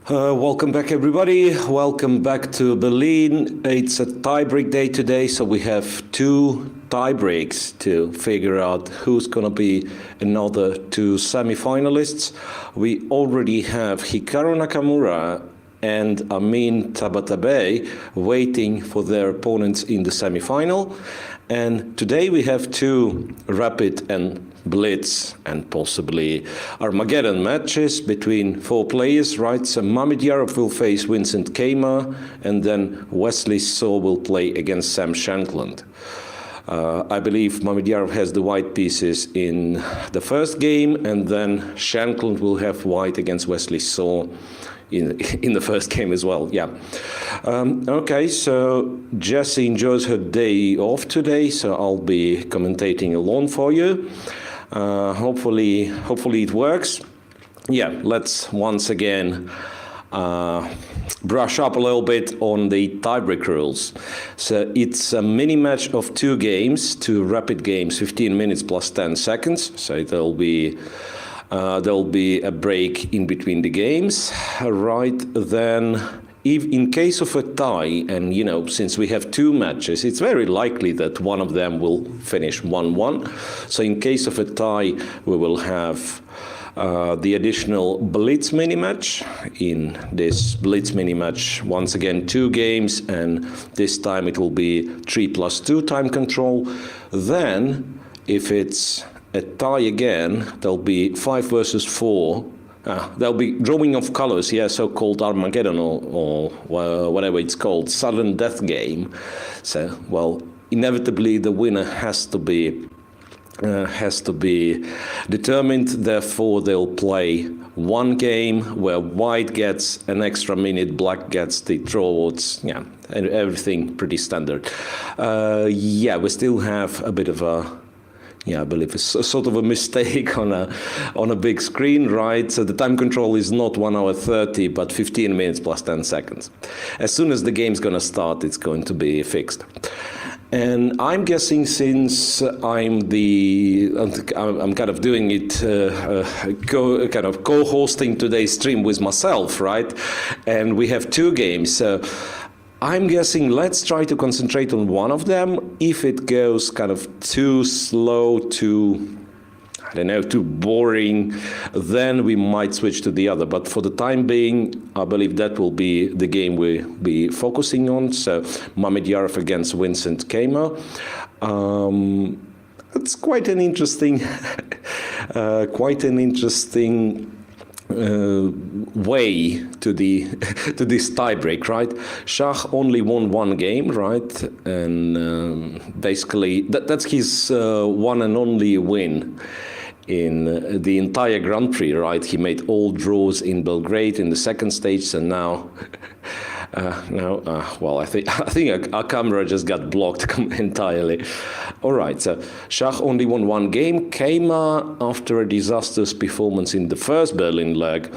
Welcome back, everybody. Welcome back to Berlin. It's a tiebreak day today, so we have two tiebreaks to figure out who's going to be another two semi-finalists. We already have Hikaru Nakamura and Amin Tabatabai waiting for their opponents in the semi-final. And today we have two rapid and Blitz and possibly Armageddon matches between four players, right? So Mamedyarov will face Vincent Keymer, and then Wesley So will play against Sam Shankland. I believe Mamedyarov has the white pieces in the first game, and then Shankland will have white against Wesley So in the first game as well. Yeah. Okay, so Jessie enjoys her day off today, so I'll be commentating alone for you. Hopefully it works. Yeah, let's once again brush up a little bit on the tiebreak rules. So it's a mini match of two games, two rapid games, 15 minutes plus 10 seconds. So there'll be a break in between the games, right? Then, if in case of a tie, and since we have two matches, it's very likely that one of them will finish 1-1. So in case of a tie, we will have the additional Blitz mini match. In this Blitz mini match, once again, two games, and this time it will be 3+2 time control. Then, if it's a tie again, there'll be 5 versus 4. There'll be drawing of colors, yeah, so-called Armageddon or whatever it's called, sudden death game. So, well, inevitably the winner has to be determined. Therefore, they'll play one game where white gets an extra minute, black gets the draws. Yeah, and everything pretty standard. Yeah, we still have a bit of a. Yeah, I believe it's sort of a mistake on a big screen, right? So the time control is not 1 hour 30, but 15 minutes plus 10 seconds. As soon as the game's going to start, it's going to be fixed. And I'm guessing, since I'm kind of doing it, kind of co-hosting today's stream with myself, right? And we have two games. So I'm guessing let's try to concentrate on one of them. If it goes kind of too slow, too boring, then we might switch to the other. But for the time being, I believe that will be the game we'll be focusing on. So Mamedyarov against Vincent Keymer. It's quite an interesting, way to this tiebreak, right? Shah only won one game, right? And basically that's his one and only win in the entire Grand Prix, right? He made all draws in Belgrade in the second stage, and now. Well, I think our camera just got blocked entirely. All right, so Shah only won one game. Keymer, after a disastrous performance in the first Berlin leg,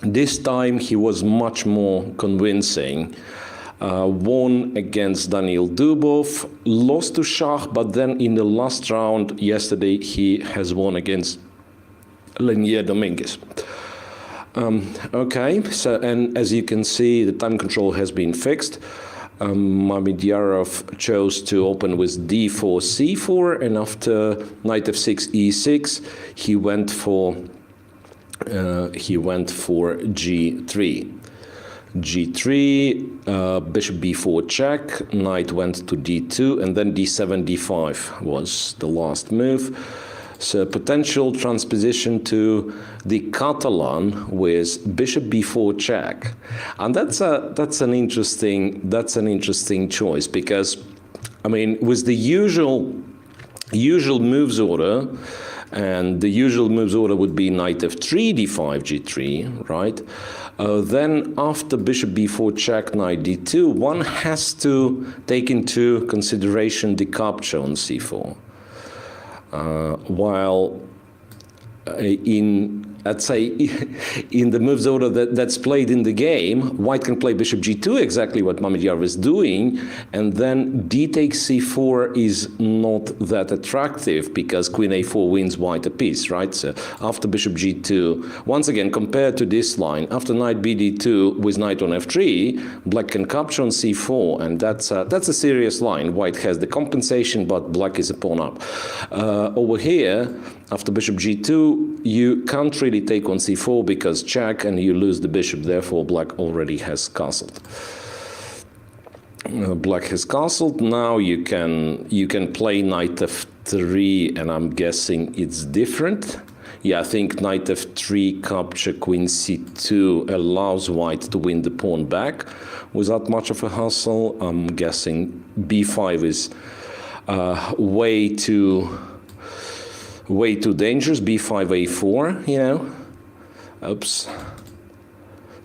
this time he was much more convincing. Won against Daniil Dubov, lost to Shah, but then in the last round yesterday he has won against Lenier Dominguez. Okay, so, and as you can see, the time control has been fixed. Mamedyarov chose to open with d4, c4, and after knight f6, e6, he went for g3. g3, bishop b4 check, knight went to d2, and then d7, d5 was the last move. So potential transposition to the Catalan with bishop b4 check, and that's an interesting choice, because I mean, with the usual moves order, and the usual moves order would be knight f3, d5, g3, right? Then after bishop b4 check, knight d2, one has to take into consideration the capture on c4. While in let's say, in the moves order that's played in the game, white can play bishop g2, exactly what Mamedyarov is doing, and then d takes c4 is not that attractive because queen a4 wins white a piece, right? So after bishop g2, once again, compared to this line, after knight bd2 with knight on f3, black can capture on c4, and that's a serious line. White has the compensation, but black is a pawn up. Over here, after bishop g2, you can't really take on c4 because check, and you lose the bishop. Therefore, black already has castled. Black has castled. Now you can play knight f3, and I'm guessing it's different. Yeah, I think knight f3 capture queen c2 allows white to win the pawn back without much of a hassle. I'm guessing b5 is way too dangerous. b5 a4, you know. Oops.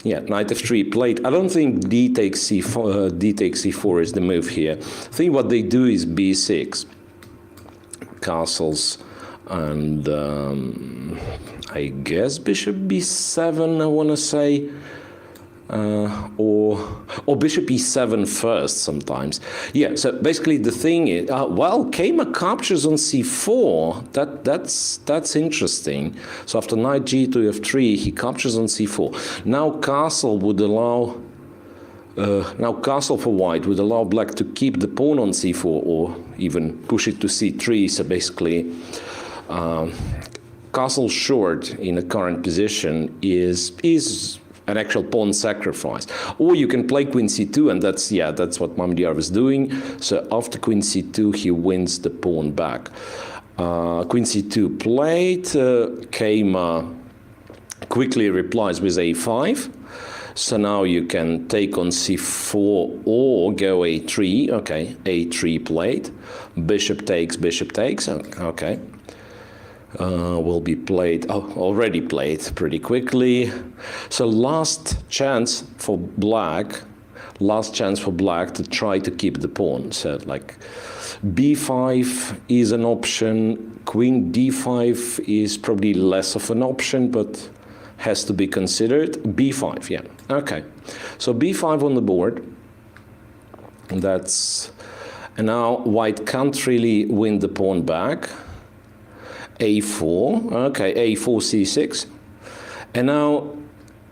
Yeah, knight f3 played. I don't think d takes c4 is the move here. I think what they do is b6 castles, and I guess bishop b7, I want to say. Or bishop e7 first sometimes. Yeah, so basically the thing is, well, Kama captures on c4. That's interesting. So after knight g to f3, he captures on c4. Now castle would allow, castle for white would allow black to keep the pawn on c4 or even push it to c3. So basically, castle short in a current position is an actual pawn sacrifice. Or you can play queen c2, and that's what Mamedyarov is doing. So after queen c2, he wins the pawn back. Queen c2 played, Kama quickly replies with a5. So now you can take on c4 or go a3. Okay, a3 played. Bishop takes, okay. Will be played, already played pretty quickly. So last chance for black to try to keep the pawn. So like b5 is an option, queen d5 is probably less of an option, but has to be considered. b5, yeah, okay. So b5 on the board, and now white can't really win the pawn back. a4, okay, a4 c6, and now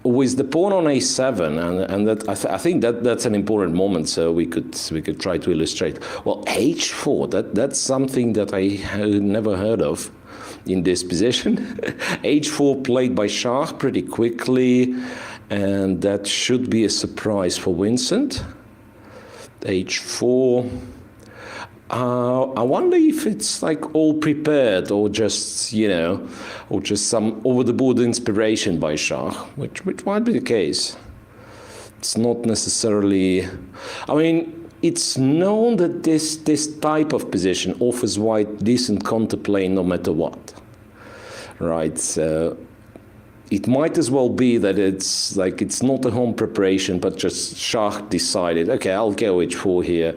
with the pawn on a7, and that I think that's an important moment. So we could try to illustrate. Well, h4, that's something that I had never heard of in this position. h4 played by Shah pretty quickly, and that should be a surprise for Vincent. h4. I wonder if it's like all prepared or just, you know, or just some over-the-board inspiration by Shah, which might be the case. It's not necessarily, I mean, it's known that this type of position offers white decent counterplay no matter what, right? So it might as well be that it's like it's not a home preparation, but just Shah decided, okay, I'll go h4 here.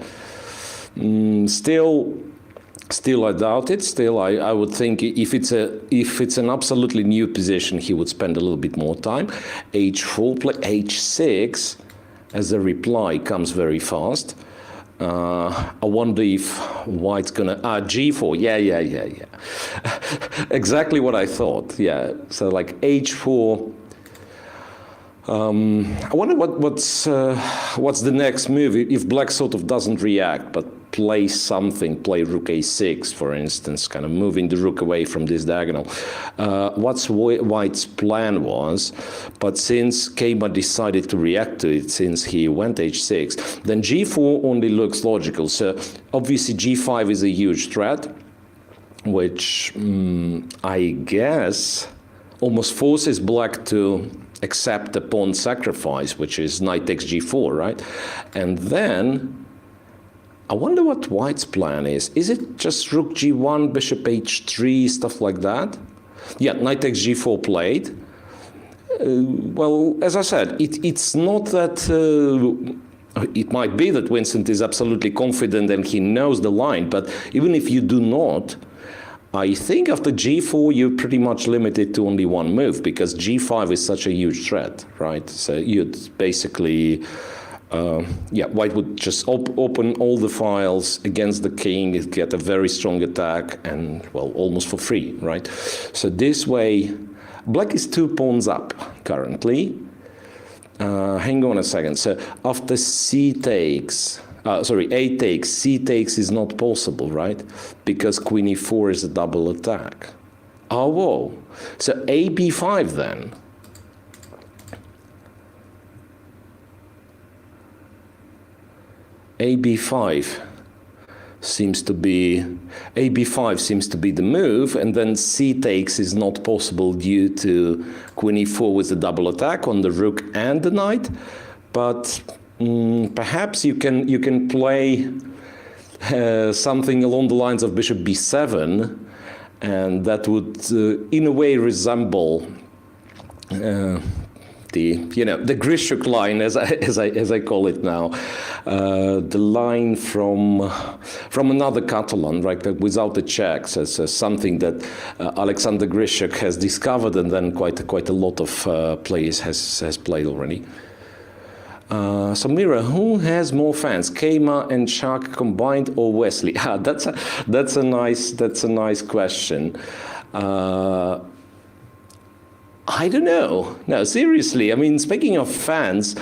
Still, I doubt it. Still, I would think if it's an absolutely new position, he would spend a little bit more time. h4 play, h6 as a reply comes very fast. I wonder if white's gonna g4. Yeah. Exactly what I thought. Yeah. So like h4. I wonder what's the next move if black sort of doesn't react but play something, play rook a6 for instance, kind of moving the rook away from this diagonal. What's white's plan was, but since Kama decided to react to it, since he went h6, then g4 only looks logical. So obviously g5 is a huge threat, which I guess almost forces black to accept the pawn sacrifice, which is knight takes g4, right? And then I wonder what white's plan is. Is it just rook g1, bishop h3, stuff like that? Yeah, knight takes g4 played. Well, as I said, it's not that... it might be that Vincent is absolutely confident and he knows the line, but even if you do not, I think after g4 you're pretty much limited to only one move, because g5 is such a huge threat, right? So you'd basically, yeah, white would just open all the files against the king, get a very strong attack, and, well, almost for free, right? So this way, black is 2 pawns up currently. Hang on a second. So after c takes, a takes, c takes is not possible, right? Because queen e4 is a double attack. Oh, whoa. So a b5 then. A b5 seems to be the move, and then c takes is not possible due to queen e4 with the double attack on the rook and the knight. But perhaps you can play something along the lines of bishop b7, and that would in a way resemble the Grishuk line, as I call it now, the line from another Catalan, right? Without the checks, as something that Alexander Grishuk has discovered, and then quite a lot of players has played already. So Mira, who has more fans, Keima and Shark combined, or Wesley? That's a nice question. I don't know. No, seriously. I mean, speaking of fans,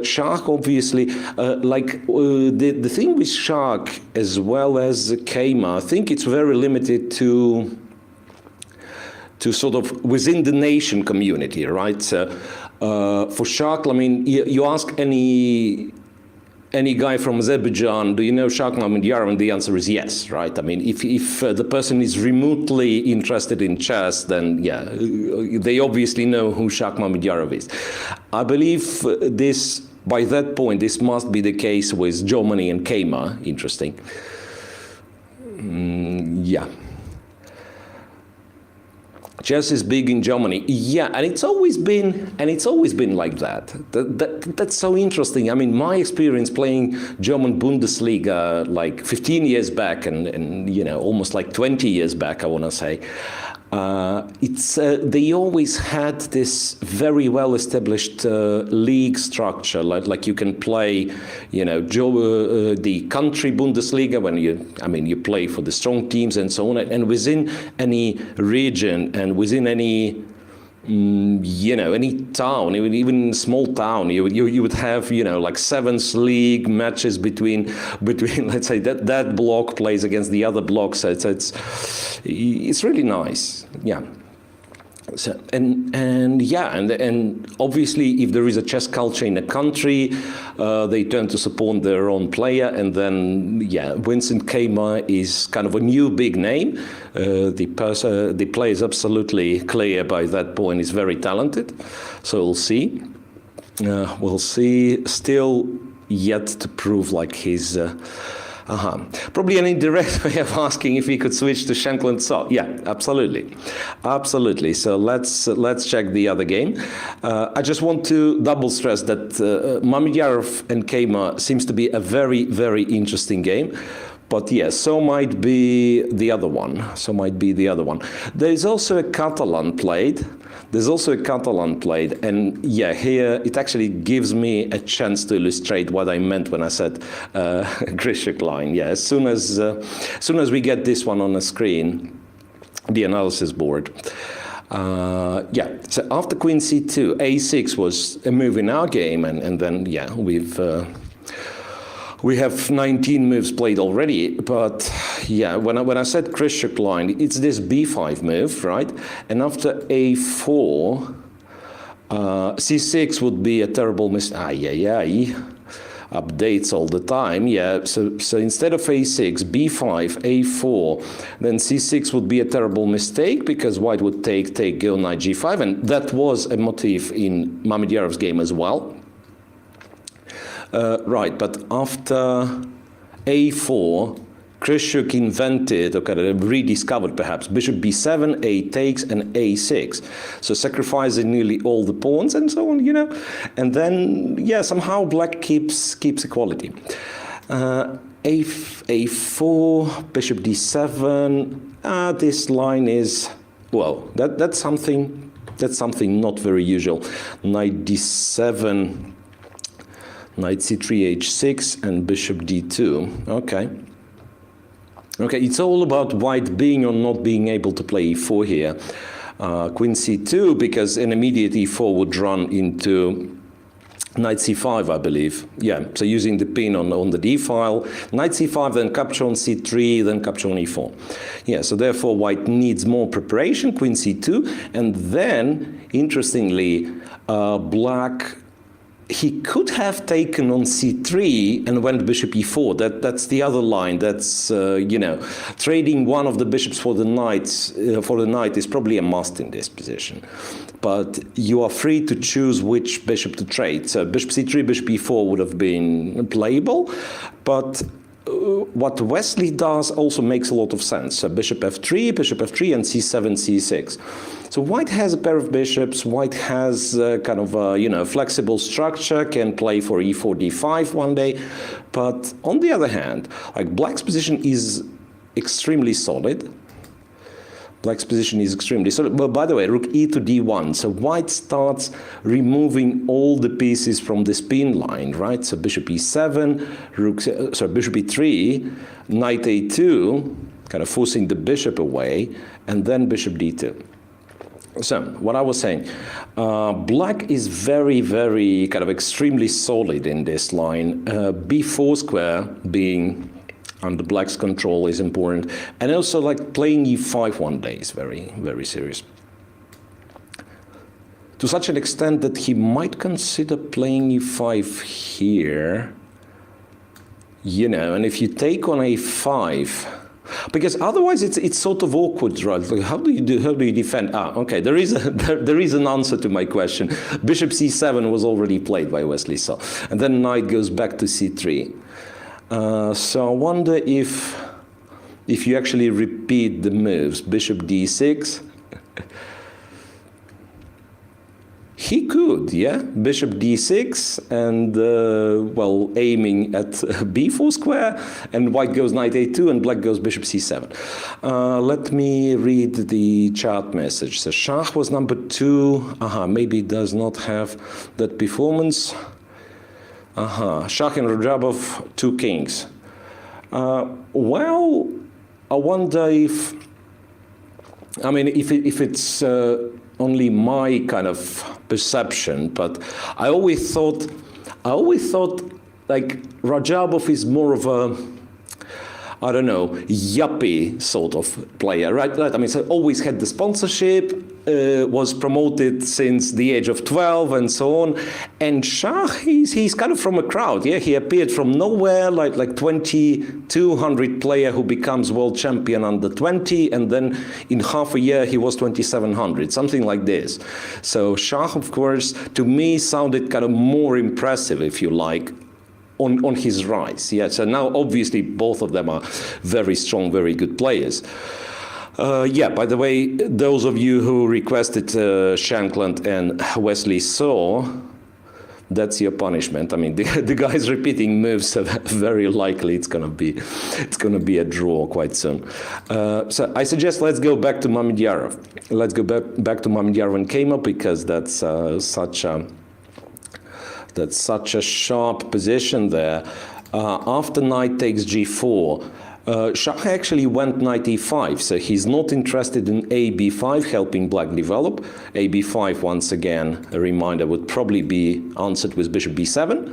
Shark obviously, the thing with Shark as well as Keima, I think it's very limited to sort of within the nation community, right? So, for Shark, I mean, you ask any guy from Azerbaijan, do you know Shark Mamediyarov? And the answer is yes, right? I mean, if the person is remotely interested in chess, then yeah, they obviously know who Shark Mamediyarov is. I believe by that point, this must be the case with Germany and Keima. Interesting. Yeah. Chess is big in Germany. Yeah, and it's always been like that. That's so interesting. I mean, my experience playing German Bundesliga like 15 years back, and almost like 20 years back, I want to say. They always had this very well established league structure, like you can play, the country Bundesliga when you play for the strong teams and so on, and within any region and within any any town, even small town, you would have like sevens league matches between let's say that block plays against the other block, so it's really nice, yeah. So, and obviously, if there is a chess culture in a country, they tend to support their own player, and then Vincent Keima is kind of a new big name. The player is absolutely clear by that point. Is very talented, so we'll see. We'll see. Still yet to prove like his. Probably an indirect way of asking if we could switch to Schenkel and So. Yeah, absolutely. So let's check the other game. I just want to double stress that Mamediyarov and Keima seems to be a very, very interesting game. But yes, so might be the other one. There is also a Catalan played. And yeah, here it actually gives me a chance to illustrate what I meant when I said Grishuk line. Yeah, as soon as we get this one on the screen, the analysis board. Yeah, so after Queen C2, A6 was a move in our game, and then yeah, we have 19 moves played already, but yeah, when I said Grishuk line, it's this B5 move, right? And after A4, C6 would be a terrible mistake. Updates all the time, yeah. So instead of A6, B5, A4, then C6 would be a terrible mistake because white would take, go knight G5, and that was a motif in Mamedyarov's game as well. Right, but after A4, Grishuk invented, rediscovered perhaps, bishop b7, a takes, and a6. So sacrificing nearly all the pawns and so on, And then, yeah, somehow black keeps equality. A4, bishop d7. This line is, well, that's something not very usual. Knight d7, knight c3, h6, and bishop d2. Okay. Okay, it's all about white being or not being able to play e4 here. Queen c2, because an immediate e4 would run into knight c5, I believe. Yeah, so using the pin on the d file, knight c5, then capture on c3, then capture on e4. Yeah, so therefore white needs more preparation, queen c2, and then, interestingly, black, he could have taken on c3 and went bishop e4. That's the other line. That's you know, trading one of the bishops for the knight is probably a must in this position. But you are free to choose which bishop to trade. So bishop c3, bishop e4 would have been playable, but what Wesley does also makes a lot of sense. So bishop f3, and c7, c6. So white has a pair of bishops. White has kind of you know, flexible structure, can play for e4, d5 one day. But on the other hand, like black's position is extremely solid. Black's position is extremely solid. Well, by the way, rook e to d1. So white starts removing all the pieces from this pin line, right? So bishop e7, bishop e3, knight a2, kind of forcing the bishop away, and then bishop d2. So, what I was saying, black is very, very kind of extremely solid in this line. b4 square being under black's control is important, and also like playing e5 one day is very, very serious. To such an extent that he might consider playing e5 here, you know, and if you take on a5, because otherwise it's sort of awkward, right? Like how do you defend? Okay, there is an answer to my question. Bishop c7 was already played by Wesley, so, and then knight goes back to c3. So I wonder if you actually repeat the moves, bishop d6, he could, yeah, bishop d6, and well, aiming at b4 square, and white goes knight a2, and black goes bishop c7. Let me read the chat message. So Shah was number 2. Maybe it does not have that performance. Shah and Rajabov, 2 kings. Well, I wonder if, I mean, if it's only my kind of perception, but I always thought like Rajabov is more of a, I don't know, yuppie sort of player, right? I mean, so always had the sponsorship, was promoted since the age of 12 and so on. And Shah, he's kind of from a crowd, yeah? He appeared from nowhere, like 2,200 player who becomes world champion under 20, and then in half a year he was 2,700, something like this. So Shah, of course, to me sounded kind of more impressive, if you like, on his rise. Yeah, so now obviously both of them are very strong, very good players. Yeah, by the way, those of you who requested Shankland and Wesley Saw, that's your punishment. I mean, the guy's repeating moves, so very likely it's gonna be a draw quite soon. So I suggest let's go back to Mamedyarov. Let's go back to Mamedyarov and Kama, because that's such a sharp position there. After knight takes g4, Shah actually went knight e5, so he's not interested in a b5, helping black develop. A b5, once again, a reminder, would probably be answered with bishop b7.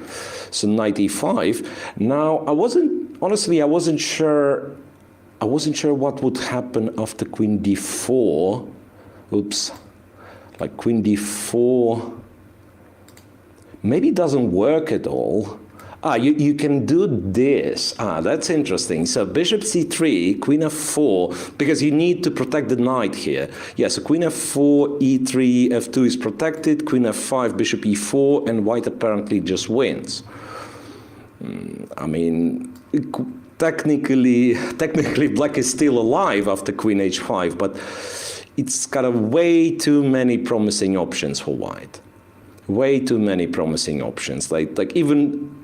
So knight e5. Now, I wasn't sure what would happen after queen d4. Oops, like queen d4. Maybe it doesn't work at all. You can do this. That's interesting. So bishop c3, queen f4, because you need to protect the knight here. Yeah, so queen f4, e3, f2 is protected, queen f5, bishop e4, and white apparently just wins. I mean, technically black is still alive after queen h5, but it's kind of way too many promising options for white. Way too many promising options. Like even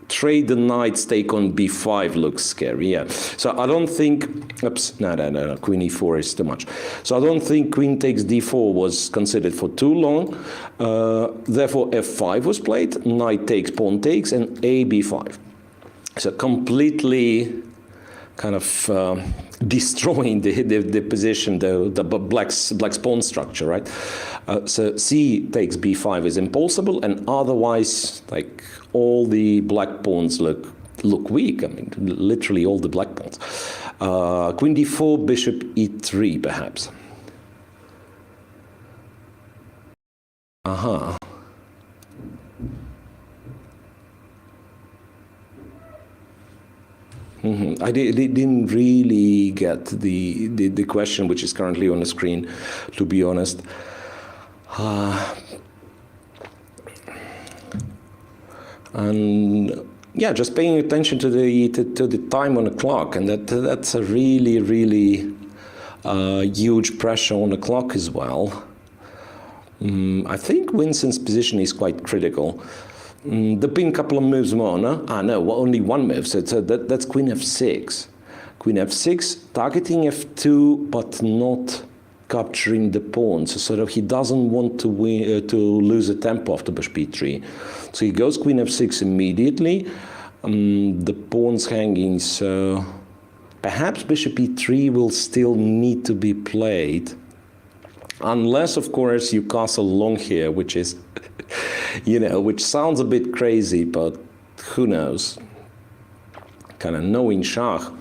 trade the knight's take on b5 looks scary, yeah. So I don't think, oops, no, queen e4 is too much. So I don't think queen takes d4 was considered for too long. Therefore f5 was played, knight takes, pawn takes, and a b5. So completely kind of destroying the position, the black's pawn structure, right? So c takes b5 is impossible, and otherwise, like, all the black pawns look weak. I mean, literally all the black pawns. Queen d4, bishop e3, perhaps. Aha. I didn't really get the question which is currently on the screen, to be honest. And yeah, just paying attention to the time on the clock, and that's a really huge pressure on the clock as well. I think Winston's position is quite critical. There've been a couple of moves more, no? No, only one move, so that's queen f6. Queen f6, targeting f2, but not capturing the pawn. So sort of he doesn't want to lose a tempo after bishop e3. So he goes queen f6 immediately. The pawn's hanging, so perhaps bishop e3 will still need to be played. Unless, of course, you castle long here, which is, you know, which sounds a bit crazy, but who knows? Kind of knowing Shah,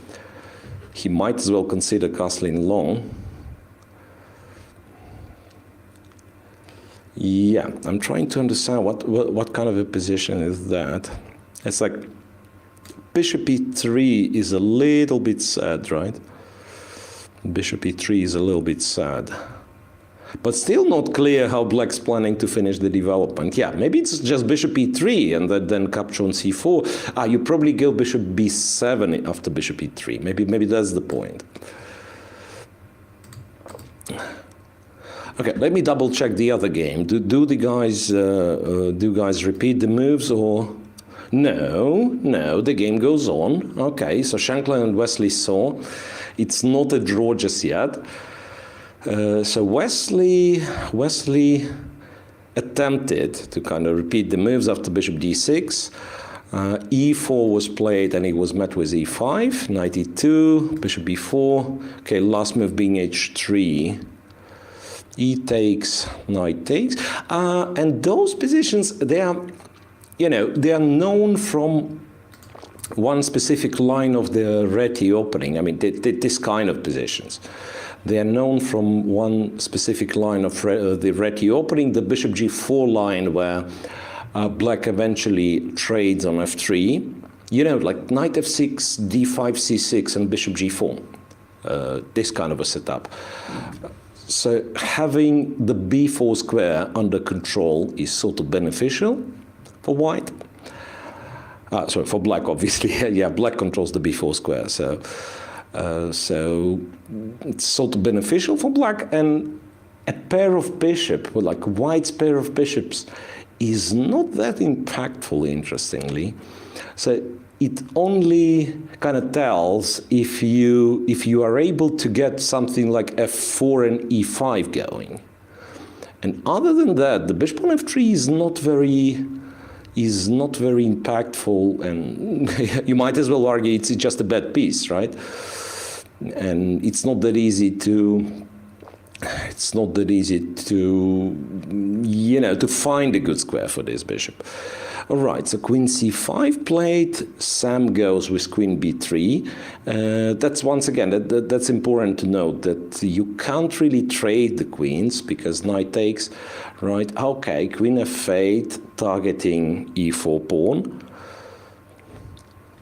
he might as well consider castling long. Yeah, I'm trying to understand what kind of a position is that. It's like bishop e3 is a little bit sad, right? Bishop e3 is a little bit sad. But still not clear how black's planning to finish the development. Yeah, maybe it's just bishop e3 and then capture on c4. You probably go bishop b7 after bishop e3. Maybe that's the point. Okay, let me double check the other game. Do guys repeat the moves or? No, the game goes on. Okay, so Shankland and Wesley saw. It's not a draw just yet. So Wesley attempted to kind of repeat the moves after bishop d6. E4 was played and he was met with e5, knight e2, bishop b4. Okay, last move being h3. E takes, knight takes. And those positions, they are known from one specific line of the Reti opening. I mean, this kind of positions. They are known from one specific line of the Reti opening, the bishop g4 line, where black eventually trades on f3. You know, like knight f6, d5, c6, and bishop g4. This kind of a setup. So having the b4 square under control is sort of beneficial for white. Sorry, for black, obviously. Yeah, black controls the b4 square. So it's sort of beneficial for black, and a pair of bishop, like white's pair of bishops, is not that impactful, interestingly. So it only kind of tells if you are able to get something like f4 and e5 going. And other than that, the bishop on f3 is not very impactful, and you might as well argue it's just a bad piece, right? And it's not that easy to to find a good square for this bishop. All right, so queen c5 played. Sam goes with queen b3. That's once again that's important to note, that you can't really trade the queens because knight takes, right? Okay, queen f8 targeting e4 pawn.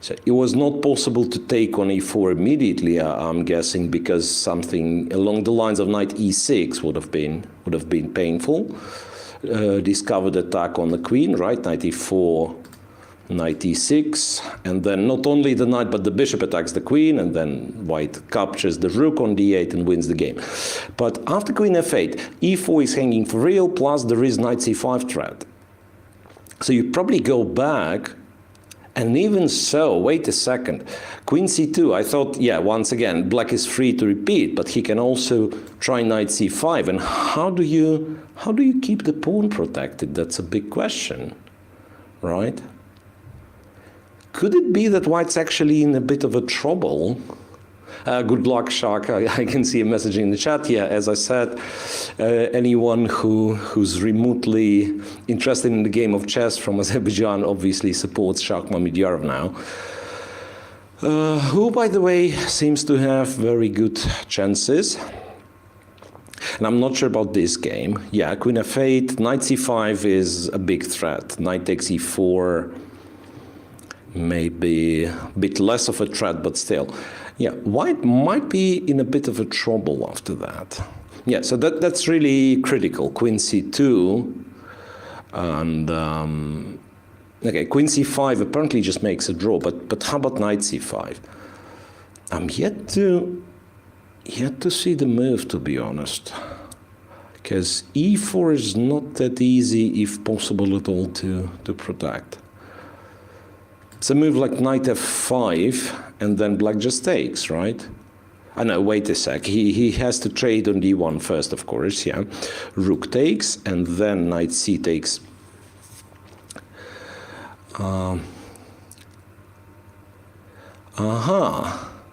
So it was not possible to take on e4 immediately, I'm guessing, because something along the lines of knight e6 would have been painful. Discovered attack on the queen, right? Knight e4, knight e6, and then not only the knight but the bishop attacks the queen, and then white captures the rook on d8 and wins the game. But after queen f8, e4 is hanging for real, plus there is knight c5 threat. So you probably go back And even so, wait a second, queen c2, I thought, yeah, once again, black is free to repeat, but he can also try knight c5. And how do you keep the pawn protected? That's a big question, right? Could it be that white's actually in a bit of a trouble? Good luck, Shark. I can see a message in the chat. Yeah, as I said, anyone who's remotely interested in the game of chess from Azerbaijan obviously supports Shark Mamediyarov now, who, by the way, seems to have very good chances. And I'm not sure about this game. Yeah, queen f8, knight c5 is a big threat. Knight takes e4, maybe a bit less of a threat, but still. Yeah, white might be in a bit of a trouble after that. Yeah, so that's really critical. Queen c2, and okay, queen c5 apparently just makes a draw. But how about knight c5? I'm yet to see the move, to be honest, because e4 is not that easy, if possible at all, to protect. It's a move like knight f5, and then black just takes, right? I know, wait a sec. He has to trade on d1 first, of course, yeah. Rook takes, and then knight c takes.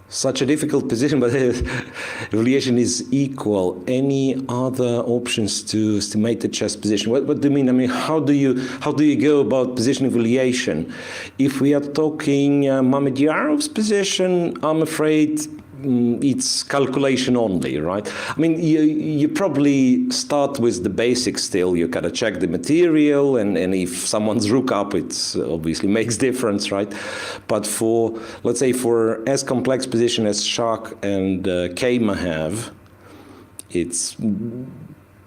Such a difficult position, but evaluation is equal. Any other options to estimate the chess position? What do you mean? I mean, how do you go about position evaluation? If we are talking Mamedyarov's position, I'm afraid it's calculation only, right? I mean, you probably start with the basics still. You gotta check the material, and if someone's rook up, it obviously makes difference, right? But for, let's say, for as complex position as Shark and Kema have, it's,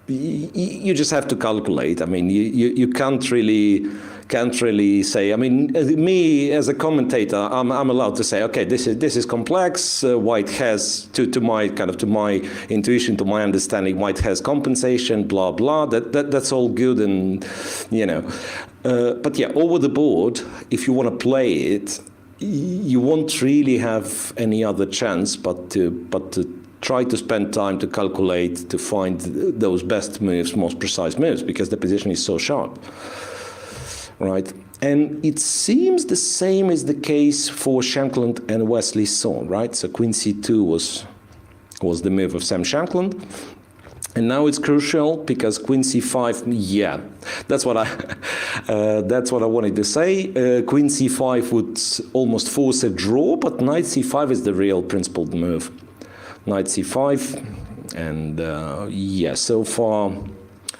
you just have to calculate. I mean, you can't really say. I mean, me as a commentator, I'm allowed to say, okay, this is complex. White has, to my intuition, to my understanding, white has compensation. Blah blah. That's all good, and you know. But yeah, over the board, if you want to play it, you won't really have any other chance but to try to spend time to calculate, to find those best moves, most precise moves, because the position is so sharp, right? And it seems the same is the case for Shankland and Wesley Son, right? So queen c2 was the move of Sam Shankland. And now it's crucial because queen c5, yeah, that's what I wanted to say. Queen c5 would almost force a draw, but knight c5 is the real principled move. Knight c5, and yeah, so far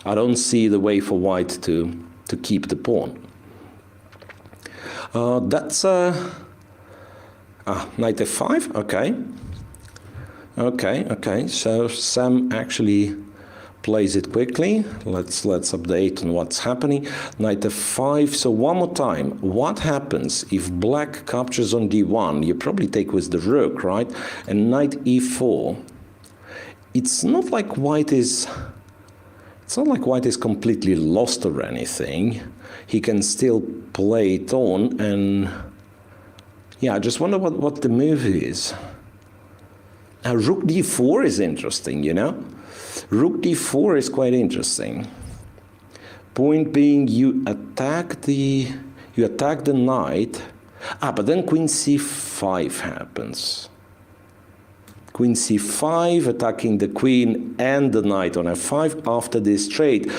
I don't see the way for white to keep the pawn. That's knight f5. Okay. So Sam actually plays it quickly. Let's update on what's happening. Knight f5. So one more time, what happens if black captures on d1? You probably take with the rook, right? And knight e4. It's not like white is completely lost or anything. He can still play it on, and yeah, I just wonder what the move is. Rook d4 is interesting, you know. Rook d4 is quite interesting. Point being, you attack the knight. But then queen c5 happens. Queen c5 attacking the queen and the knight on f5 after this trade.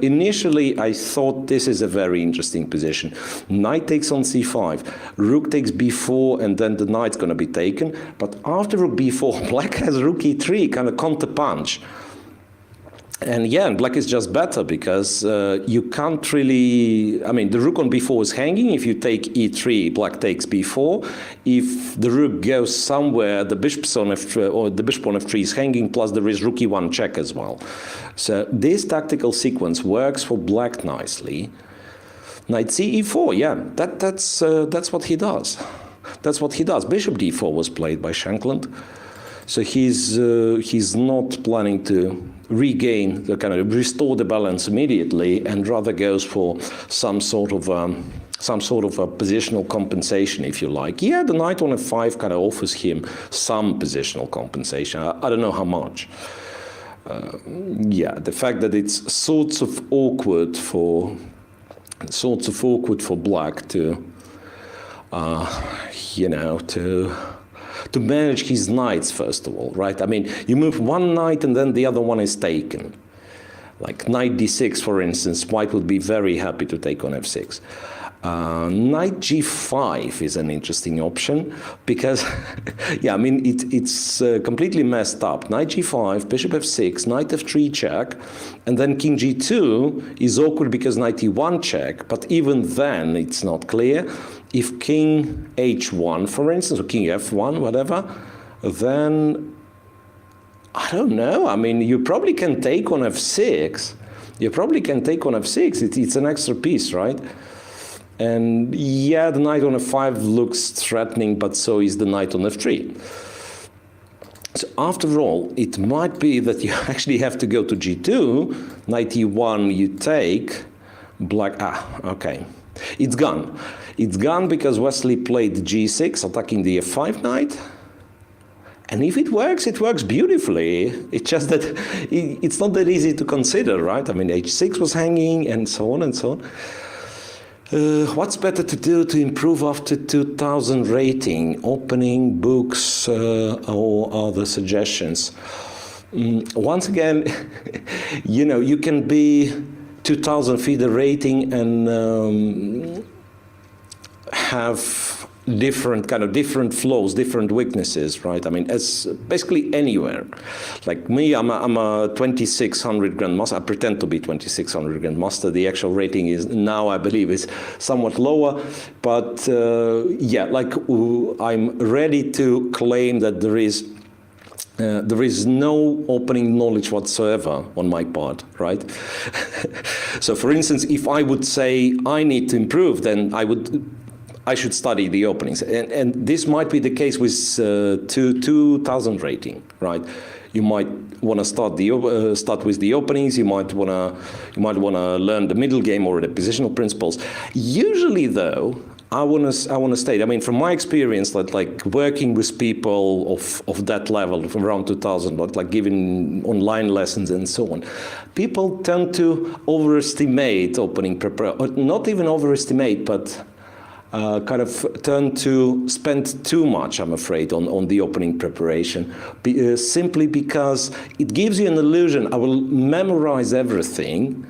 Initially I thought this is a very interesting position. Knight takes on c5, rook takes b4, and then the knight's going to be taken. But after rook b4, black has rook e3, kind of counter punch. And yeah, and black is just better because you can't really, I mean, the rook on b4 is hanging. If you take e3, black takes b4. If the rook goes somewhere, the bishop on f3 or the bishop on f3 is hanging, plus there is rook e1 check as well. So this tactical sequence works for black nicely. Knight c e4, yeah, that's what he does. That's what he does. Bishop d4 was played by Shankland. So he's not planning to regain, restore the balance immediately, and rather goes for some sort of some sort of a positional compensation, if you like. Yeah, the knight on f5 kind of offers him some positional compensation. I don't know how much. Yeah, the fact that it's sorts of awkward for black to, you know, to manage his knights, first of all, right? I mean, you move one knight and then the other one is taken. Like knight d6, for instance, white would be very happy to take on f6. Knight g5 is an interesting option because, yeah, I mean, it's completely messed up. Knight g5, bishop f6, knight f3 check, and then king g2 is awkward because knight e1 check, but even then it's not clear. If king h1, for instance, or king f1, whatever, then I don't know. I mean, you probably can take on f6. It's an extra piece, right? And yeah, the knight on f5 looks threatening, but so is the knight on f3. So after all, it might be that you actually have to go to g2, knight e1 you take, black, okay. It's gone. It's gone because Wesley played g6, attacking the f5 knight. And if it works beautifully. It's just that it's not that easy to consider, right? I mean, h6 was hanging and so on and so on. What's better to do to improve after 2000 rating? Opening, books, or other suggestions? Once again, you know, you can be 2000 FIDE rating and have different flaws, different weaknesses, right? I mean, as basically anywhere. Like me, I'm a 2600 Grandmaster. I pretend to be 2600 Grandmaster. The actual rating is now, I believe, is somewhat lower. But yeah, like I'm ready to claim that there is no opening knowledge whatsoever on my part, right? So, for instance, if I would say I need to improve, then I should study the openings, and this might be the case with 2000 rating, right? You might want to start with the openings. You might want to learn the middle game or the positional principles. Usually, though, I want to state. I mean, from my experience, like working with people of that level, from around 2000, like giving online lessons and so on, people tend to overestimate opening preparation, or not even overestimate, but kind of tend to spend too much, I'm afraid, on the opening preparation, simply because it gives you an illusion. I will memorize everything,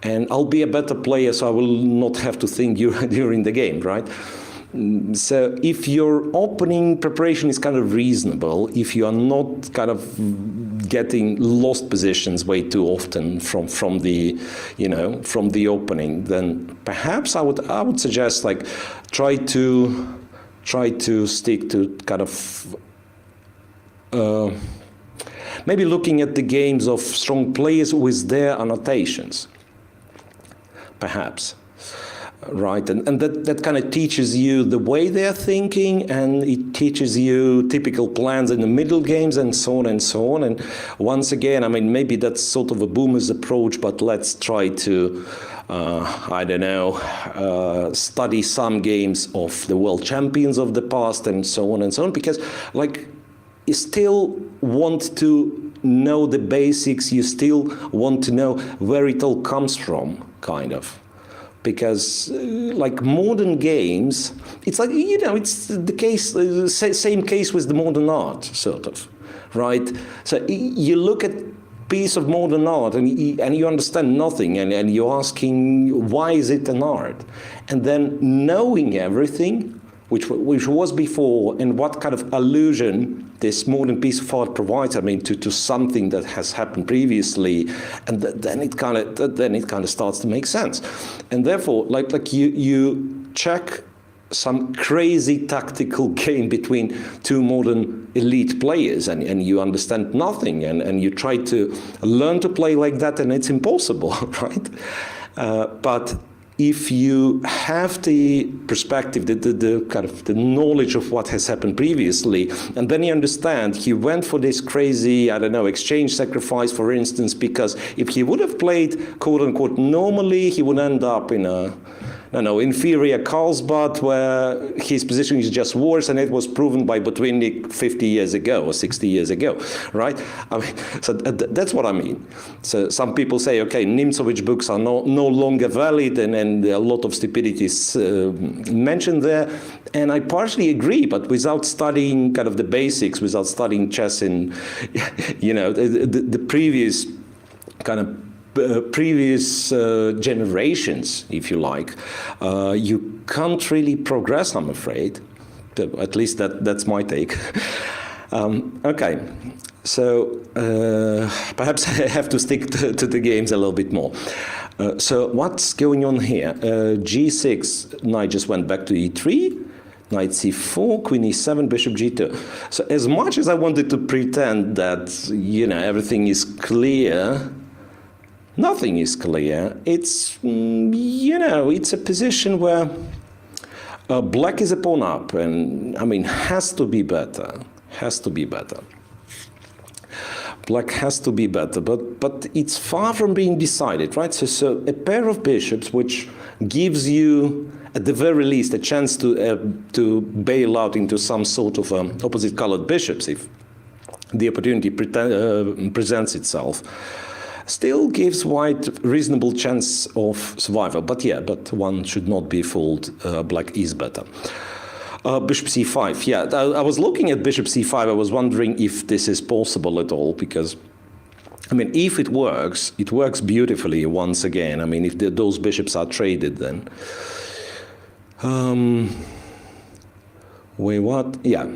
and I'll be a better player, so I will not have to think during the game, right? So if your opening preparation is kind of reasonable, if you are not kind of getting lost positions way too often from the opening, then perhaps I would suggest like try to stick to kind of maybe looking at the games of strong players with their annotations, perhaps. Right, and that kind of teaches you the way they're thinking, and it teaches you typical plans in the middle games and so on and so on. And once again, I mean, maybe that's sort of a boomer's approach, but let's try to, I don't know, study some games of the world champions of the past and so on and so on, because like you still want to know the basics, you still want to know where it all comes from, kind of. Because like modern games, it's like, you know, it's the case, same case with the modern art, sort of, right? So you look at piece of modern art and you understand nothing, and you're asking, why is it an art? And then knowing everything, which was before, and what kind of allusion this modern piece of art provides, I mean, to something that has happened previously, and then it kind of starts to make sense. And therefore, like you check some crazy tactical game between two modern elite players, and you understand nothing, and you try to learn to play like that, and it's impossible, right? But if you have the perspective, the kind of the knowledge of what has happened previously, and then you understand he went for this crazy, I don't know, exchange sacrifice, for instance, because if he would have played quote unquote normally, he would end up in a inferior Carlsbad, where his position is just worse, and it was proven by Botvinnik 50 years ago or 60 years ago, right? I mean, so that's what I mean. So some people say, okay, Nimzowitsch books are no longer valid, and a lot of stupidities mentioned there, and I partially agree, but without studying kind of the basics, without studying chess in, the previous kind of previous generations, if you like, you can't really progress, I'm afraid. At least that's my take. Okay, so perhaps I have to stick to the games a little bit more. So what's going on here? G6, knight just went back to E3. Knight c4, queen e7, bishop g2. So as much as I wanted to pretend that, everything is clear, nothing is clear. It's, it's a position where black is a pawn up, and, has to be better. Has to be better. Black has to be better, but it's far from being decided, right? So a pair of bishops, which gives you, at the very least, a chance to bail out into some sort of opposite-colored bishops if the opportunity presents itself, still gives white reasonable chance of survival. But one should not be fooled. Black is better. Bishop c5. Yeah, I was looking at bishop c5. I was wondering if this is possible at all, because, if it works beautifully once again. If those bishops are traded, then. Wait, what? Yeah.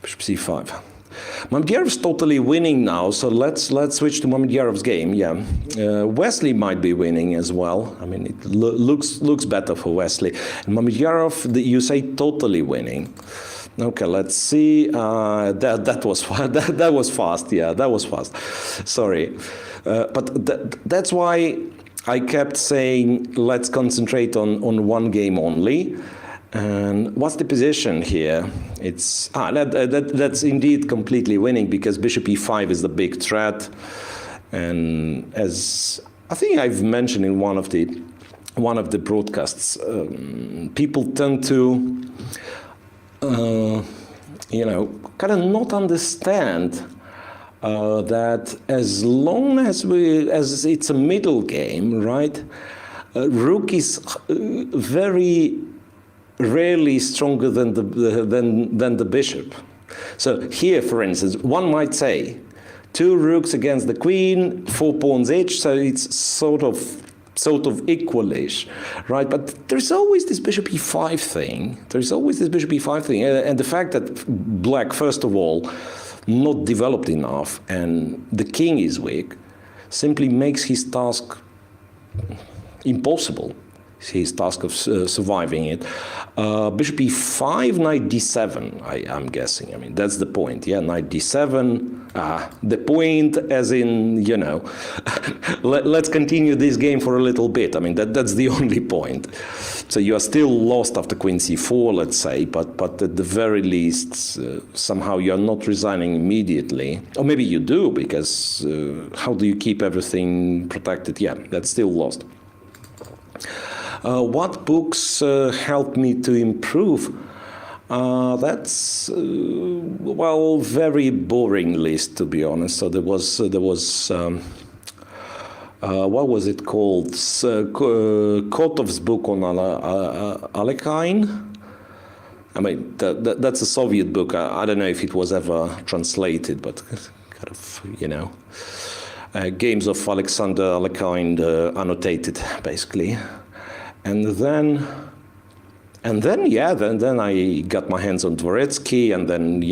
Bishop c5. Mamedyarov's totally winning now, so let's switch to Mamedyarov's game. Yeah, Wesley might be winning as well. It looks better for Wesley. And Mamedyarov, you say totally winning. Okay, let's see. That was fast. Yeah, that was fast. Sorry, but that's why I kept saying let's concentrate on one game only. And what's the position here? It's that's indeed completely winning, because bishop e5 is the big threat, and as I think I've mentioned in one of the broadcasts, people tend to kind of not understand that as long as it's a middle game, right? Rook is very rarely stronger than the bishop. So here, for instance, one might say 2 rooks against the queen, 4 pawns each, so it's sort of equalish, right? But there's always this bishop e5 thing. And the fact that black, first of all, not developed enough, and the king is weak, simply makes his task impossible. His task of surviving it. Bishop e5, knight d7, I'm guessing. That's the point, yeah, knight d7. The point as in, let's continue this game for a little bit. That's the only point. So you are still lost after queen c4, let's say, but at the very least, somehow you're not resigning immediately. Or maybe you do, because how do you keep everything protected? Yeah, that's still lost. What books helped me to improve? That's very boring list, to be honest. So there was what was it called? Kotov's book on Alekhine. That's a Soviet book. I don't know if it was ever translated, but kind of, games of Alexander Alekhine annotated, basically. And then I got my hands on Dvoretsky, and then,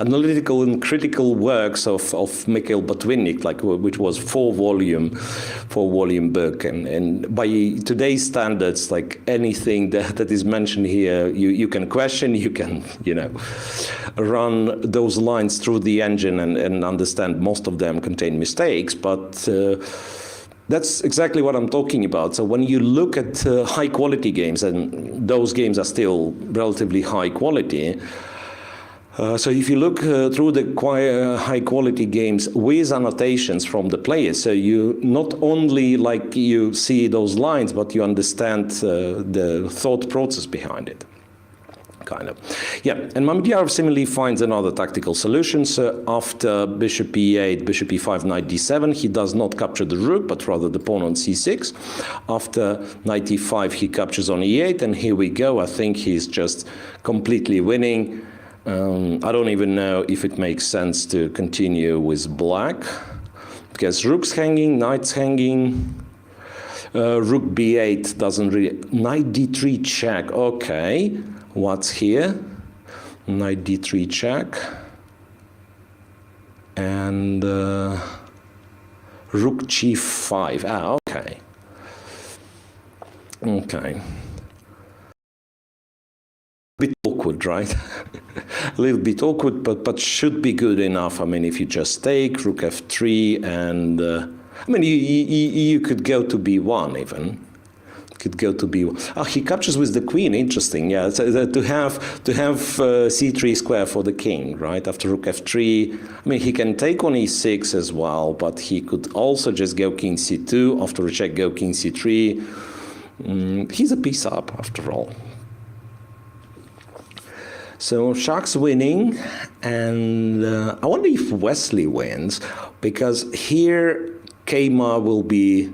analytical and critical works of Mikhail Botvinnik, which was 4-volume book. And by today's standards, anything that is mentioned here, you can question, you can, run those lines through the engine and understand most of them contain mistakes, but that's exactly what I'm talking about. So when you look at high-quality games, and those games are still relatively high quality, So if you look through the high quality games with annotations from the players, so you not only like you see those lines, but you understand the thought process behind it. Kind of. Yeah, and Mamedov similarly finds another tactical solution. So after bishop e8, bishop e5, knight d7, he does not capture the rook, but rather the pawn on c6. After knight e5, he captures on e8, and here we go. I think he's just completely winning. I don't even know if it makes sense to continue with black, because rook's hanging, knight's hanging. Rook b8 doesn't really... Knight d3 check, okay. What's here? Knight d3 check. And rook g5. Ah, okay. Okay. A bit awkward, right? A little bit awkward, but should be good enough. I mean, if you just take rook f3 and... I mean, you could go to b1 even. Could go to b1. Oh, he captures with the queen. Interesting. Yeah, so to have c3 square for the king, right? After rook f3. I mean, he can take on e6 as well, but he could also just go king c2. After a check, go king c3. He's a piece up after all. So Shach's winning, and I wonder if Wesley wins, because here Kama will be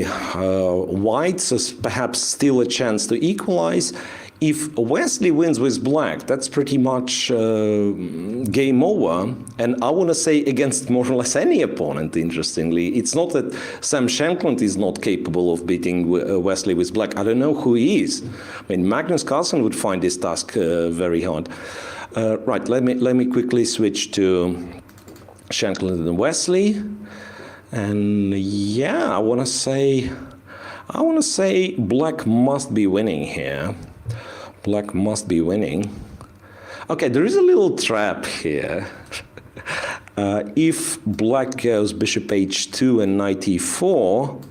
white, so perhaps still a chance to equalize. If Wesley wins with black, that's pretty much game over. And I want to say against more or less any opponent, interestingly. It's not that Sam Shankland is not capable of beating Wesley with black. I don't know who he is. I mean, Magnus Carlsen would find this task very hard. Right, let me quickly switch to Shankland and Wesley. And yeah, I want to say black must be winning here. Black must be winning. Okay, there is a little trap here. If black goes bishop h2 and knight e4,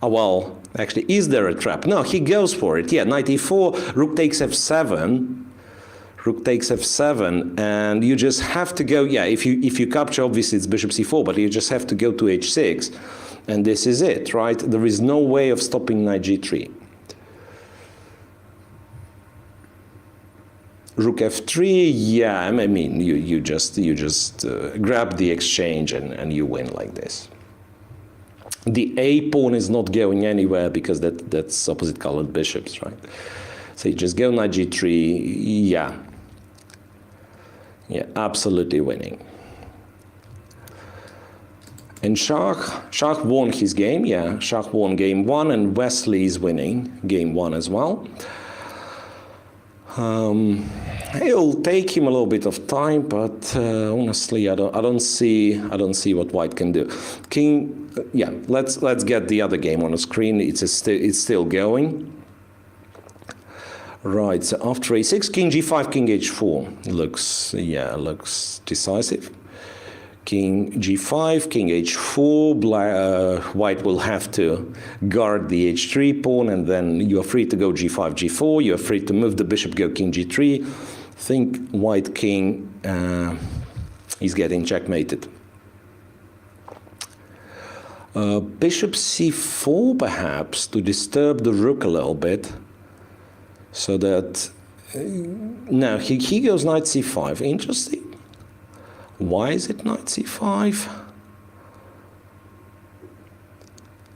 oh, well, actually, is there a trap? No, he goes for it. Yeah, knight e4, rook takes f7. Rook takes f7, and you just have to go, yeah, if you capture, obviously it's bishop c4, but you just have to go to h6, and this is it, right? There is no way of stopping knight g3. Rook f3, yeah, I mean, you just grab the exchange and you win like this. The a pawn is not going anywhere because that's opposite colored bishops, right? So you just go knight g3, yeah. Yeah, absolutely winning. And Shach won his game, yeah. Shach won game 1, and Wesley is winning game 1 as well. It'll take him a little bit of time, but honestly, I don't see what White can do. King, yeah. Let's get the other game on the screen. It's still going. Right. So after a6, king g5, king h4 looks decisive. King g5, king h4, white will have to guard the h3 pawn, and then you are free to go g5, g4, you are free to move the bishop, go king g3. I think white king is getting checkmated. Bishop c4 perhaps, to disturb the rook a little bit, so that, no, he goes knight c5, interesting. Why is it knight c5?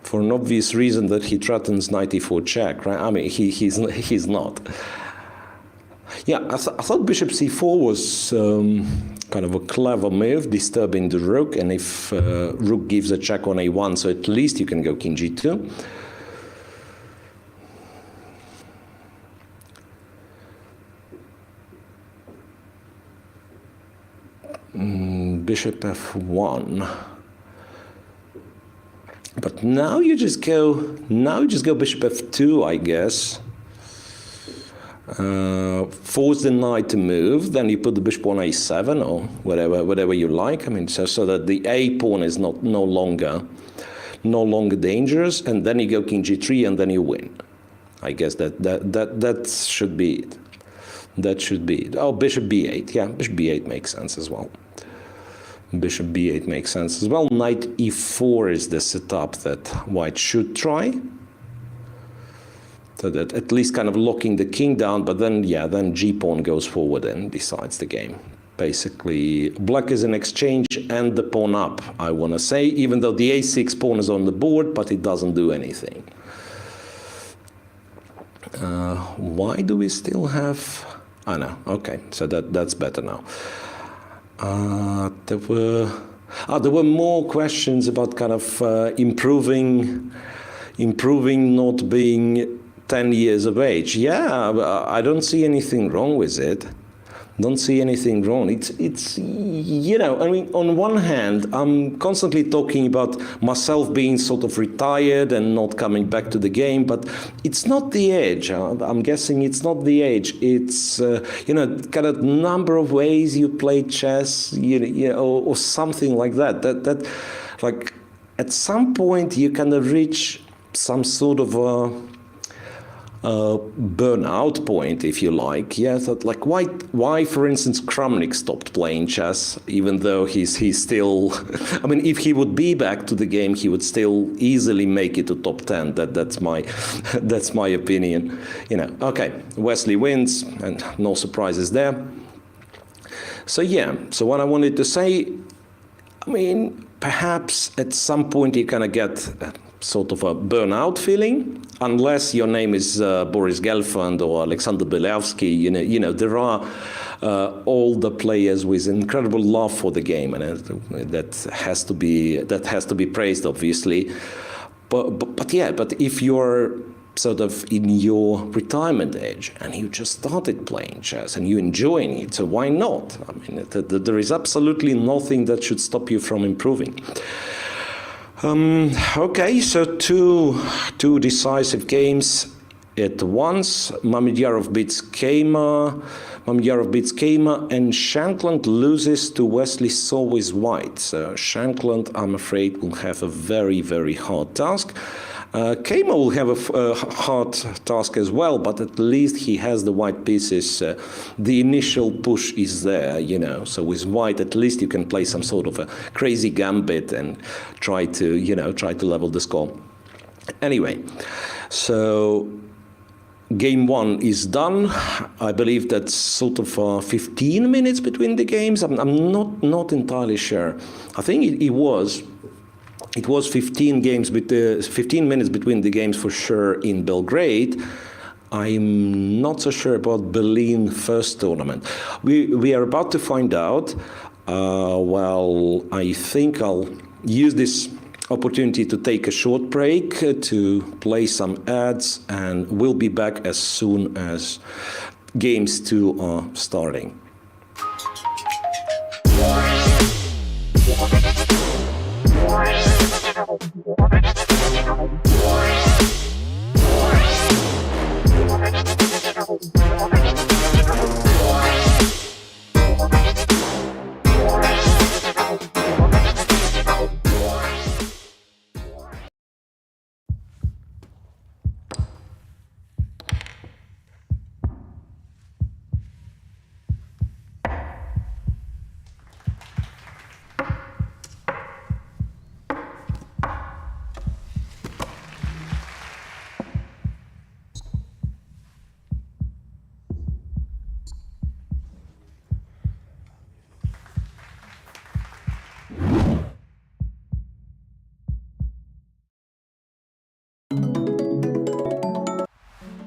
For an obvious reason that he threatens knight e4 check, right? I mean, he's not. Yeah, I thought bishop c4 was kind of a clever move, disturbing the rook, and if rook gives a check on a1, so at least you can go king g2. Bishop f1, but now you just go bishop f2, I guess. Force the knight to move, then you put the bishop on a7 or whatever you like. I mean, so that the a pawn is no longer dangerous, and then you go king g3, and then you win. I guess that should be it. That should be, oh, bishop b8. Yeah, bishop b8 makes sense as well. Bishop b8 makes sense as well. Knight e4 is the setup that white should try. So that at least kind of locking the king down, but then, yeah, then g-pawn goes forward and decides the game. Basically, black is an exchange and the pawn up, I want to say, even though the a6 pawn is on the board, but it doesn't do anything. Why do we still have... Oh, no, okay, so that's better now. There were more questions about kind of improving not being 10 years of age. Yeah, I don't see anything wrong with it. Don't see anything wrong. It's you know, I mean, on one hand, I'm constantly talking about myself being sort of retired and not coming back to the game, but it's not the age. I'm guessing it's not the age. It's, you know, kind of number of ways you play chess, you know, or something like that. That, like, at some point you kind of reach some sort of burnout point, if you like. Yeah, that, like, why for instance Kramnik stopped playing chess, even though he's still I mean, if he would be back to the game, he would still easily make it to top 10. That's my opinion, you know. Okay, Wesley wins and no surprises there. So yeah, so what I wanted to say, I mean, perhaps at some point you kind of get sort of a burnout feeling, unless your name is Boris Gelfand or Alexander Belявsky. You know, there are older players with incredible love for the game, and that has to be praised, obviously. But yeah, but if you're sort of in your retirement age and you just started playing chess and you're enjoying it, so why not? I mean, there is absolutely nothing that should stop you from improving. Okay, so two decisive games at once. Mamedyarov beats Kama, and Shankland loses to Wesley Saw with white. So Shankland, I'm afraid, will have a very, very hard task. Kama will have a hard task as well, but at least he has the white pieces. The initial push is there, you know. So with white, at least you can play some sort of a crazy gambit and try to level the score. Anyway, so game one is done. I believe that's sort of 15 minutes between the games. I'm not entirely sure. I think it was 15 minutes between the games for sure in Belgrade. I'm not so sure about Berlin first tournament. We are about to find out. Well, I think I'll use this opportunity to take a short break to play some ads, and we'll be back as soon as games 2 are starting.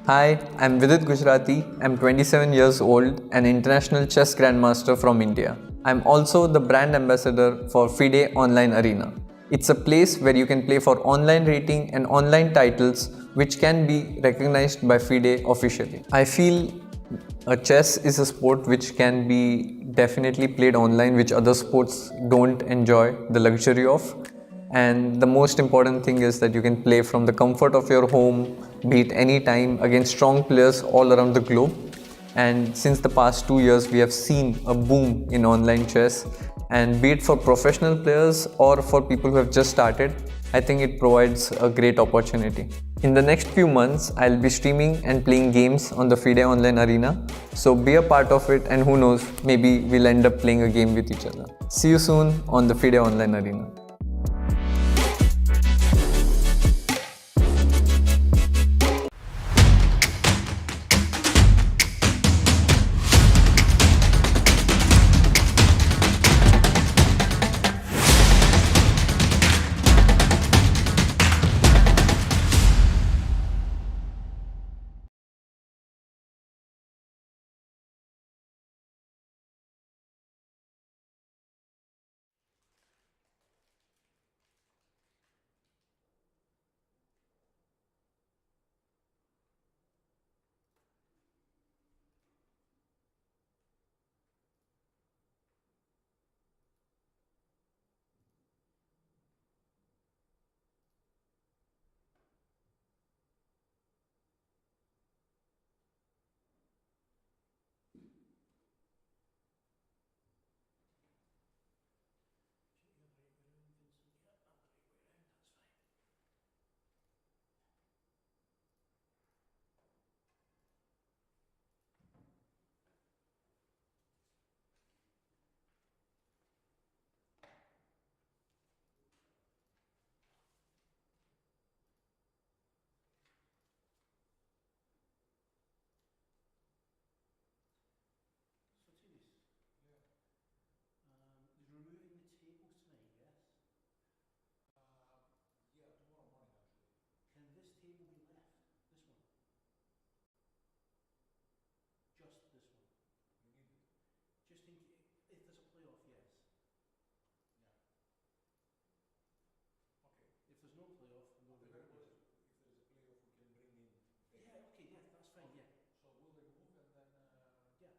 Hi, I'm Vidit Gujarati. I'm 27 years old, an international chess grandmaster from India. I'm also the brand ambassador for FIDE Online Arena. It's a place where you can play for online rating and online titles which can be recognized by FIDE officially. I feel chess is a sport which can be definitely played online, which other sports don't enjoy the luxury of. And the most important thing is that you can play from the comfort of your home, be it any time, against strong players all around the globe. And since the past 2 years, we have seen a boom in online chess. And be it for professional players or for people who have just started, I think it provides a great opportunity. In the next few months, I'll be streaming and playing games on the FIDE Online Arena. So be a part of it, and who knows, maybe we'll end up playing a game with each other. See you soon on the FIDE Online Arena. Removing the tables tonight, yes? Yeah, tomorrow morning actually. Can this table be left? This one? Just this one? You need it. Just in if there's a playoff, yes. Yeah. Okay. If there's no playoff, we'll At the remove very it. worst, if there is a playoff, we can bring in tables. Yeah, okay, yeah, that's fine, Okay. yeah. So we'll remove and then. Yeah. Okay.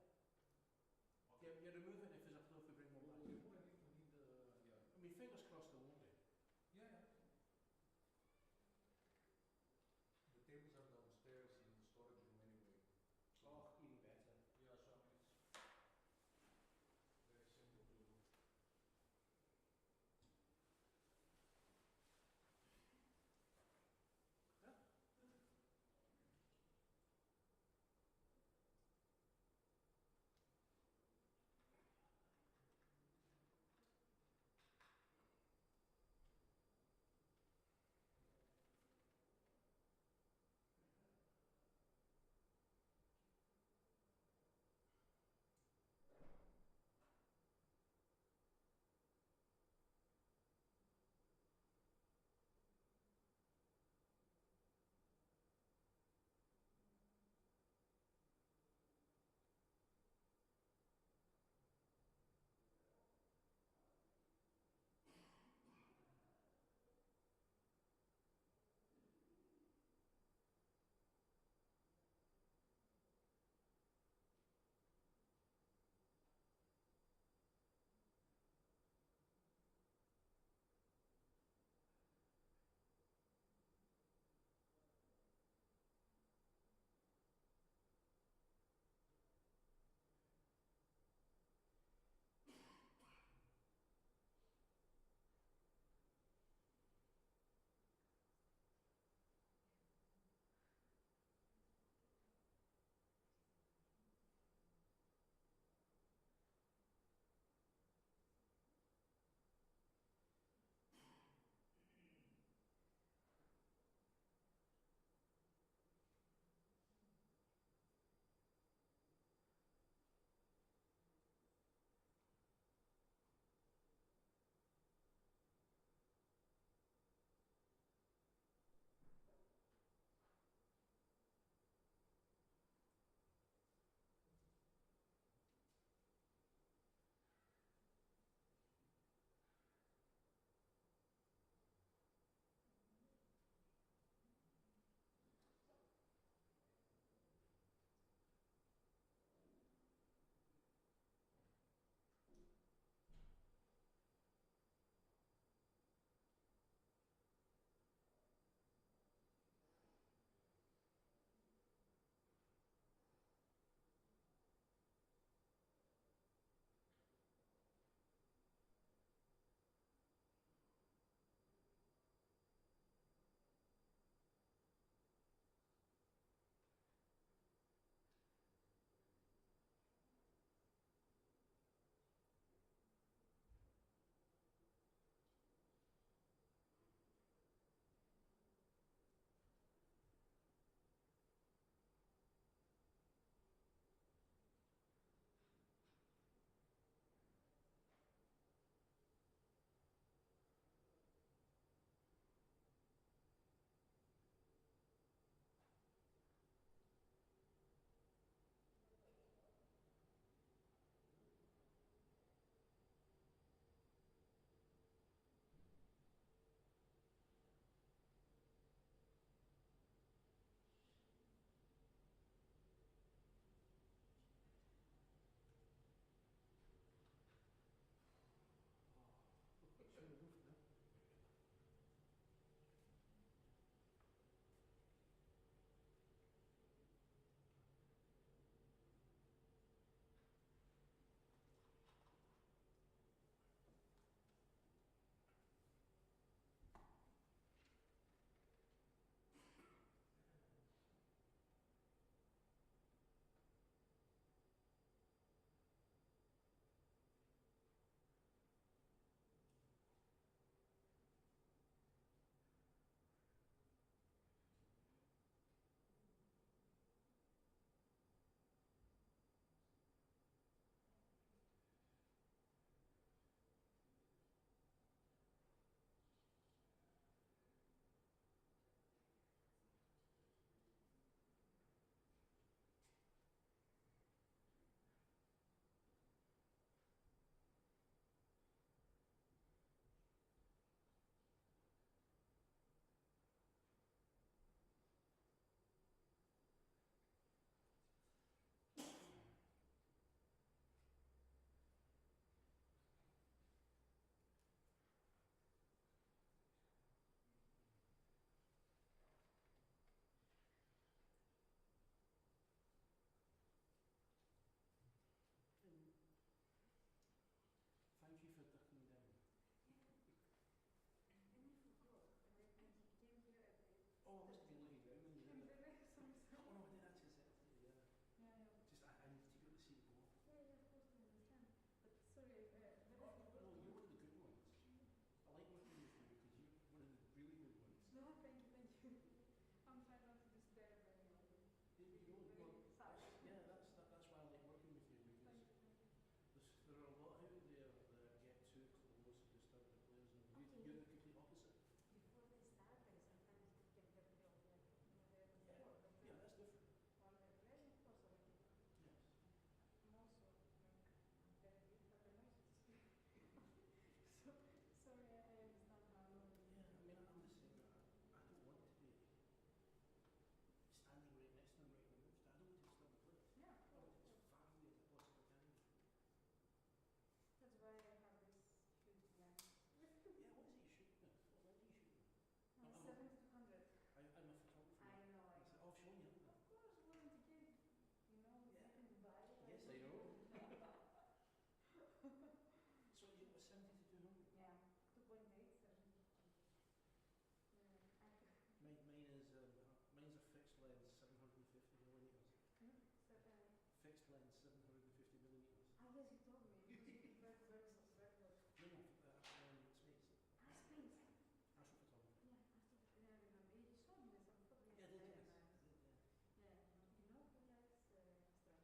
Yeah, you remove it, if there's a playoff, we bring one We'll back. remove and if we need, yeah. I mean, fingers crossed there won't be. Yeah, yeah. The tables are downstairs in the storage room anyway. So Oh, even better. yeah, so I mean it's very simple to. lens, 750 millimeters. I guess you told me, because you prefer versus versus. No, no, space. Space. Astrophotography. Yeah, I remember. You showed me some photos. Yeah, Yes, did, very yes. nice. Did, yeah. Yeah. You know who likes astronomy?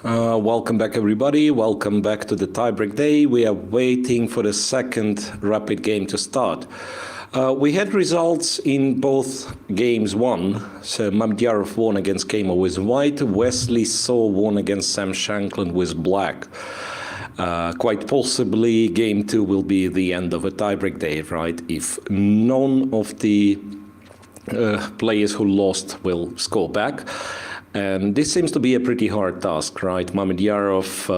Welcome back, everybody. Welcome back to the tiebreak day. We are waiting for the second rapid game to start. We had results in both games won. So Mamdyarov won against Kamo with white. Wesley So won against Sam Shankland with black. Quite possibly game 2 will be the end of a tiebreak day, right? If none of the players who lost will score back. And this seems to be a pretty hard task, right? Mamdyarov,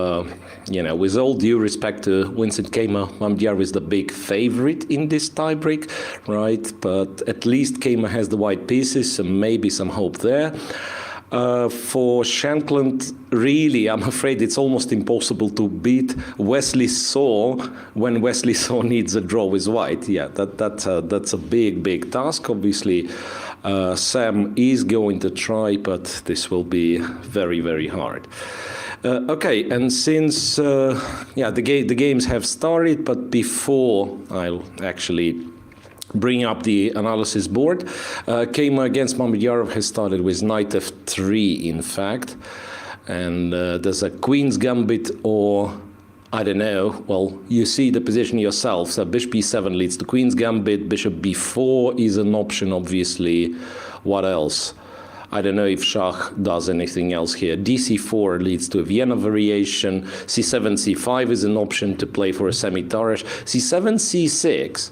with all due respect to Vincent Kama, Mamdyarov is the big favorite in this tiebreak, right? But at least Kama has the white pieces, so maybe some hope there. For Shankland, really, I'm afraid it's almost impossible to beat Wesley So when Wesley So needs a draw with white. Yeah, that's a big task. Obviously, Sam is going to try, but this will be very hard. Okay, and since the games have started, but before I'll actually bring up the analysis board, Kama against Mamdyarov has started with knight f3, in fact, and there's a queen's gambit, or I don't know, well, you see the position yourself. So bishop b7 leads to queen's gambit, bishop b4 is an option, obviously. What else? I don't know if Shah does anything else here. dc4 leads to a Vienna variation. c7, c5 is an option to play for a semi-Tarrasch. c7, c6.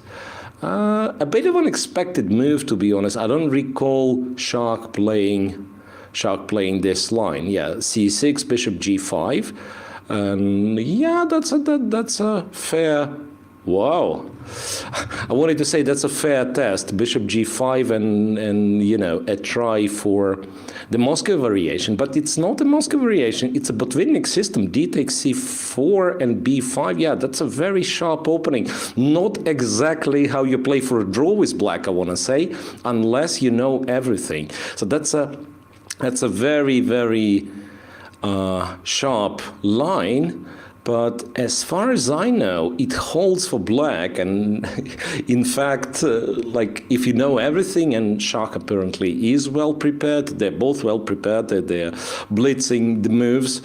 A bit of an unexpected move, to be honest. I don't recall Shah playing this line. Yeah, c6, bishop g5. Yeah, that's a fair. Wow, I wanted to say that's a fair test. Bishop g5 and a try for the Moscow variation, but it's not a Moscow variation. It's a Botvinnik system. D takes c4 and b5. Yeah, that's a very sharp opening. Not exactly how you play for a draw with black, I want to say, unless you know everything. So that's a very sharp line. But as far as I know, it holds for black, and in fact, if you know everything, and Shah apparently is well prepared, they're both well prepared, they're blitzing the moves.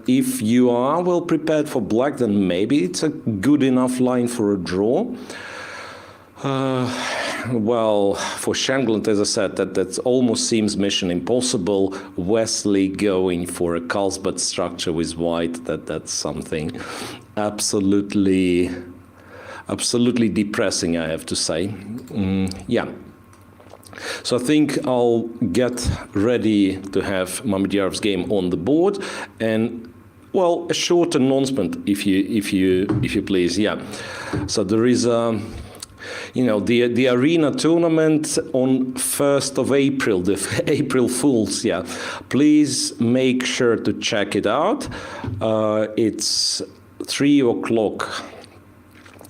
If you are well prepared for black, then maybe it's a good enough line for a draw. Well, for Shankland, as I said, that almost seems mission impossible. Wesley going for a Carlsbad structure with white, that's something absolutely depressing, I have to say. Yeah. So I think I'll get ready to have Mamedyarov's game on the board, and well, a short announcement, if you please. Yeah. So there is the arena tournament on 1st of April, the April Fools. Yeah. Please make sure to check it out. It's 3 o'clock.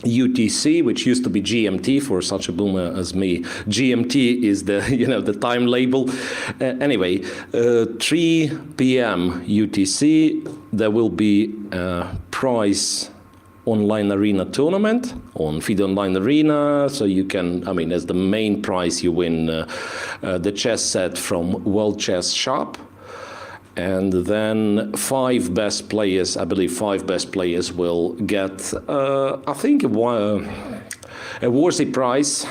UTC, which used to be GMT for such a boomer as me. GMT is the the time label. Anyway, 3 p.m. UTC, there will be a prize online arena tournament on FIDE Online Arena. So you can, as the main prize, you win the chess set from World Chess Shop. And then 5 best players, I believe 5 best players will get, I think, a worthy prize,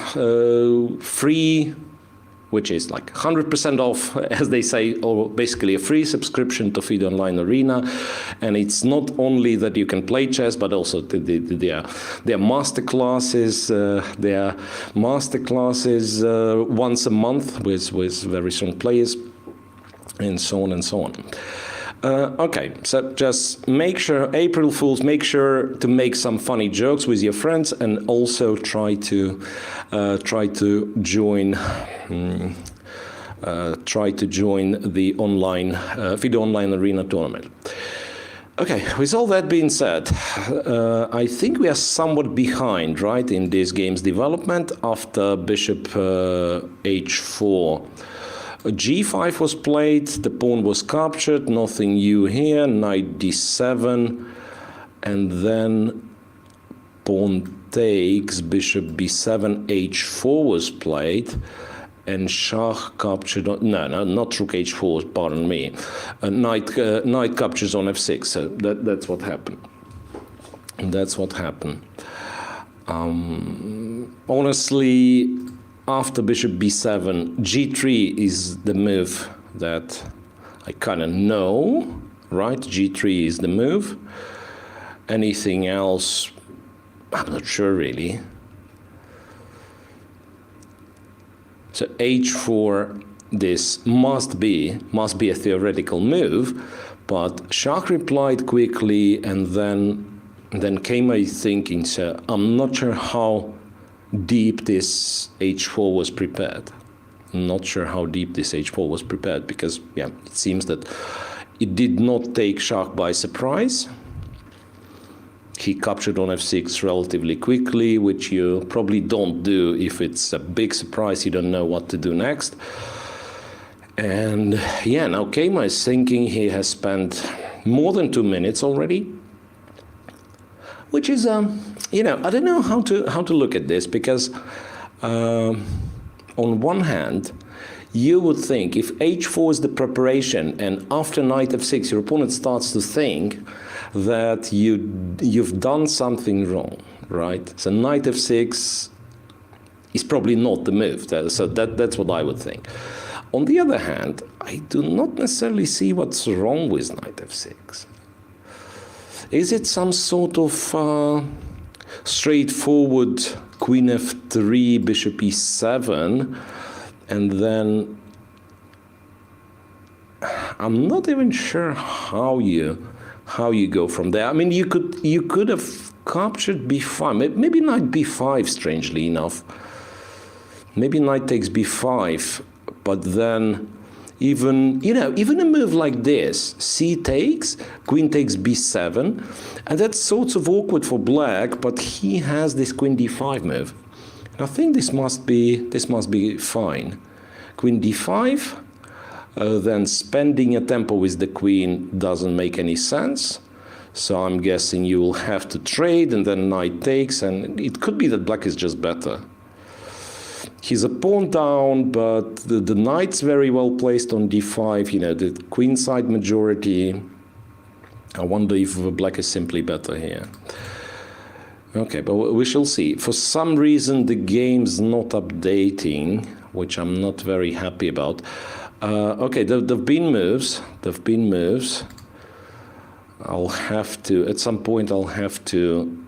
free, which is like 100% off, as they say, or basically a free subscription to FIDE Online Arena. And it's not only that you can play chess, but also their master classes, once a month with very strong players, and so on and so on. Okay, so just make sure, April Fools, make sure to make some funny jokes with your friends, and also try to join the online FIDE Online Arena tournament. Okay, with all that being said, I think we are somewhat behind, right, in this game's development. After bishop h4. G5 was played, the pawn was captured, nothing new here, knight d7, and then pawn takes, bishop b7, h4 was played, and Shah captured, no, not rook h4, pardon me, knight captures on f6, so that's what happened. That's what happened. Honestly, after bishop b7, g3 is the move that I kind of know, right? g3 is the move. Anything else, I'm not sure really. So h4, this must be a theoretical move, but Shah replied quickly, and then came a thinking. So I'm not sure how deep this h4 was prepared. I'm not sure how deep this h4 was prepared, because yeah, it seems that it did not take Shah by surprise. He captured on f6 relatively quickly, which you probably don't do if it's a big surprise, you don't know what to do next. And yeah, now Keima is thinking. He has spent more than 2 minutes already, which is I don't know how to look at this, because on one hand, you would think if h4 is the preparation, and after knight f6 your opponent starts to think that you've done something wrong, right? So knight f6 is probably not the move. So that's what I would think. On the other hand, I do not necessarily see what's wrong with knight f6. Is it some sort of straightforward queen f3, bishop e7, and then I'm not even sure how you go from there. I mean, you could have captured b5, maybe knight b5, strangely enough. Maybe knight takes b5, but then even a move like this, c takes, queen takes b7, and that's sort of awkward for black, but he has this queen d5 move. And I think this must be fine. Queen d5, then spending a tempo with the queen doesn't make any sense. So I'm guessing you will have to trade, and then knight takes, and it could be that black is just better. He's a pawn down, but the knight's very well placed on d5, the queen side majority. I wonder if black is simply better here. Okay, but we shall see. For some reason, the game's not updating, which I'm not very happy about. Okay, there've been moves. There've been moves. I'll have to, at some point, I'll have to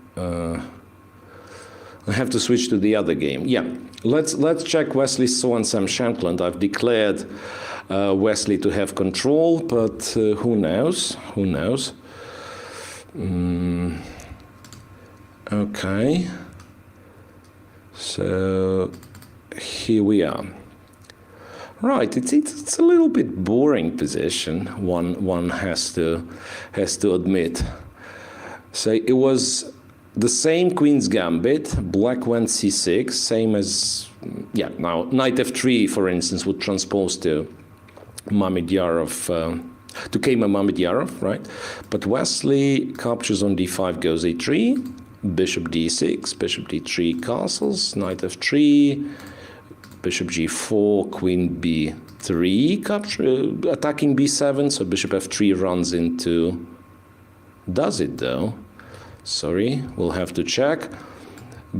switch to the other game. Yeah, let's check Wesley So and Sam Shankland. I've declared Wesley to have control, but who knows? Who knows? Okay. So here we are. Right, it's a little bit boring position. One has to admit. So it was the same Queen's Gambit. Black went c6, same as Now Knight f3, for instance, would transpose to Mamedyanov, to Keima Mamedyanov, right? But Wesley captures on d5, goes a3, bishop d6, bishop d3, castles, Knight f3. Bishop g4, queen b3, attacking b7, so bishop f3 runs into... Does it though? Sorry, we'll have to check.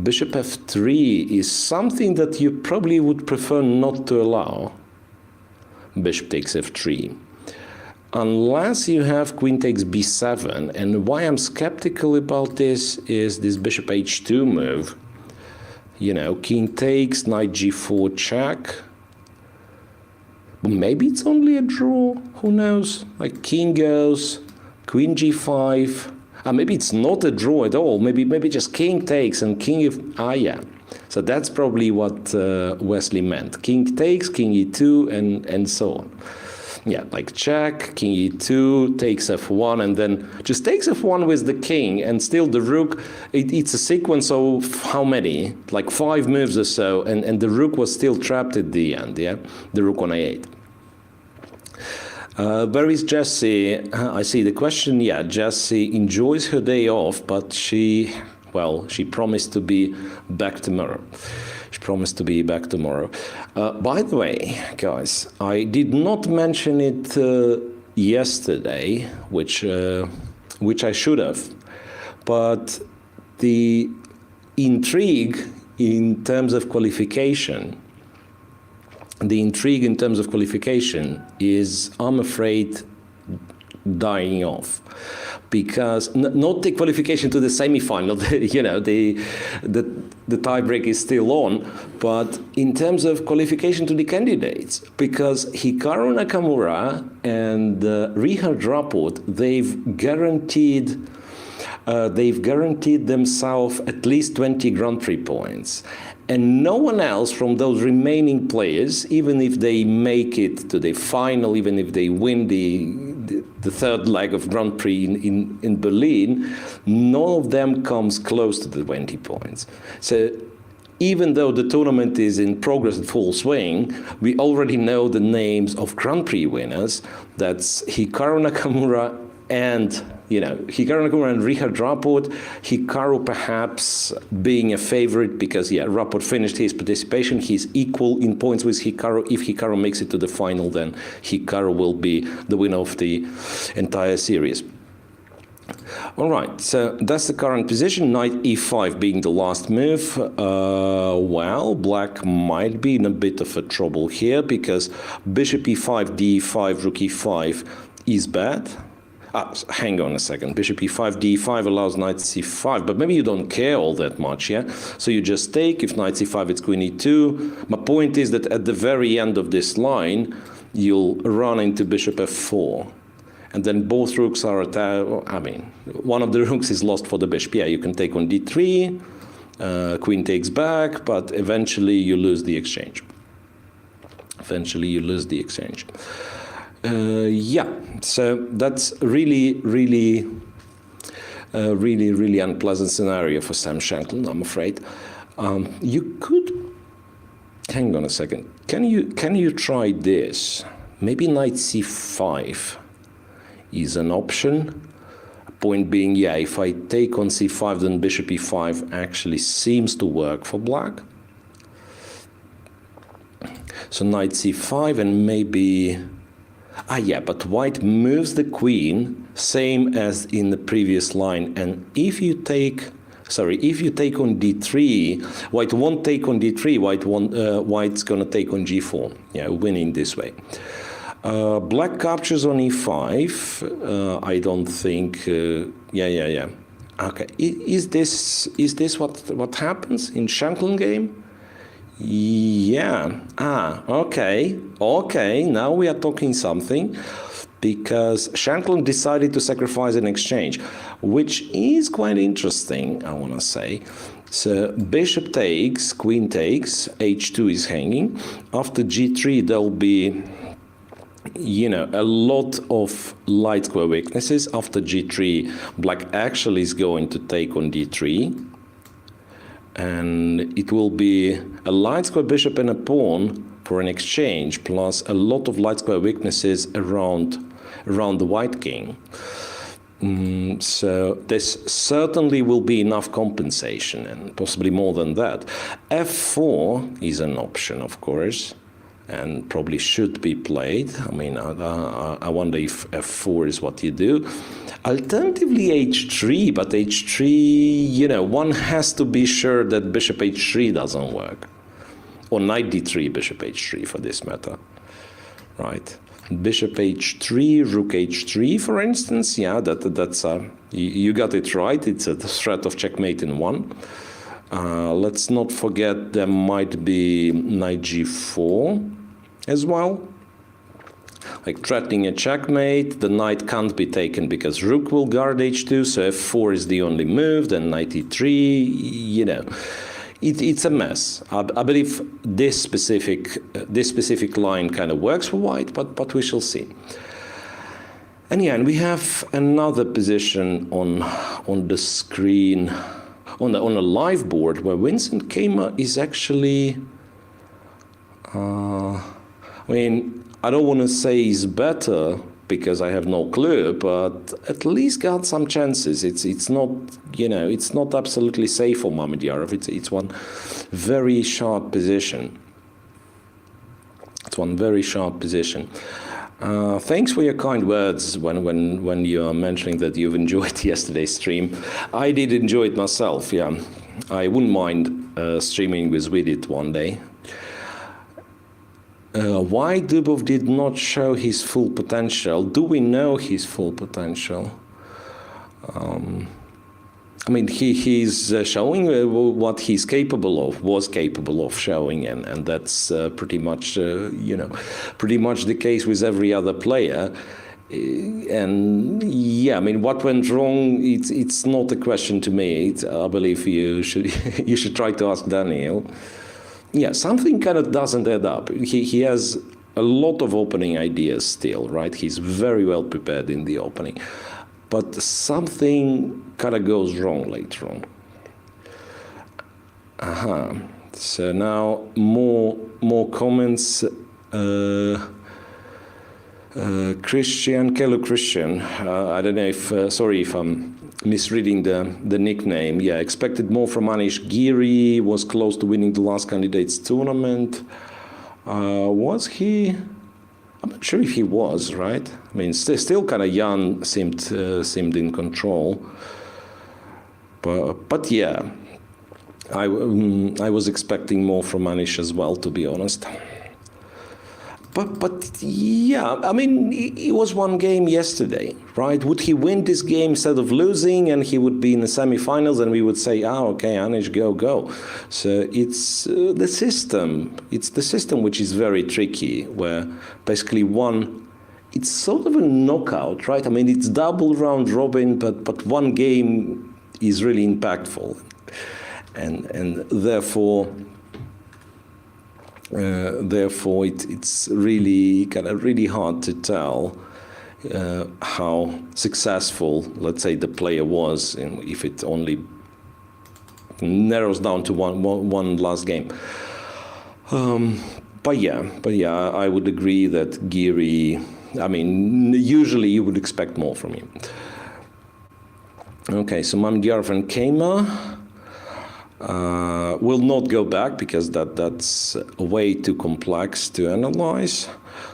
Bishop f3 is something that you probably would prefer not to allow. Bishop takes f3. Unless you have queen takes b7, and why I'm skeptical about this is this bishop h2 move. You know, king takes, knight g4 check. Maybe it's only a draw, who knows? Like king goes, queen g5. Maybe it's not a draw at all. Maybe just king takes and king yeah. So that's probably what Wesley meant. King takes, king e2, and so on. Yeah, like check, king e2, takes f1, and then just takes f1 with the king, and still the rook, it's a sequence of how many? Like 5 moves or so, and the rook was still trapped at the end, yeah? The rook on a8. Where is Jessie? I see the question, yeah, Jessie enjoys her day off, but she promised to be back tomorrow. She promised to be back tomorrow. By the way, guys, I did not mention it yesterday, which I should have. But the intrigue in terms of qualification, is, I'm afraid, dying off. Because not the qualification to the semi-final, you know, the tiebreak is still on, but in terms of qualification to the candidates, because Hikaru Nakamura and Richard Rapport, they've guaranteed themselves at least 20 Grand Prix points. And no one else from those remaining players, even if they make it to the final, even if they win the third leg of Grand Prix in Berlin, none of them comes close to the 20 points. So even though the tournament is in progress at full swing, we already know the names of Grand Prix winners. That's Hikaru Nakamura and Hikaru Nakamura and Richard Rapport. Hikaru perhaps being a favorite because, Rapport finished his participation. He's equal in points with Hikaru. If Hikaru makes it to the final, then Hikaru will be the winner of the entire series. All right, so that's the current position. Knight e5 being the last move. Well, black might be in a bit of a trouble here because bishop e5, d5, rook e5 is bad. Hang on a second. Bishop e5, d5 allows knight c5, but maybe you don't care all that much, yeah? So you just take. If knight c5, it's queen e2. My point is that at the very end of this line, you'll run into bishop f4. And then both rooks are attacked. I mean, one of the rooks is lost for the bishop. Yeah, you can take on d3, queen takes back, but eventually you lose the exchange. So that's really unpleasant scenario for Sam Shankland, I'm afraid. You could, hang on a second. Can you try this? Maybe knight c5 is an option. Point being, if I take on c5, then bishop e5 actually seems to work for black. So knight c5 and maybe... but white moves the queen, same as in the previous line. And if you take Sorry, if you take on d3, white won't take on d3, white's going to take on g4. Yeah, winning this way. Black captures on e5. I don't think. Yeah. Okay. Is this what happens in Shankland game? Yeah. Okay. Okay. Now we are talking something. Because Shankland decided to sacrifice an exchange, which is quite interesting, I want to say. So bishop takes, queen takes, h2 is hanging. After g3, there'll be, a lot of light square weaknesses. After g3, black actually is going to take on d3. And it will be a light square bishop and a pawn for an exchange, plus a lot of light square weaknesses around the white king. So this certainly will be enough compensation, and possibly more than that. f4 is an option, of course, and probably should be played. I mean, I wonder if f4 is what you do. Alternatively, h3, but h3, one has to be sure that bishop h3 doesn't work. Or knight d3, bishop h3 for this matter, right? Bishop h3, rook h3, for instance. Yeah, that's you got it right. It's a threat of checkmate in one. Let's not forget there might be knight g4 as well. Like threatening a checkmate, the knight can't be taken because rook will guard h2, so f4 is the only move, then knight e3, It's a mess. I believe this specific line kind of works for white, but we shall see. And yeah, and we have another position on the screen, on a live board where Vincent Keimer is actually. I don't want to say he's better, because I have no clue, but at least got some chances. It's not, it's not absolutely safe for Mamedyarov. It's one very sharp position. It's one very sharp position. Thanks for your kind words when you're mentioning that you've enjoyed yesterday's stream. I did enjoy it myself, yeah. I wouldn't mind streaming with it one day. Why Dubov did not show his full potential? Do we know his full potential? He's showing what he's capable of, was capable of showing, and that's pretty much the case with every other player. And yeah, what went wrong? It's not a question to me. I believe you should try to ask Daniel. Yeah, something kind of doesn't add up. He has a lot of opening ideas still, right? He's very well prepared in the opening. But something kind of goes wrong later on. So now more comments. Christian, I don't know if, sorry if I'm misreading the nickname. Yeah, expected more from Anish Giri, was close to winning the last candidates tournament. Was he? I'm not sure if he was, right? Still kind of young, seemed in control. But yeah, I was expecting more from Anish as well, to be honest. But yeah, it was one game yesterday, right? Would he win this game instead of losing, and he would be in the semifinals, and we would say, okay, Anish, go. So it's the system. It's the system which is very tricky, where basically it's sort of a knockout, right? it's double round robin, but one game is really impactful, and therefore it's really hard to tell how successful, let's say, the player was, if it only narrows down to one last game. But yeah, I would agree that Giri. Usually you would expect more from him. Okay, so Mamedyarov and Keimer. Will not go back because that's way too complex to analyze.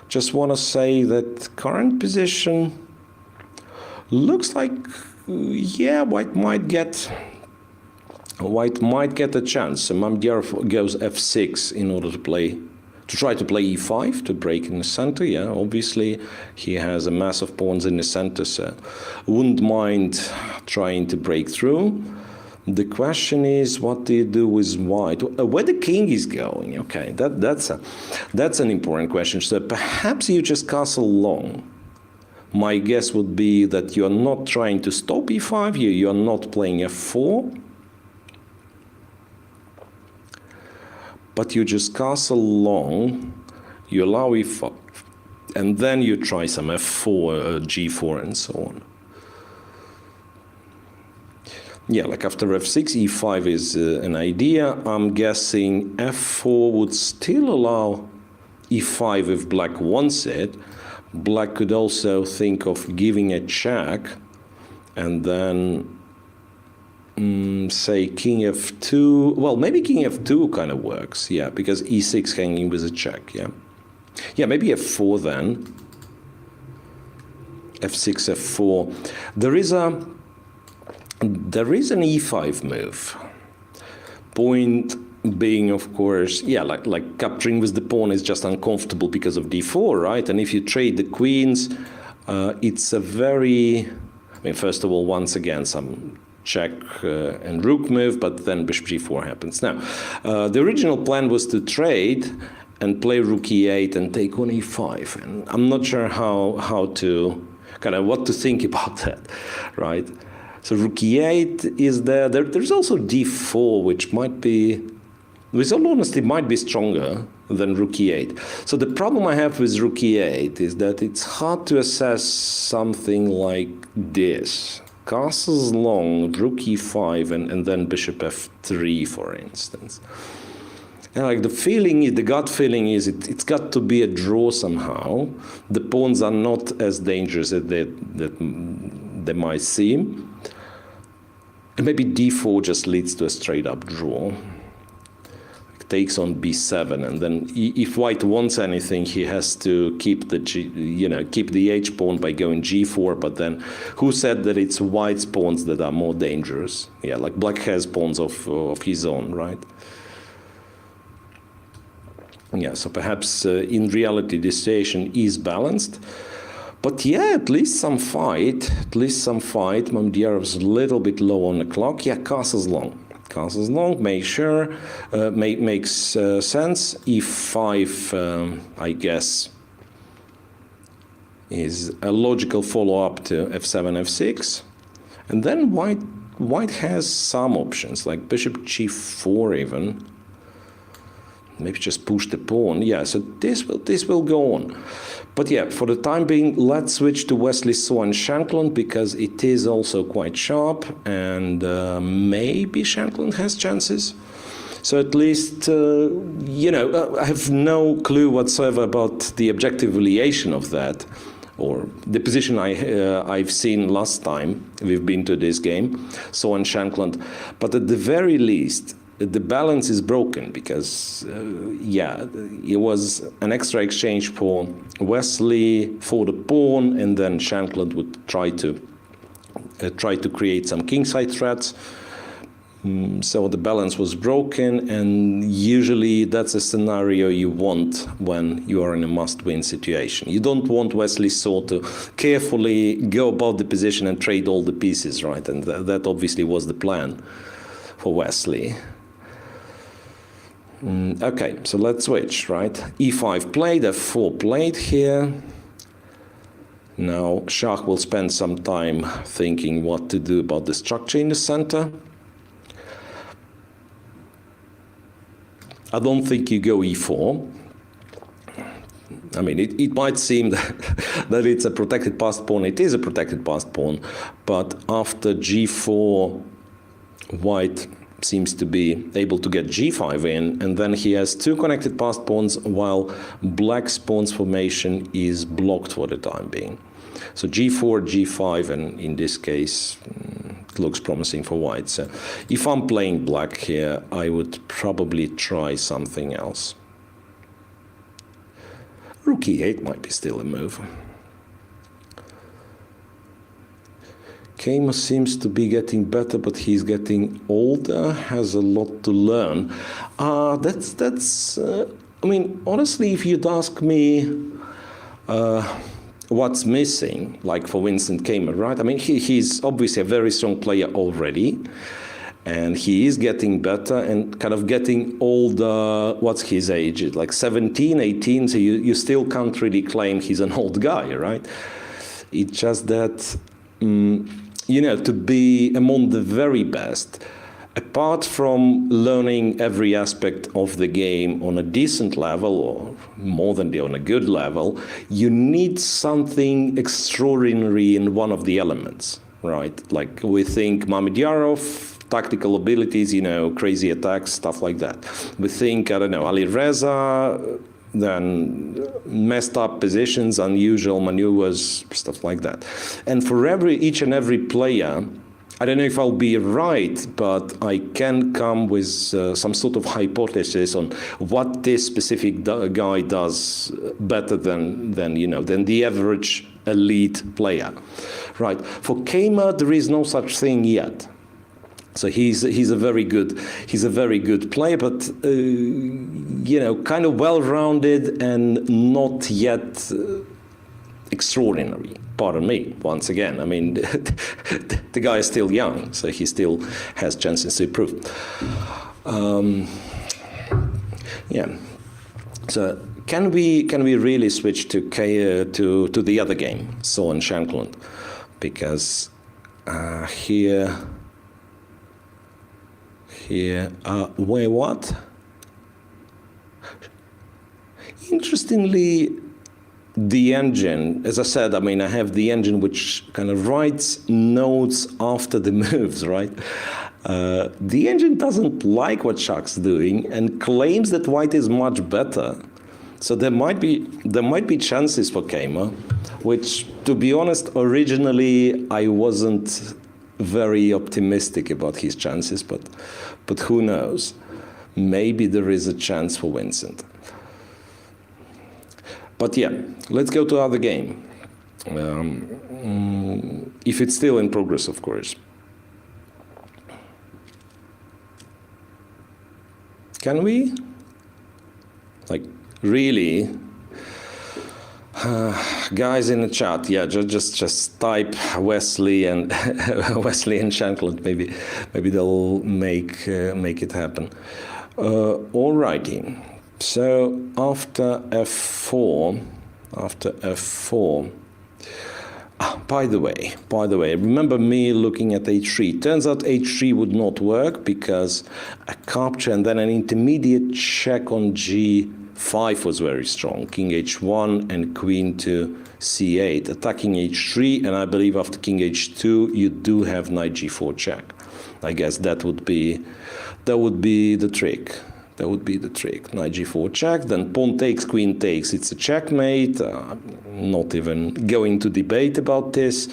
Just want to say that current position looks like, yeah, white might get White might get a chance. So Mamdyarov goes f6 in order to try to play e5 to break in the center. Yeah, obviously he has a mass of pawns in the center, so wouldn't mind trying to break through. The question is, what do you do with white? Where the king is going? Okay, that's an important question. So perhaps you just castle long. My guess would be that you are not trying to stop e5 here. You are not playing f4. But you just castle long, you allow e5, and then you try some f4, g4, and so on. Yeah, like after f6, e5 is an idea. I'm guessing f4 would still allow e5 if black wants it. Black could also think of giving a check, and then say king f2. Well, maybe king f2 kind of works, yeah, because e6 hanging with a check, yeah. Yeah, maybe f4 then. f6, f4. There is an e5 move. Point being, of course, yeah, like capturing with the pawn is just uncomfortable because of d4, right? And if you trade the queens, it's a very, I mean, first of all, once again, some check and rook move, but then bishop g4 happens. Now, the original plan was to trade and play rook e8 and take on e5, and I'm not sure how to, kind of what to think about that, right? So rook e8 is there. There's also d4, which might be, with all honesty, might be stronger than rook e8. So the problem I have with rook e8 is that it's hard to assess something like this. Castles long, rook e5, and then bishop f3, for instance. And like the feeling, the gut feeling is it's got to be a draw somehow. The pawns are not as dangerous as they might seem. And maybe d4 just leads to a straight up draw. Takes on b7, and then if white wants anything, he has to keep the keep the h pawn by going g4. But then, who said that it's white's pawns that are more dangerous? Yeah, like black has pawns of his own, right? Yeah, so perhaps in reality this situation is balanced. But yeah, at least some fight. Mamdyarov's a little bit low on the clock. Yeah, castles long. Castles long, makes sense. e5, I guess, is a logical follow-up to f7, f6. And then white has some options, like bishop g4 even. Maybe just push the pawn. Yeah, so this will go on. But yeah, for the time being, let's switch to Wesley So and Shankland, because it is also quite sharp, and maybe Shankland has chances. So at least, I have no clue whatsoever about the objective evaluation of that, or the position I've seen last time we've been to this game, So and Shankland. But at the very least, the balance is broken, because, it was an extra exchange for Wesley for the pawn, and then Shankland would try to create some kingside threats. So the balance was broken, and usually that's a scenario you want when you are in a must-win situation. You don't want Wesley So to carefully go about the position and trade all the pieces, right? And that obviously was the plan for Wesley. Okay, so let's switch, right? e5 played, f4 played here. Now Shah will spend some time thinking what to do about the structure in the center. I don't think you go e4. I mean, it might seem that it's a protected passed pawn. It is a protected passed pawn, but after g4, white seems to be able to get g5 in, and then he has two connected passed pawns, while black's pawn's formation is blocked for the time being. So g4, g5, and in this case, it looks promising for white. So if I'm playing black here, I would probably try something else. Rook e8 might be still a move. Keima seems to be getting better, but he's getting older, has a lot to learn. I mean, honestly, if you'd ask me what's missing, like for Vincent Keima, right? I mean, he's obviously a very strong player already, and he is getting better and kind of getting older. What's his age? Like 17, 18, so you still can't really claim he's an old guy, right? It's just that, you know, to be among the very best, apart from learning every aspect of the game on a decent level, or more than on a good level, you need something extraordinary in one of the elements, right? Like we think Mamedyarov, tactical abilities, you know, crazy attacks, stuff like that. We think, I don't know, Ali Reza, then messed up positions, unusual maneuvers, stuff like that. And for each and every player, I don't know if I'll be right, but I can come with some sort of hypothesis on what this specific guy does better than the average elite player, right? For Keima, there is no such thing yet. So he's a very good player, but you know, kind of well-rounded and not yet extraordinary. Pardon me, once again. I mean, the guy is still young, so he still has chances to improve. Yeah. So can we really switch to the other game, Saw and Shankland, because here, wait, what? Interestingly, the engine, as I said, I mean, I have the engine which kind of writes notes after the moves, right? The engine doesn't like what Shach's doing and claims that white is much better. So there might be chances for Keima, which, to be honest, originally I wasn't very optimistic about his chances, but who knows? Maybe there is a chance for Vincent. But yeah, let's go to other game. If it's still in progress, of course. Can we? Like, really? Guys in the chat, yeah, just type Wesley and Wesley and Shankland. Maybe they'll make it happen. Alrighty. So after f4, by the way, remember me looking at h3. Turns out h3 would not work because a capture and then an intermediate check on g5 was very strong. King h1 and queen to c8, attacking h3, and I believe after king h2 you do have knight g4 check. I guess that would be the trick. That would be the trick. Knight g4 check, then pawn takes, queen takes. It's a checkmate. Not even going to debate about this.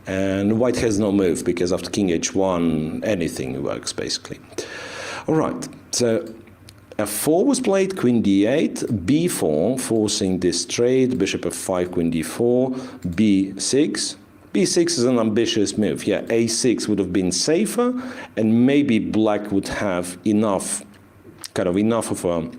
And white has no move because after king h1, anything works basically. All right. So f4 was played, queen d8, b4, forcing this trade, bishop f5, queen d4, b6. b6 is an ambitious move. Yeah, a6 would have been safer, and maybe black would have enough of a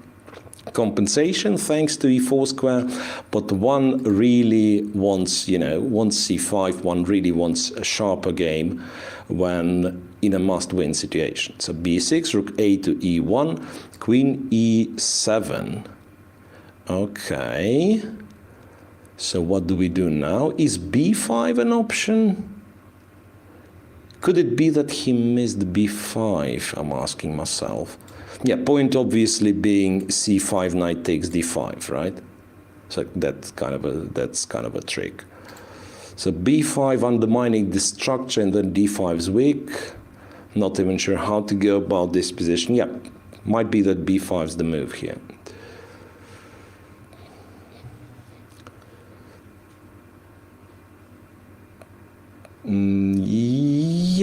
compensation thanks to e4 square, but one really wants, wants c5, one really wants a sharper game when in a must-win situation. So b6, rook a to e1, queen e7. Okay. So what do we do now? Is b5 an option? Could it be that he missed b5? I'm asking myself. Yeah, point obviously being c5, knight takes d5, right? So that's kind of a trick. So b5 undermining the structure, and then d5 is weak. Not even sure how to go about this position. Yeah, might be that b5 is the move here.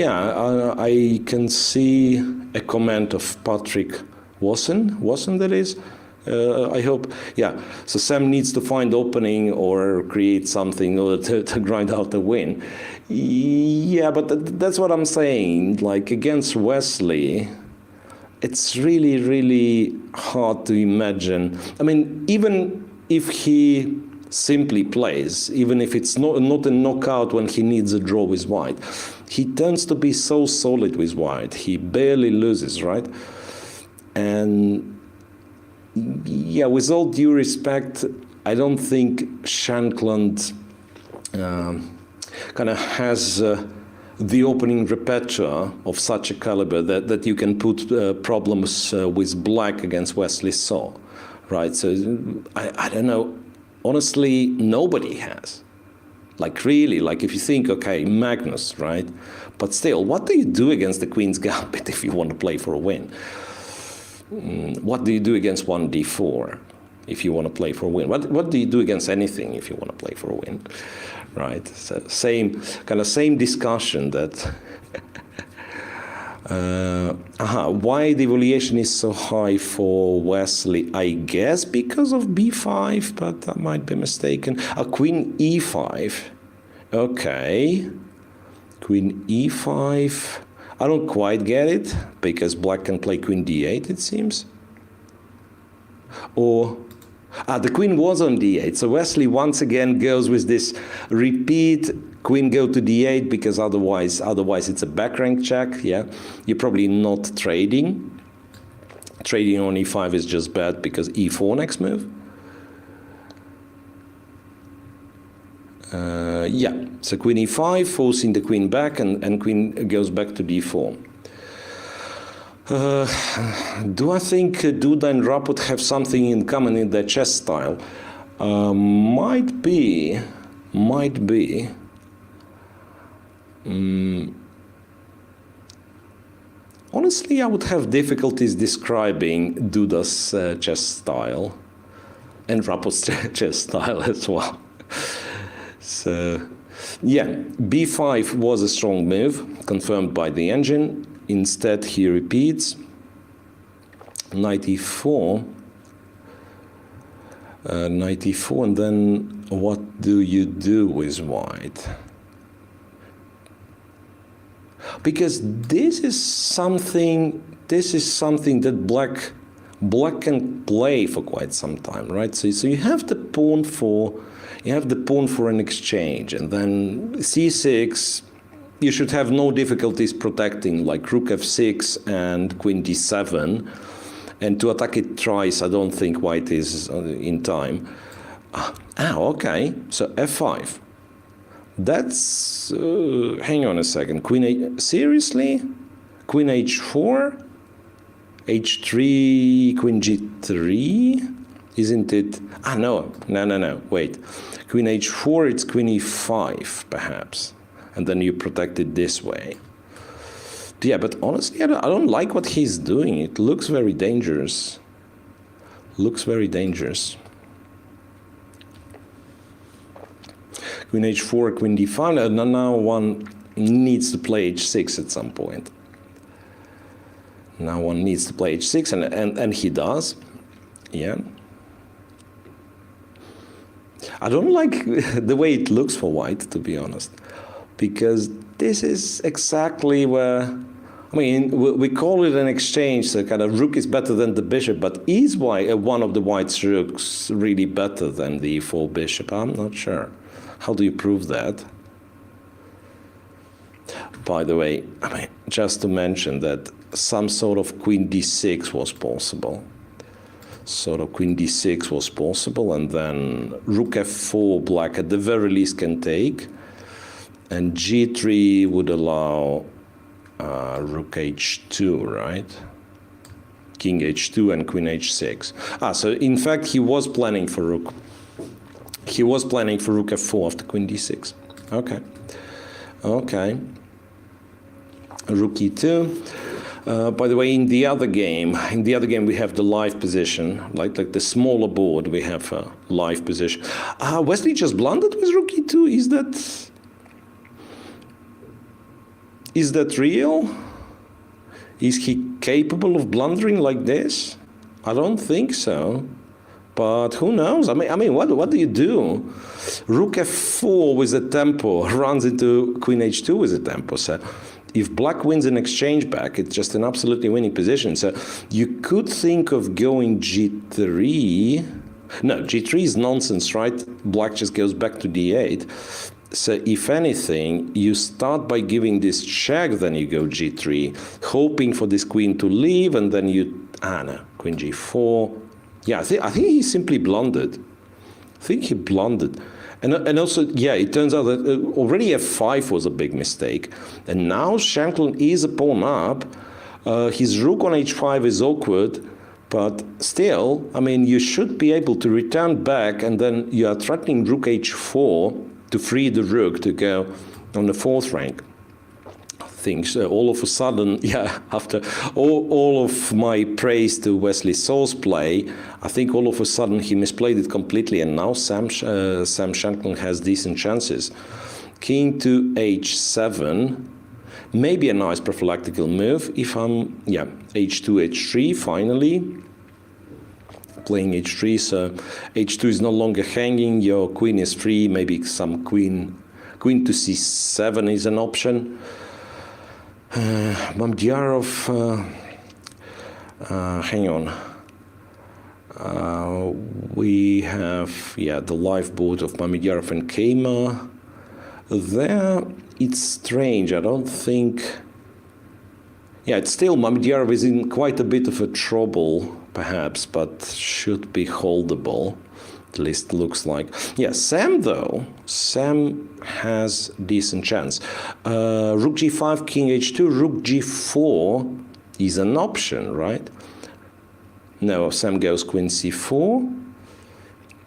Yeah, I can see a comment of Patrick Wasson that is, I hope. Yeah. So Sam needs to find opening or create something in order to grind out the win. Yeah, but that's what I'm saying. Like against Wesley, it's really, really hard to imagine. I mean, even if he simply plays, even if it's not a knockout when he needs a draw with white, he tends to be so solid with white. He barely loses, right? And yeah, with all due respect, I don't think Shankland kind of has the opening repertoire of such a caliber that you can put problems with black against Wesley So, right? So I don't know. Honestly, nobody has. Like really, like if you think, okay, Magnus, right? But still, what do you do against the Queen's Gambit if you want to play for a win? What do you do against 1d4 if you want to play for a win? What do you do against anything if you want to play for a win? Right? So same discussion that why the evaluation is so high for Wesley, I guess because of b5, but I might be mistaken. Queen e5. Okay. Queen e5. I don't quite get it, because black can play queen d8, it seems. Or, the queen was on d8, so Wesley once again goes with this repeat queen go to d8, because otherwise it's a back rank check, yeah? You're probably not trading. Trading on e5 is just bad, because e4 next move. Yeah, so queen e5, forcing the queen back, and queen goes back to d4. Do I think Duda and Raput have something in common in their chess style? Might be. Honestly, I would have difficulties describing Duda's chess style and Raput's chess style as well. So, yeah, b5 was a strong move, confirmed by the engine. Instead, he repeats. Knight e4. Knight e4, and then what do you do with white? Because this is something that black can play for quite some time, right? So you have the pawn for an exchange, and then c6. You should have no difficulties protecting, like rook f6 and queen d7. And to attack it twice, I don't think white is in time. Okay. So f5. That's... hang on a second. Queen h... Seriously? Queen h4? h3, queen g3? Isn't it... no. Wait. Queen h4, it's queen e5, perhaps. And then you protect it this way. Yeah, but honestly, I don't like what he's doing. It looks very dangerous. Queen h4, queen d5. Now one needs to play h6 at some point. Now one needs to play h6, and he does. Yeah. I don't like the way it looks for white, to be honest. Because this is exactly where, I mean, we call it an exchange, so kind of rook is better than the bishop, but is one of the white's rooks really better than the e4 bishop? I'm not sure. How do you prove that? By the way, I mean, just to mention that some sort of queen d6 was possible. Queen d6 was possible, and then rook f4 black at the very least can take. And g3 would allow rook h2, right? King h2 and queen h6. So in fact, he was planning for rook. He was planning for rook f4 after queen d6. Okay. Rook e2. By the way, in the other game we have the live position, like the smaller board. We have a live position. Wesley just blundered with rook e2. Is that real? Is he capable of blundering like this? I don't think so. but who knows? I mean, what do you do? Rook f4 with a tempo runs into queen h2 with a tempo. So if black wins an exchange back, it's just an absolutely winning position. So you could think of going g3. No, g3 is nonsense, right? Black just goes back to d8. So if anything, you start by giving this check, then you go g3, hoping for this queen to leave, and then you, no, queen g4. Yeah, I think he simply blundered. I think he blundered. And also, yeah, it turns out that already f5 was a big mistake. And now Shankland is a pawn up. His rook on h5 is awkward. But still, I mean, you should be able to return back, and then you are threatening rook h4 to free the rook to go on the fourth rank. Things all of a sudden, yeah, after all of my praise to Wesley Sau's play, I think all of a sudden he misplayed it completely, and now Sam Shankland has decent chances. King to h7, maybe a nice prophylactical move if I'm, yeah, h2, h3 finally. Playing h3, so h2 is no longer hanging, your queen is free, maybe some queen to c7 is an option. Mamdyarov, hang on. We have, yeah, the live board of Mamdyarov and Kema. There, it's strange. I don't think. Yeah, it's still Mamdyarov is in quite a bit of a trouble, perhaps, but should be holdable. At least looks like. Yeah, Sam though, Sam has decent chance. Rook g5, king h2, rook g4 is an option, right? No, Sam goes queen c4.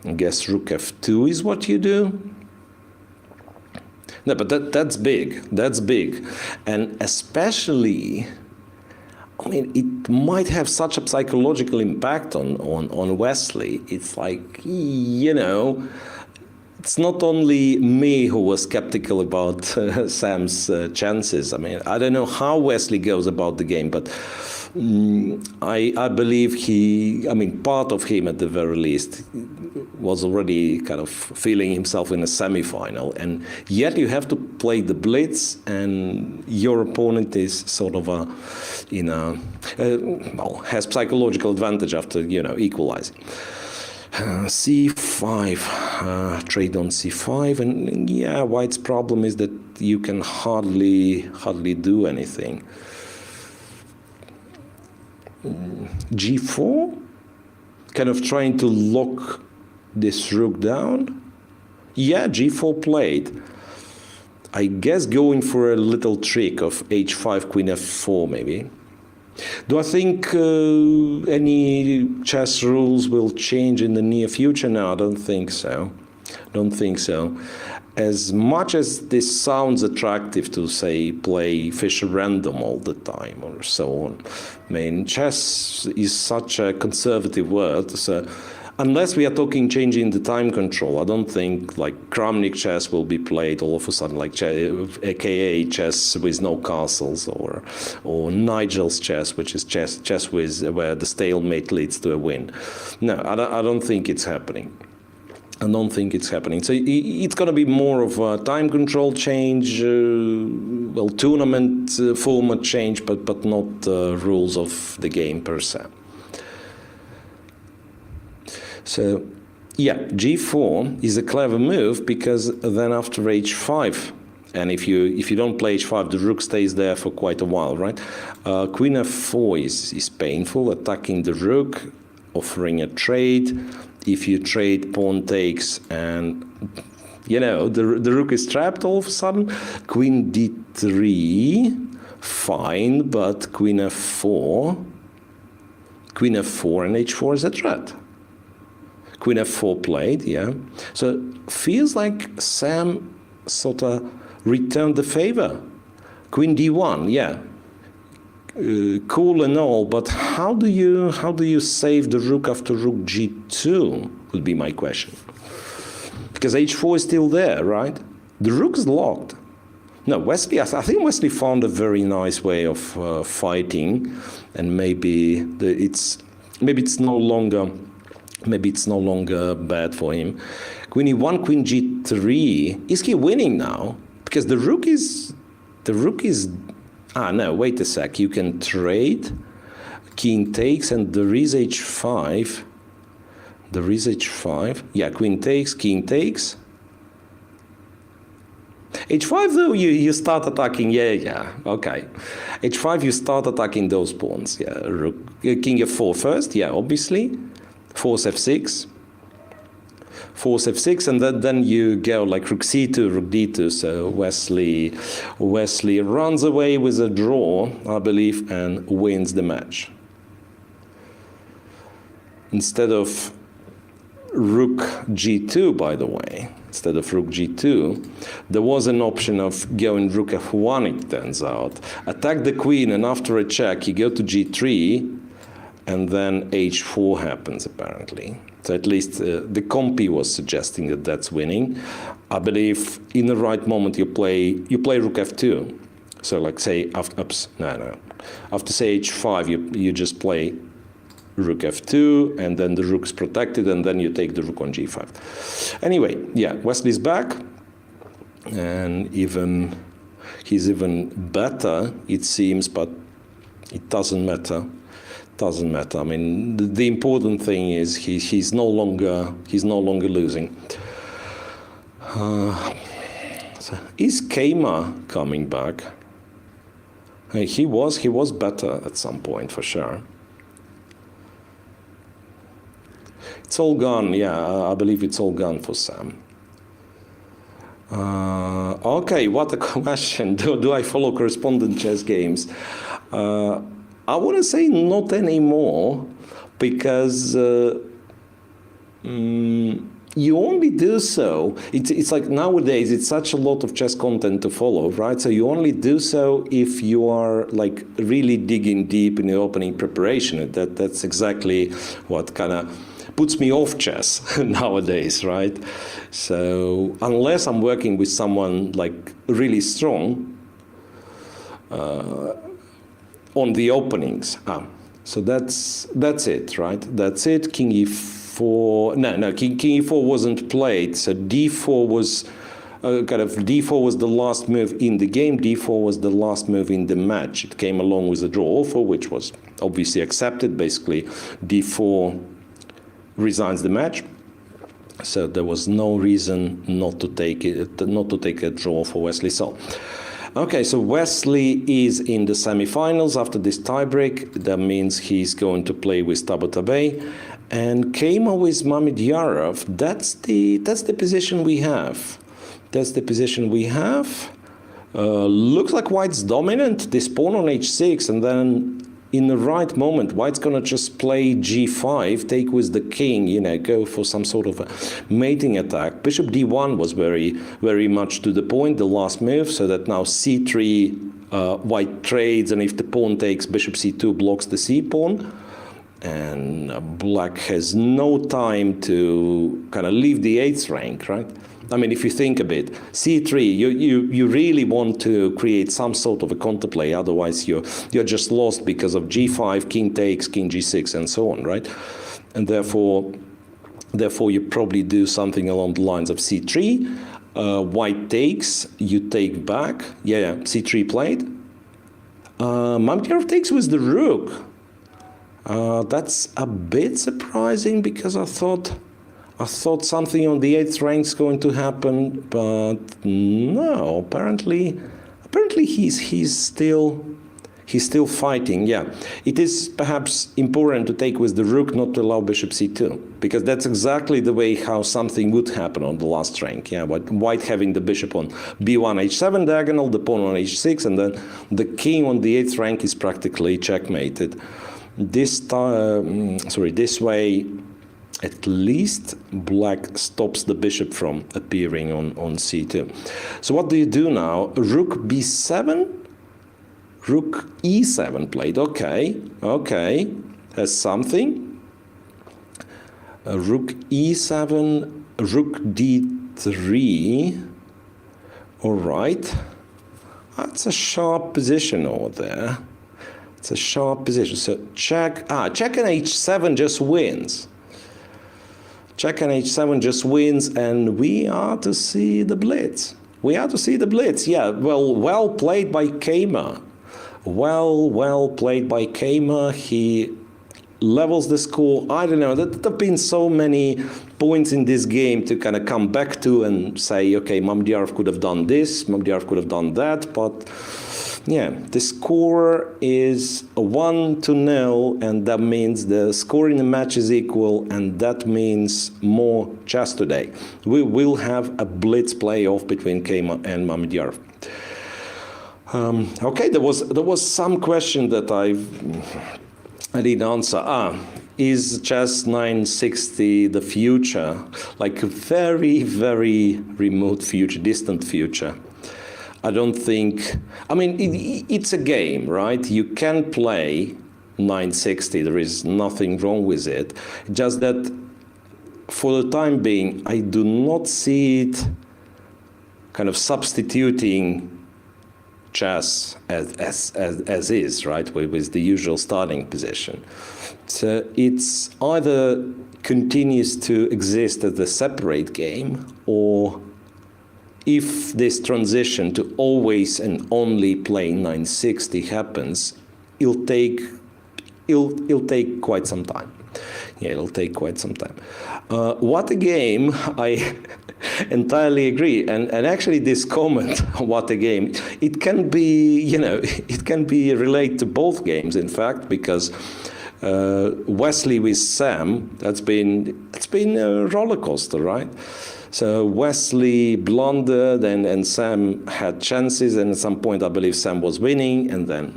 I guess rook f2 is what you do. No, but that's big. That's big, and especially, I mean, it might have such a psychological impact on Wesley. It's like, you know, it's not only me who was skeptical about Sam's chances. I mean, I don't know how Wesley goes about the game, but I believe part of him at the very least was already kind of feeling himself in a semi-final, and yet you have to play the Blitz, and your opponent is sort of has psychological advantage after, you know, equalizing. c5, trade on c5, and yeah, White's problem is that you can hardly do anything. g4, kind of trying to lock this rook down. Yeah, g4 played. I guess going for a little trick of h5, queen f4 maybe. Do I think any chess rules will change in the near future? No, I don't think so. Don't think so. As much as this sounds attractive to, say, play Fischer random all the time or so on, I mean, chess is such a conservative word, so unless we are talking changing the time control, I don't think like Kramnik chess will be played all of a sudden, like aka chess with no castles, or Nigel's chess, which is chess with where the stalemate leads to a win. No, I don't think it's happening. I don't think it's happening. So it's going to be more of a time control change, tournament format change, but not rules of the game per se. So, yeah, g4 is a clever move, because then after h5, and if you don't play h5, the rook stays there for quite a while, right? Queen f4 is painful, attacking the rook, offering a trade. If you trade, pawn takes, and you know the rook is trapped all of a sudden. Queen d3, fine, but queen f4 and h4 is a threat. Queen f4 played, yeah. So feels like Sam sort of returned the favor. Queen d1, yeah. Cool and all, but how do you save the rook after rook g2 would be my question. Because h4 is still there, right? The rook is locked. No, Wesley, I think Wesley found a very nice way of fighting, and maybe it's no longer maybe it's no longer bad for him. Queen e1, queen g3. Is he winning now? Because the rook is, no, wait a sec. You can trade. King takes, and there is h5. There is h5. Yeah, queen takes, king takes. h5 though, you start attacking, yeah, okay. h5, you start attacking those pawns, yeah. Rook, king f4 first, yeah, obviously. Force f6. Force f6, and then you go like rook c2, rook d2. So Wesley runs away with a draw, I believe, and wins the match. Instead of rook g2, by the way, instead of rook g2, there was an option of going rook f1, it turns out. Attack the queen, and after a check, you go to g3, and then h4 happens, apparently. So at least the compy was suggesting that that's winning. I believe in the right moment you play rook f2. So like say after say h5 you just play rook f2, and then the rook's protected, and then you take the rook on g5. Anyway, yeah, Wesley's back, and he's even better, it seems, but it doesn't matter. Doesn't matter. I mean, the important thing is he's no longer losing. So is Keima coming back? He was better at some point for sure. It's all gone. Yeah, I believe it's all gone for Sam. Okay, what a question. Do I follow correspondent chess games? I want to say not anymore, because you only do so. It's like nowadays it's such a lot of chess content to follow, right? So you only do so if you are like really digging deep in the opening preparation. That's exactly what kind of puts me off chess nowadays, right? So unless I'm working with someone like really strong on the openings. So that's it, right? That's it. King e4. No, King e4 wasn't played. So d4 was d4 was the last move in the game. d4 was the last move in the match. It came along with a draw offer, which was obviously accepted. Basically, d4 resigns the match. So there was no reason not to take a draw for Wesley. So. Okay, so Wesley is in the semifinals after this tiebreak. That means he's going to play with Tabatabai, and Keima with Mamedyarov. That's the position we have. That's the position we have. Looks like White's dominant. This pawn on h6, and then in the right moment, White's gonna just play g5, take with the king, go for some sort of a mating attack. Bishop d1 was very, very much to the point, the last move, so that now c3, White trades, and if the pawn takes, bishop c2 blocks the c-pawn. And Black has no time to kind of leave the 8th rank, right? I mean, if you think a bit, c3, you really want to create some sort of a counterplay, otherwise you're just lost because of g5, king takes, king g6, and so on, right? And therefore you probably do something along the lines of c3, White takes, you take back, yeah, c3 played. Mamedyarov takes with the rook. That's a bit surprising, because I thought something on the 8th rank is going to happen, but no. Apparently he's still fighting. Yeah, it is perhaps important to take with the rook, not to allow bishop c2, because that's exactly the way how something would happen on the last rank. Yeah, but White having the bishop on b1 h7 diagonal, the pawn on h6, and then the king on the 8th rank is practically checkmated. This way, at least Black stops the bishop from appearing on c2. So what do you do now? Rook b7? Rook e7 played. Okay. That's something. Rook e7, rook d3. All right. That's a sharp position over there. It's a sharp position. So check and h7 just wins. check and h7 just wins, and we are to see the blitz. We are to see the blitz. Yeah, well played by Kamer. Well played by Kamer. He levels the score. I don't know, there have been so many points in this game to kind of come back to and say, okay, Mamdyarov could have done this, Mamdyarov could have done that, but yeah, the score is 1-0, and that means the score in the match is equal, and that means more chess today. We will have a blitz playoff between Kamer and Mamdyarov. Okay, there was some question that I didn't answer. Is chess 960 the future? Like a very, very remote future, distant future. I don't think, I mean, it's a game, right? You can play 960, there is nothing wrong with it. Just that for the time being, I do not see it kind of substituting chess as is, right, with the usual starting position. So it's either continues to exist as a separate game, or if this transition to always and only play 960 happens, it'll take quite some time. Yeah, it'll take quite some time. What a game! I entirely agree. And actually, this comment, "what a game," it can be, you know, it can be related to both games. In fact, because Wesley with Sam, it's been a roller coaster, right? So Wesley blundered, and Sam had chances, and at some point I believe Sam was winning, and then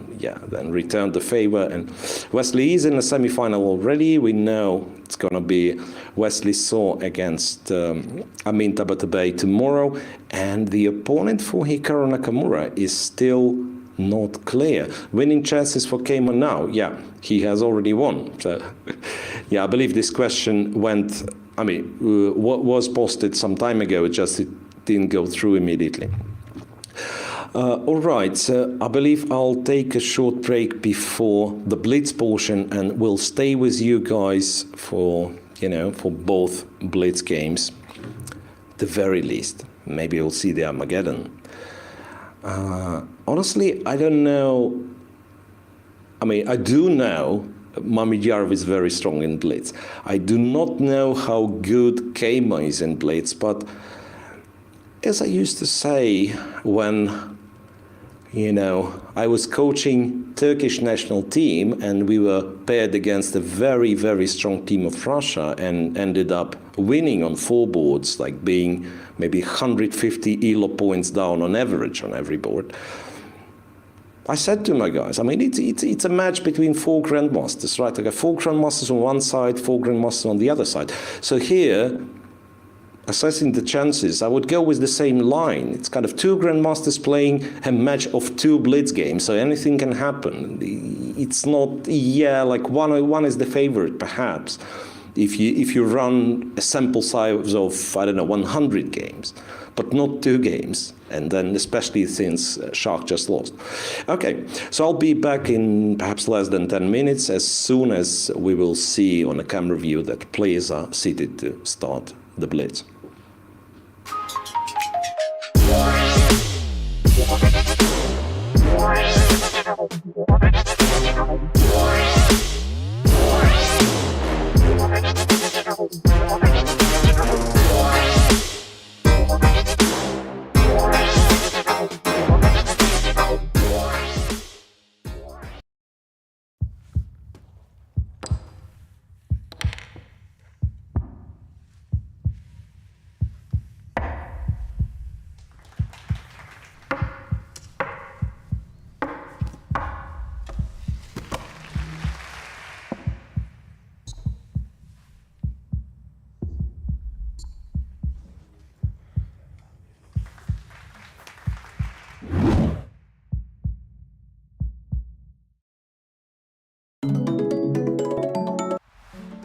returned the favor. And Wesley is in the semi-final already. We know it's going to be Wesley Saw against Amin Tabatabai tomorrow, and the opponent for Hikaru Nakamura is still not clear. Winning chances for Kamer now, yeah, he has already won. So, yeah, I believe this question went. I mean, what was posted some time ago, it didn't go through immediately. All right, so I believe I'll take a short break before the Blitz portion, and we'll stay with you guys for both Blitz games, the very least. Maybe we'll see the Armageddon. Honestly, I don't know. I mean, I do know Mamdyarov is very strong in Blitz. I do not know how good Kamer is in Blitz, but as I used to say when, I was coaching Turkish national team and we were paired against a very, very strong team of Russia and ended up winning on 4 boards, like being maybe 150 ELO points down on average on every board. I said to my guys, I mean, it's a match between 4 grandmasters, right? I got 4 grandmasters on one side, 4 grandmasters on the other side. So here, assessing the chances, I would go with the same line. It's kind of 2 grandmasters playing a match of 2 Blitz games, so anything can happen. It's not, like one is the favorite, perhaps, if you run a sample size of, 100 games, but not 2 games. And then especially since Shark just lost. Okay, so I'll be back in perhaps less than 10 minutes as soon as we will see on a camera view that players are seated to start the Blitz.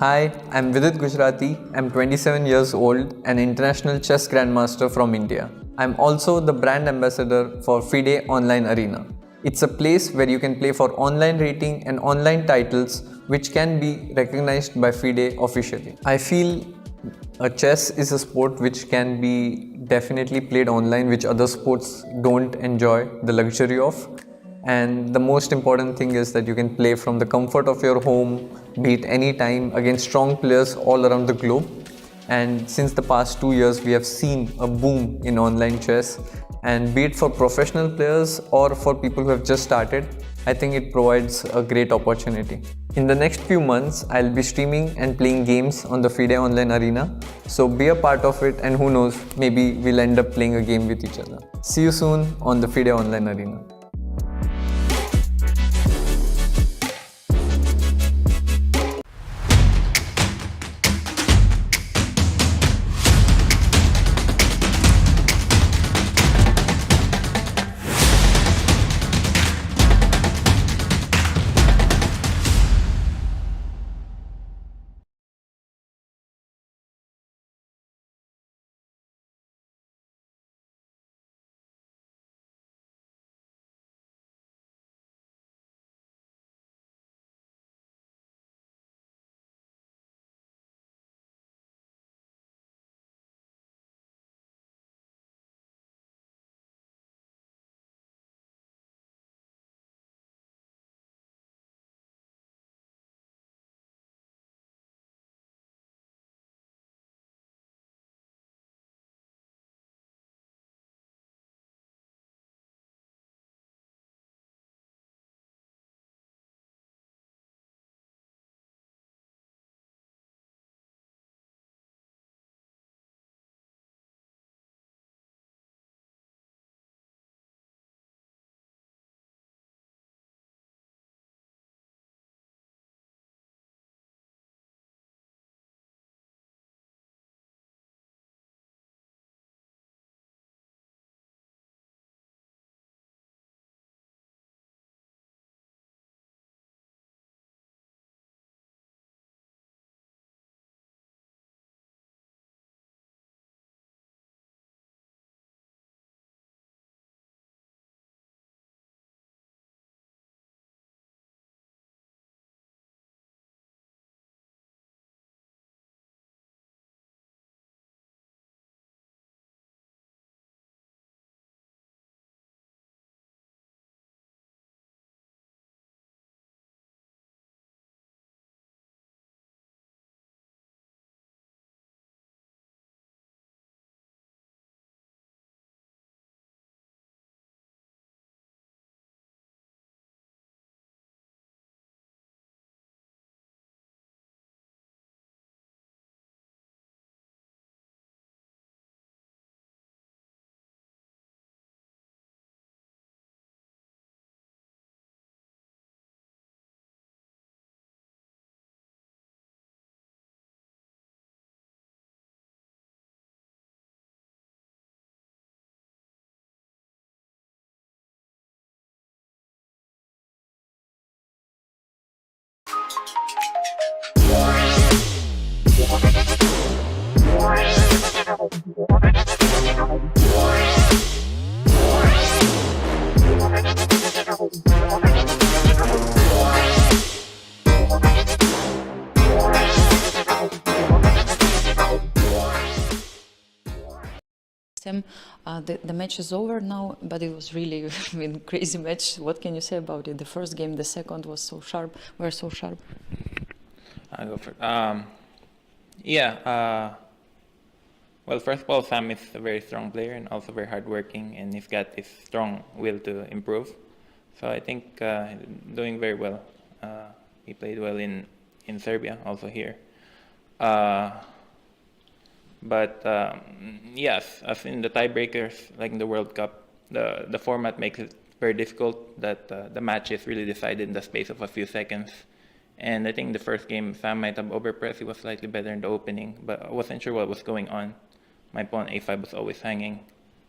Hi, I'm Vidit Gujarati. I'm 27 years old, an international chess grandmaster from India. I'm also the brand ambassador for FIDE Online Arena. It's a place where you can play for online rating and online titles which can be recognized by FIDE officially. I feel Chess is a sport which can be definitely played online, which other sports don't enjoy the luxury of. And the most important thing is that you can play from the comfort of your home, be it any time, against strong players all around the globe. And since the past 2 years, we have seen a boom in online chess. And be it for professional players or for people who have just started, I think it provides a great opportunity. In the next few months, I'll be streaming and playing games on the FIDE Online Arena. So be a part of it, and who knows, maybe we'll end up playing a game with each other. See you soon on the FIDE Online Arena. The match is over now, but it was really crazy match. What can you say about it? The first game, the second was so sharp. Were so sharp. I'll go for it. Yeah. Well, first of all, Sam is a very strong player and also very hardworking, and he's got this strong will to improve. So I think doing very well. He played well in Serbia, also here. But yes, as in the tiebreakers, like in the World Cup, the format makes it very difficult that the match is really decided in the space of a few seconds. And I think the first game, Sam might have overpressed. He was slightly better in the opening, but I wasn't sure what was going on. My pawn a5 was always hanging,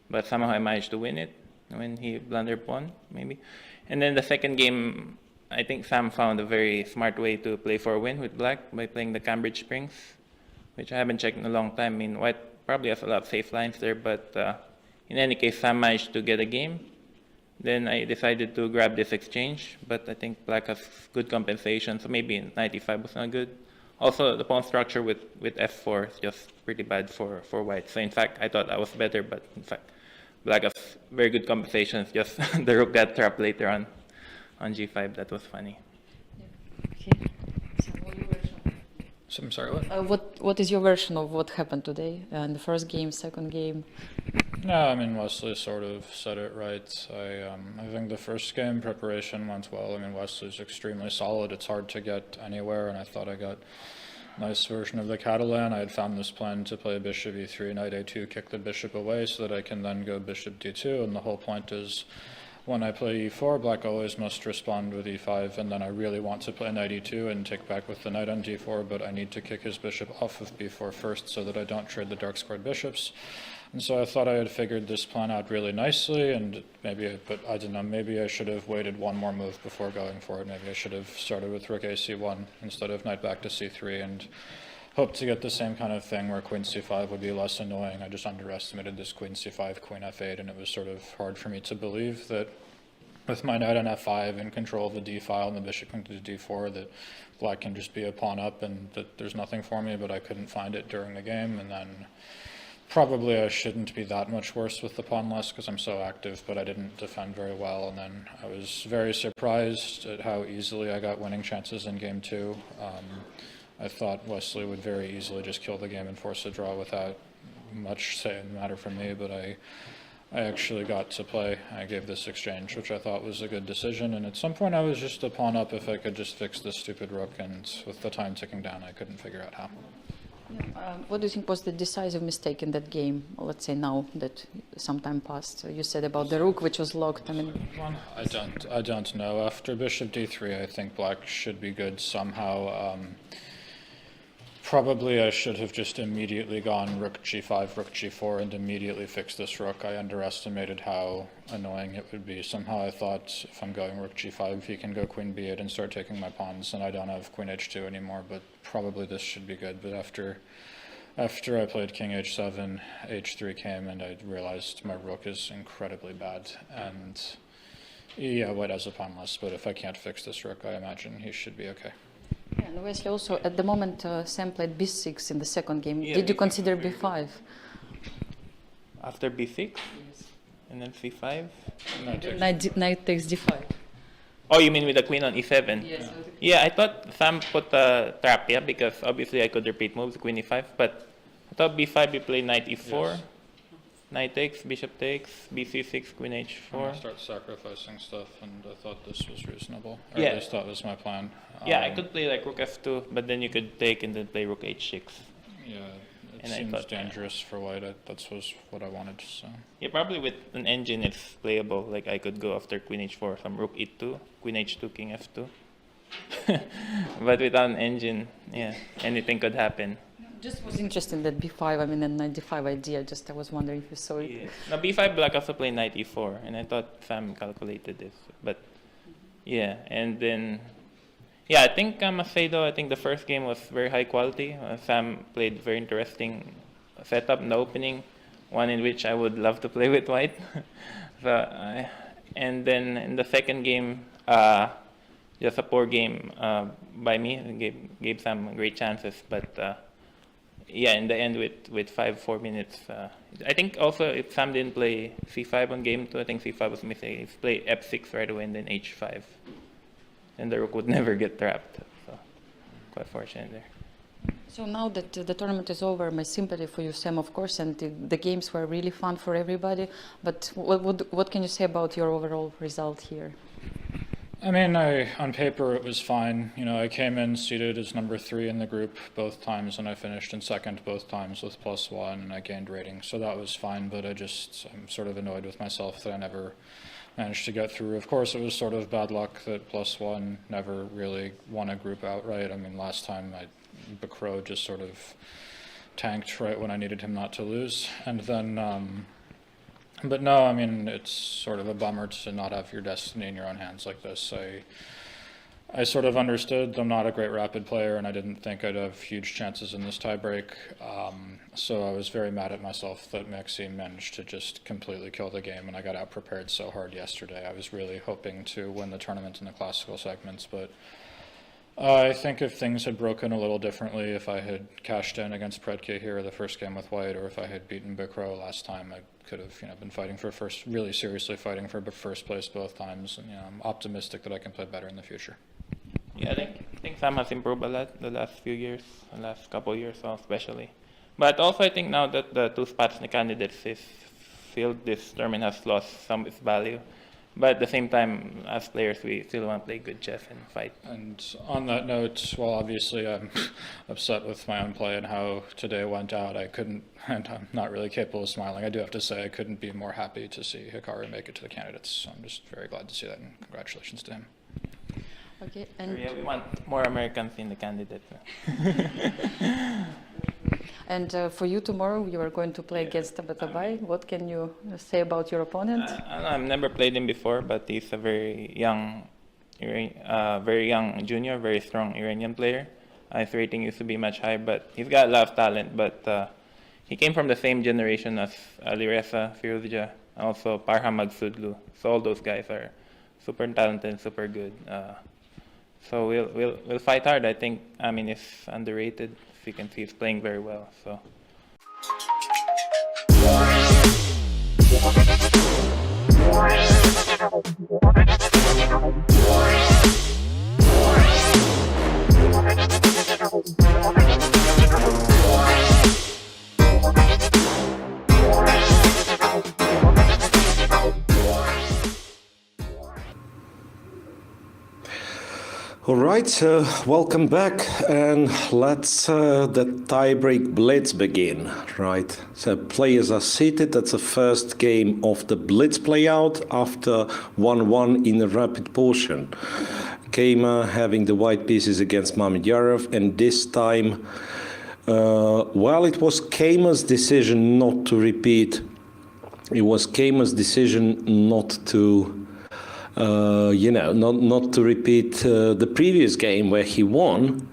but somehow I managed to win it when he blundered pawn, maybe. And then the second game, I think Sam found a very smart way to play for a win with black by playing the Cambridge Springs, which I haven't checked in a long time. I mean, white probably has a lot of safe lines there, but in any case, Sam managed to get a game. Then I decided to grab this exchange, but I think black has good compensation, so maybe 95 was not good. Also, the pawn structure with f4 is just pretty bad for white. So in fact, I thought I was better, but in fact, black has very good compensations. Just the rook got trapped later on g5. That was funny. Okay. So what your version? So I'm sorry, what? What is your version of what happened today in the first game, second game? No, I mean, Wesley sort of said it right. I think the first game preparation went well. I mean, Wesley's extremely solid. It's hard to get anywhere, and I thought I got a nice version of the Catalan. I had found this plan to play bishop e3, knight a2, kick the bishop away so that I can then go bishop d2, and the whole point is when I play e4, black always must respond with e5, and then I really want to play knight e2 and take back with the knight on d4, but I need to kick his bishop off of b4 first so that I don't trade the dark squared bishops. And so I thought I had figured this plan out really nicely, and but I don't know, maybe I should have waited one more move before going for it. Maybe I should have started with rook a c1 instead of knight back to c3 and hoped to get the same kind of thing where queen c5 would be less annoying. I just underestimated this queen c5, queen f8, and it was sort of hard for me to believe that with my knight on f5 and control of the d file and the bishop into d4 that black can just be a pawn up and that there's nothing for me, but I couldn't find it during the game. And then probably I shouldn't be that much worse with the pawn less because I'm so active, but I didn't defend very well. And then I was very surprised at how easily I got winning chances in game 2. I thought Wesley would very easily just kill the game and force a draw without much say in the matter for me, but I actually got to play. I gave this exchange, which I thought was a good decision, and at some point I was just a pawn up if I could just fix this stupid rook, and with the time ticking down I couldn't figure out how. What do you think was the decisive mistake in that game? Let's say now that some time passed. You said about the rook, which was locked. I mean, I don't know. After bishop d3, I think black should be good somehow. Probably I should have just immediately gone rook g5, rook g4, and immediately fixed this rook. I underestimated how annoying it would be. Somehow I thought if I'm going rook g5, he can go queen b8 and start taking my pawns, and I don't have queen h2 anymore, but probably this should be good. But after I played king h7, h3 came, and I realized my rook is incredibly bad. And yeah, white has a pawn less, but if I can't fix this rook, I imagine he should be okay. yeah, and Wesley also, at the moment, Sam played b6 in the second game. Yeah, Did you consider b5? After b6? And then c5? Knight takes d5. Oh, you mean with the queen on e7? Yes. Yeah, I thought Sam put a trap, yeah, because obviously I could repeat moves, queen e5, but I thought b5 you play knight e4, Yes. knight takes, bishop takes, bc6, queen h4. I start sacrificing stuff, and I thought this was reasonable. Or Yeah. at least that was my plan. Yeah, I could play like rook f2, but then you could take and then play rook h6. Yeah, it And I seems thought, dangerous for white. That was what I wanted, so. Yeah, probably with an engine it's playable. Like I could go after queen h4, some rook e2, queen h2, king f2. But without an engine, yeah, anything could happen. Just was interested that b5, I mean, the knight d5 idea. Just I was wondering if you saw it. Yeah. Now b5 black also play knight e4, and I thought Sam calculated this, but yeah, and then yeah, I think I must say though, I think the first game was very high quality. Sam played very interesting setup in the opening, one in which I would love to play with white. And then in the second game, just a poor game by me. Gave Sam great chances, but. Yeah, in the end with 4 minutes. I think also if Sam didn't play c5 on game 2, I think c5 was missing. If play f6 right away and then h5, then the rook would never get trapped. So quite fortunate there. So now that the tournament is over, my sympathy for you, Sam, of course, and the games were really fun for everybody. But what can you say about your overall result here? I mean, on paper it was fine. You know, I came in seated as number 3 in the group both times, and I finished in second both times with +1, and I gained rating, so that was fine. But I'm sort of annoyed with myself that I never managed to get through. Of course, it was sort of bad luck that +1 never really won a group outright. I mean, last time Bacro just sort of tanked right when I needed him not to lose, and then. But no, I mean, it's sort of a bummer to not have your destiny in your own hands like this. I sort of understood I'm not a great rapid player, and I didn't think I'd have huge chances in this tiebreak. So I was very mad at myself that Maxime managed to just completely kill the game, and I got out-prepared so hard yesterday. I was really hoping to win the tournament in the classical segments, but I think if things had broken a little differently, if I had cashed in against Predke here the first game with white, or if I had beaten Bikro last time, I could have been fighting for first, really seriously fighting for first place both times. And I'm optimistic that I can play better in the future. Yeah, I think Sam has improved a lot the last few years, the last couple of years especially. But also I think now that the two spots in the candidates is filled, this tournament has lost some of its value. But at the same time, as players, we still want to play good chess and fight. And on that note, well, obviously I'm upset with my own play and how today went out. I couldn't, and I'm not really capable of smiling. I do have to say I couldn't be more happy to see Hikaru make it to the candidates. So I'm just very glad to see that, and congratulations to him. Okay, and Yeah, we want more Americans in the candidate. and for you tomorrow, you are going to play against Tabatabai. What can you say about your opponent? I've never played him before, but he's a very young junior, very strong Iranian player. His rating used to be much higher, but he's got a lot of talent. But he came from the same generation as Alireza Firuzja, also Parham Magsudlu. So all those guys are super talented, super good. So we'll fight hard. I think Amin is underrated. As you can see, he's playing very well. So. All right, so welcome back, and let's the tiebreak blitz begin, right? So players are seated. That's the first game of the blitz playout after 1-1 in the rapid portion. Keima having the white pieces against Mamedyarov, and this time, well, it was Keima's decision not to repeat. It was Keima's decision not to not to repeat the previous game where he won.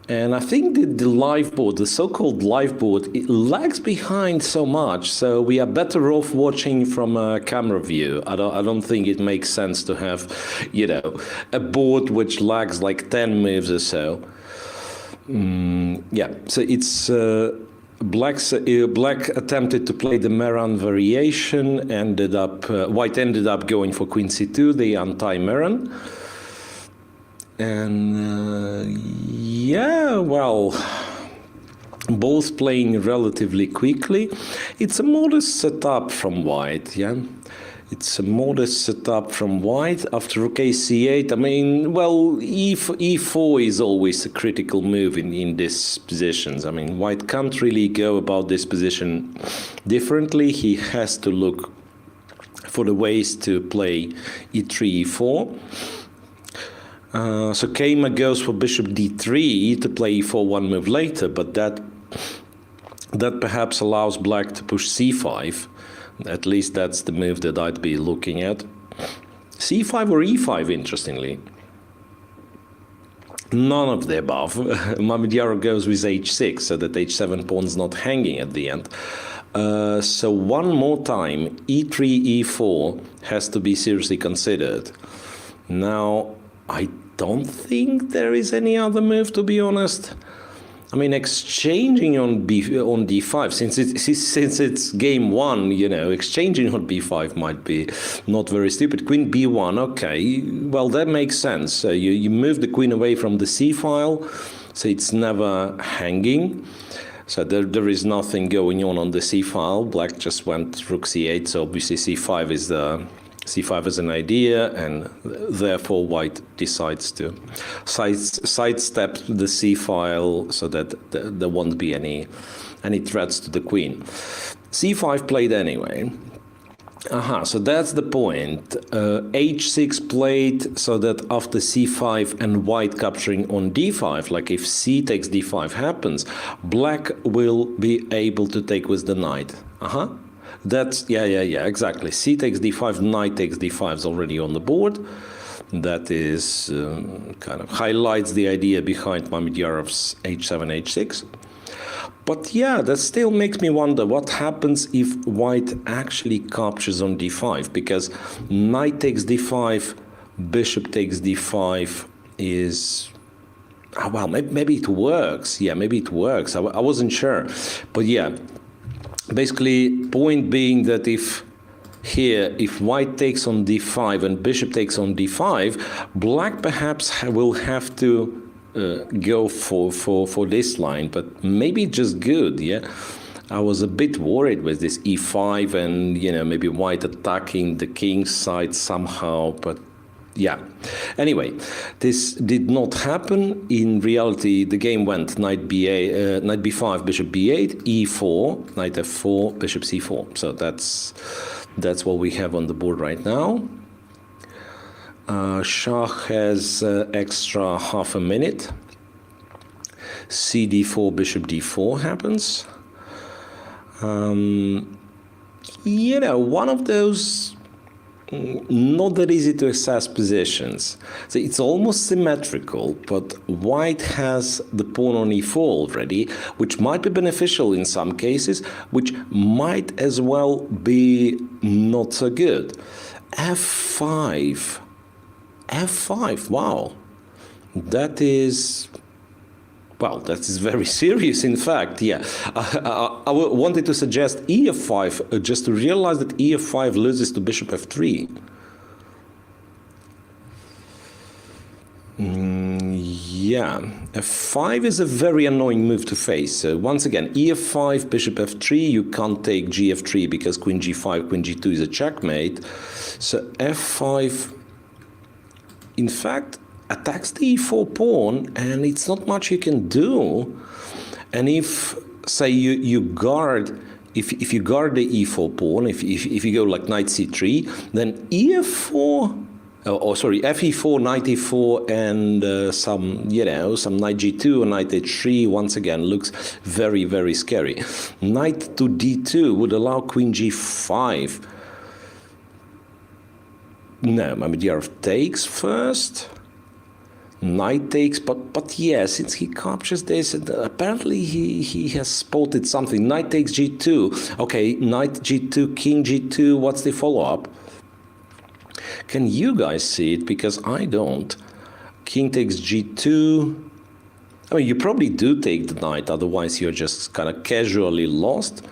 And I think the live board, the so-called live board, it lags behind so much. So we are better off watching from a camera view. I don't think it makes sense to have, a board which lags like 10 moves or so. So it's Black attempted to play the Meran variation, White ended up going for Queen C2, the anti-Meran. And both playing relatively quickly. It's a modest setup from White, It's a modest setup from White. After Rook A C8, E4 is always a critical move in these positions. White can't really go about this position differently. He has to look for the ways to play E3, E4. So Keima goes for bishop D3 to play E4 one move later, but that perhaps allows Black to push C5. At least that's the move that I'd be looking at. C5 or E5, interestingly. None of the above. Mamedyarov goes with H6, so that H7 pawn's not hanging at the end. So one more time, E3, E4 has to be seriously considered. Now, I don't think there is any other move, to be honest. Exchanging on D5, since it's game one, exchanging on B5 might be not very stupid. Queen B1, okay, well, that makes sense. So you move the queen away from the C file, so it's never hanging. So there is nothing going on the C file. Black just went Rook C8, so obviously C5 is an idea, and therefore White decides to sidestep the C file so that there won't be any threats to the queen. C5 played anyway. So that's the point. H6 played so that after C5 and White capturing on D5, like if C takes D5 happens, Black will be able to take with the knight. That's, exactly. C takes D5, Knight takes D5 is already on the board. That is kind of highlights the idea behind Mamedyarov's H7, H6. But that still makes me wonder what happens if White actually captures on D5, because Knight takes D5, Bishop takes D5 is well, maybe it works. Yeah, maybe it works. I wasn't sure. But yeah, basically, point being that if white takes on d5 and bishop takes on d5, black perhaps will have to go for this line, but maybe just good, yeah. I was a bit worried with this e5 and, you know, maybe white attacking the king's side somehow, but yeah. Anyway, this did not happen. In reality, the game went knight b8, knight b5, bishop b8, e4, knight f4, bishop c4. So that's what we have on the board right now. Shah has extra half a minute. cd4, bishop d4 happens. You know, one of those not that easy to assess positions. So it's almost symmetrical, but white has the pawn on e4 already, which might be beneficial in some cases, which might as well be not so good. f5. f5, wow. That is... well, that is very serious, in fact, yeah. I wanted to suggest e5, just to realize that e5 loses to bishop f3. Yeah, f5 is a very annoying move to face. So once again, e5, bishop f3, you can't take gf3 because queen g5, queen g2 is a checkmate. So f5, in fact, attacks the e4 pawn, and it's not much you can do. And if, say, you guard, if you guard the e4 pawn, if you go like knight c3, then e4, fe4, knight e4, and some knight g2 or knight h3 once again looks very, very scary. Knight to d2 would allow queen g5. No, Mamedov takes first. Knight takes, but yeah, since he captures this, apparently he has spotted something. Knight takes g2. Okay, knight g2, king g2. What's the follow-up? Can you guys see it? Because I don't. King takes g2. I mean, you probably do take the knight, otherwise you're just kind of casually lost.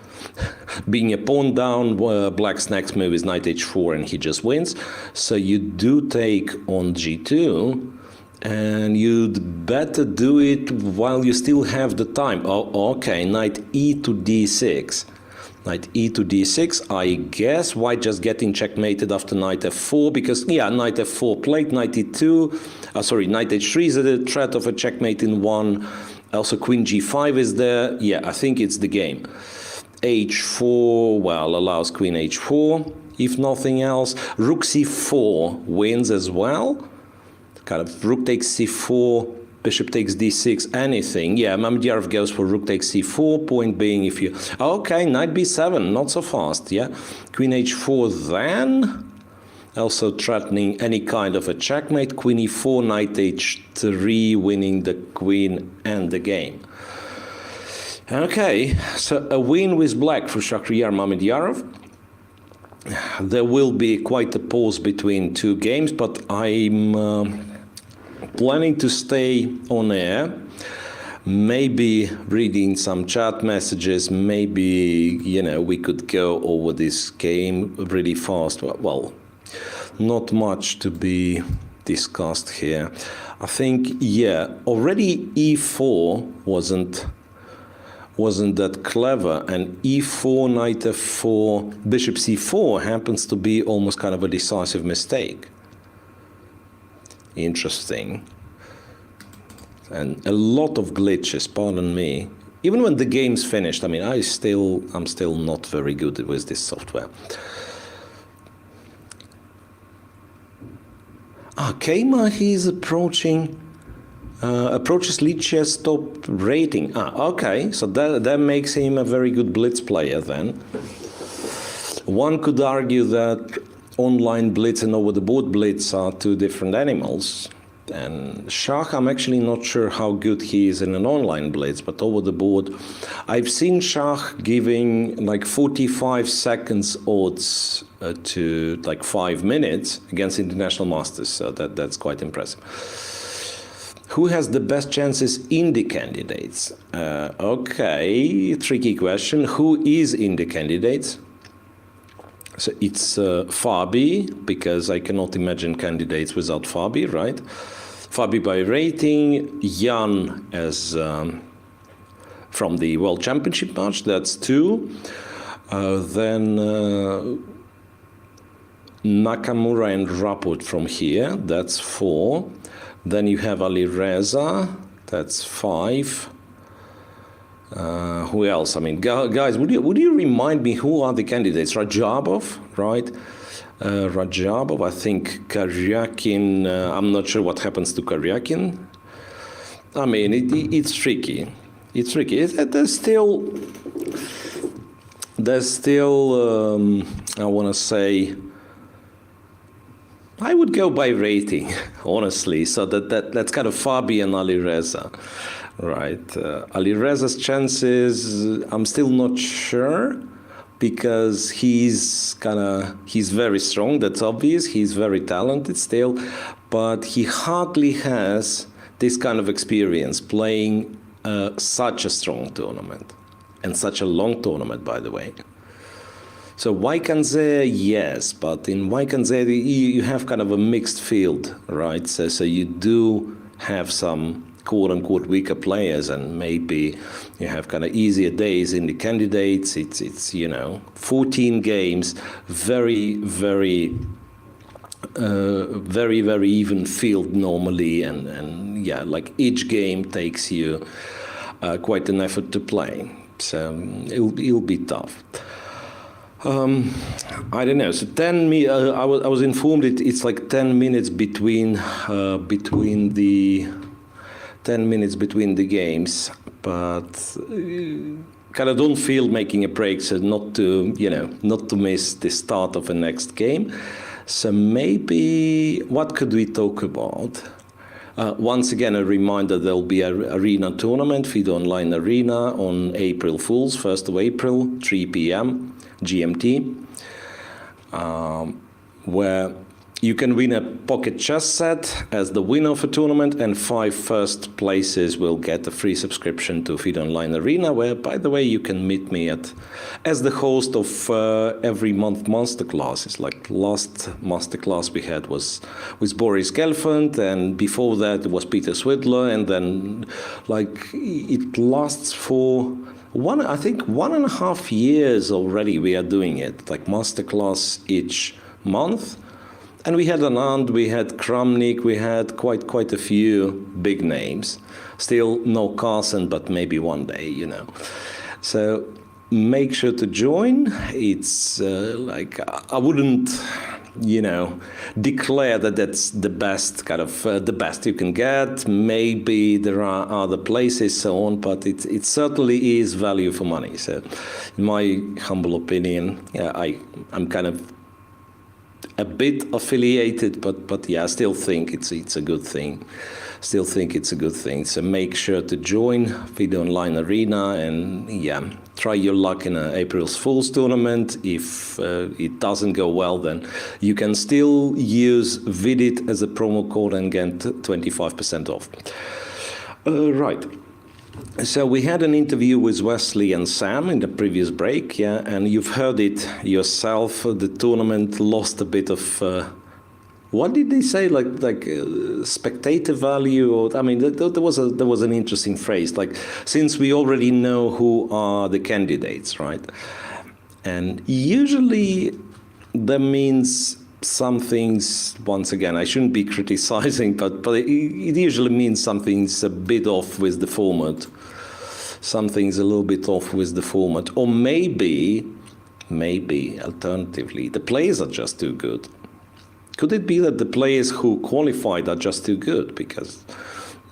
Being a pawn down, black's next move is knight h4 and he just wins. So you do take on g2. And you'd better do it while you still have the time. Oh, okay, knight e to d6. Knight e to d6. I guess white just getting checkmated after knight f4 because, yeah, knight f4 played, knight e2. Knight h3 is a threat of a checkmate in one. Also, queen g5 is there. Yeah, I think it's the game. h4, well, allows queen h4, if nothing else. Rook c4 wins as well. Kind of rook takes c4, bishop takes d6, anything. Yeah, Mamedov goes for rook takes c4, point being if you... Okay, knight b7, not so fast, yeah. Queen h4 then, also threatening any kind of a checkmate. Queen e4, knight h3, winning the queen and the game. Okay, so a win with black for Shakhriyar Mamedov. There will be quite a pause between two games, but I'm... planning to stay on air, maybe reading some chat messages, maybe, you know, we could go over this game really fast. Well, not much to be discussed here. I think, yeah, already e4 wasn't that clever, and e4, knight f4, bishop c4 happens to be almost kind of a decisive mistake. Interesting. And a lot of glitches, pardon me. Even when the game's finished, I mean, I'm still not very good with this software. Keima, he's approaches lead chess top rating. Okay, so that makes him a very good blitz player then. One could argue that online blitz and over-the-board blitz are two different animals. And Shah, I'm actually not sure how good he is in an online blitz, but over-the-board, I've seen Shah giving like 45 seconds odds to like 5 minutes against international masters, so that's quite impressive. Who has the best chances in the candidates? Okay, tricky question. Who is in the candidates? So it's Fabi, because I cannot imagine candidates without Fabi, right? Fabi by rating, Jan as from the World Championship match, that's 2. Then Nakamura and Raput from here, that's 4. Then you have Ali Reza, that's 5. Who else? I mean, guys, would you remind me who are the candidates? Rajabov, right? Rajabov, I think Karyakin, I'm not sure what happens to Karyakin. I mean, it's tricky. It's tricky. There's still I want to say, I would go by rating, honestly. So that's kind of Fabi and Ali Reza, right? Ali Reza's chances, I'm still not sure, because he's very strong. That's obvious. He's very talented still, but he hardly has this kind of experience playing such a strong tournament, and such a long tournament, by the way. So Vaikanze, yes, but in Vaikanze you have kind of a mixed field, right? So you do have some quote-unquote weaker players, and maybe you have kind of easier days in the candidates. It's 14 games, very even field normally, and yeah, like each game takes you quite an effort to play. So it'll be tough. I don't know. So I was informed it's like 10 minutes between the games, but kind of don't feel making a break, so not to miss the start of the next game. So maybe what could we talk about? Once again, a reminder, there'll be an arena tournament, FIDE Online Arena, on April Fools, 1st of April, 3 p.m. GMT, where you can win a pocket chess set as the winner of a tournament, and 5 first places will get a free subscription to FIDE Online Arena, where, by the way, you can meet me as the host of every month masterclasses. Like last masterclass we had was with Boris Gelfand, and before that it was Peter Swidler, and then like it lasts for I think 1.5 years already we are doing it, like masterclass each month. And we had Anand, we had Kramnik, we had quite a few big names. Still no Carson, but maybe one day, So make sure to join. It's like, I wouldn't, declare that that's the best the best you can get. Maybe there are other places, so on, but it certainly is value for money. So in my humble opinion, yeah, I'm kind of a bit affiliated, but yeah, I still think it's a good thing. So make sure to join FIDE Online Arena, and yeah, try your luck in an April's Fools tournament. If it doesn't go well, then you can still use VIDIT as a promo code and get 25% off. Right. So we had an interview with Wesley and Sam in the previous break, yeah, and you've heard it yourself. The tournament lost a bit of, what did they say? Like spectator value, or I mean, there was an interesting phrase. Like, since we already know who are the candidates, right? And usually that means some things. Once again, I shouldn't be criticizing, but it usually means something's a bit off with the format. Something's a little bit off with the format, or maybe alternatively, the players are just too good. Could it be that the players who qualified are just too good? Because,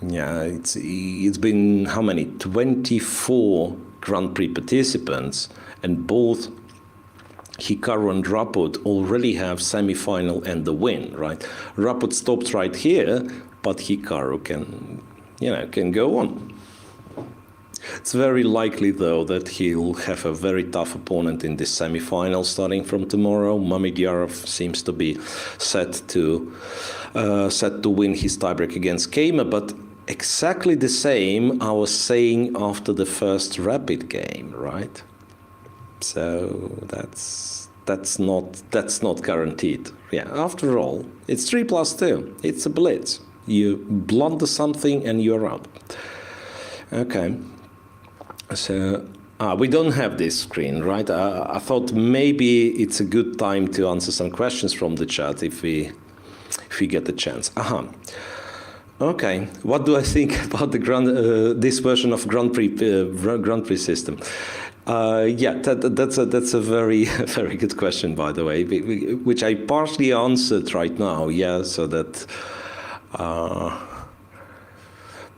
yeah, it's been how many? 24 Grand Prix participants, and both Hikaru and Raput already have semi-final and the win, right? Raput stopped right here, but Hikaru can go on. It's very likely, though, that he'll have a very tough opponent in this semi-final starting from tomorrow. Mamedyarov seems to be set to win his tiebreak against Keimer, but exactly the same I was saying after the first rapid game, right? So that's not guaranteed. Yeah, after all, it's 3+2. It's a blitz. You blunder something and you're out. Okay. So we don't have this screen, right? I thought maybe it's a good time to answer some questions from the chat if we get the chance. Okay, what do I think about the this version of Grand Prix system? Yeah, that's a very very good question, by the way, which I partially answered right now. Yeah, so that.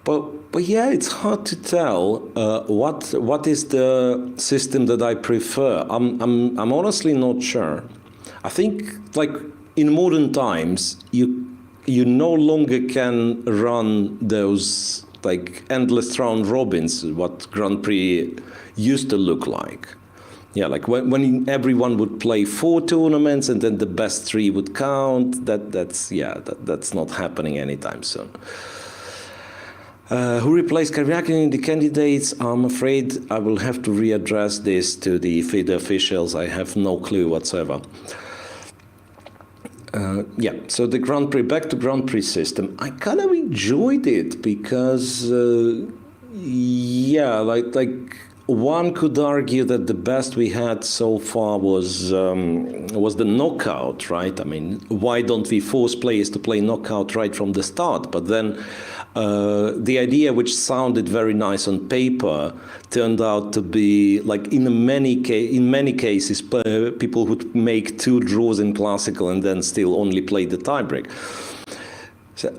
But yeah, it's hard to tell what is the system that I prefer. I'm honestly not sure. I think like in modern times you no longer can run those like endless round robins what Grand Prix used to look like. Yeah, like when everyone would play 4 tournaments and then the best 3 would count. That's not happening anytime soon. Who replaced Karyakin in the candidates? I'm afraid I will have to readdress this to the FIDE officials. I have no clue whatsoever. Yeah, so the Grand Prix, back to Grand Prix system. I kind of enjoyed it because, yeah, like one could argue that the best we had so far was the knockout, right? I mean, why don't we force players to play knockout right from the start? But then the idea, which sounded very nice on paper, turned out to be like in many cases people would make 2 draws in classical and then still only play the tiebreak. So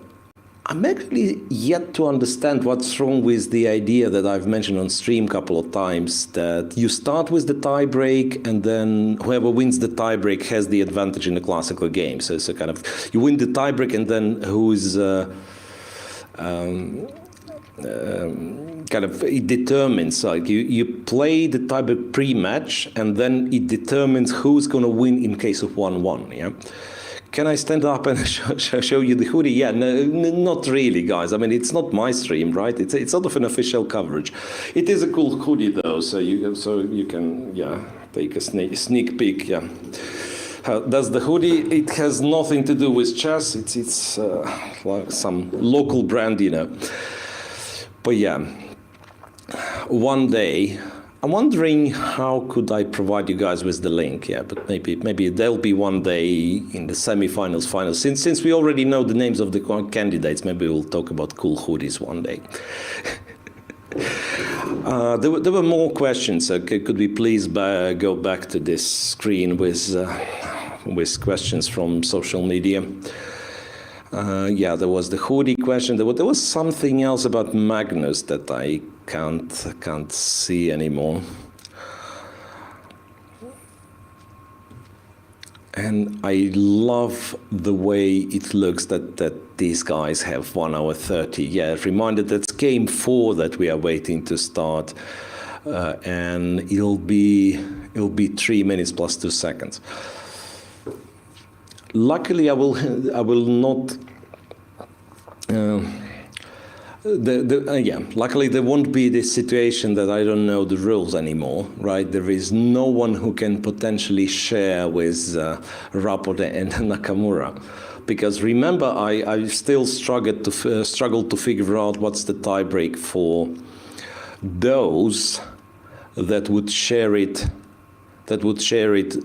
I'm actually yet to understand what's wrong with the idea that I've mentioned on stream a couple of times, that you start with the tiebreak and then whoever wins the tiebreak has the advantage in the classical game. So it's a kind of, you win the tiebreak and then who's kind of, it determines, like you play the tiebreak pre-match and then it determines who's going to win in case of 1-1, yeah? Can I stand up and show you the hoodie? Yeah, no, not really, guys. I mean, it's not my stream, right? It's sort of an official coverage. It is a cool hoodie, though, so you can, yeah, take a sneak peek, yeah. Does the hoodie? It has nothing to do with chess. It's like some local brand, you know. But yeah, one day. I'm wondering how could I provide you guys with the link, yeah, but maybe there'll be one day in the semi-finals, finals. Since we already know the names of the candidates, maybe we'll talk about cool hoodies one day. There were more questions. Could we please go back to this screen with questions from social media? Yeah, there was the hoodie question. There was something else about Magnus that I can't see anymore. And I love the way it looks that these guys have 1 hour 30. Yeah, reminded that's game 4 that we are waiting to start, and it'll be 3 minutes plus 2 seconds. Luckily, I will not. Luckily there won't be this situation that I don't know the rules anymore, right? There is no one who can potentially share with Rapode and Nakamura, because remember I still struggled to figure out what's the tiebreak for those that would share it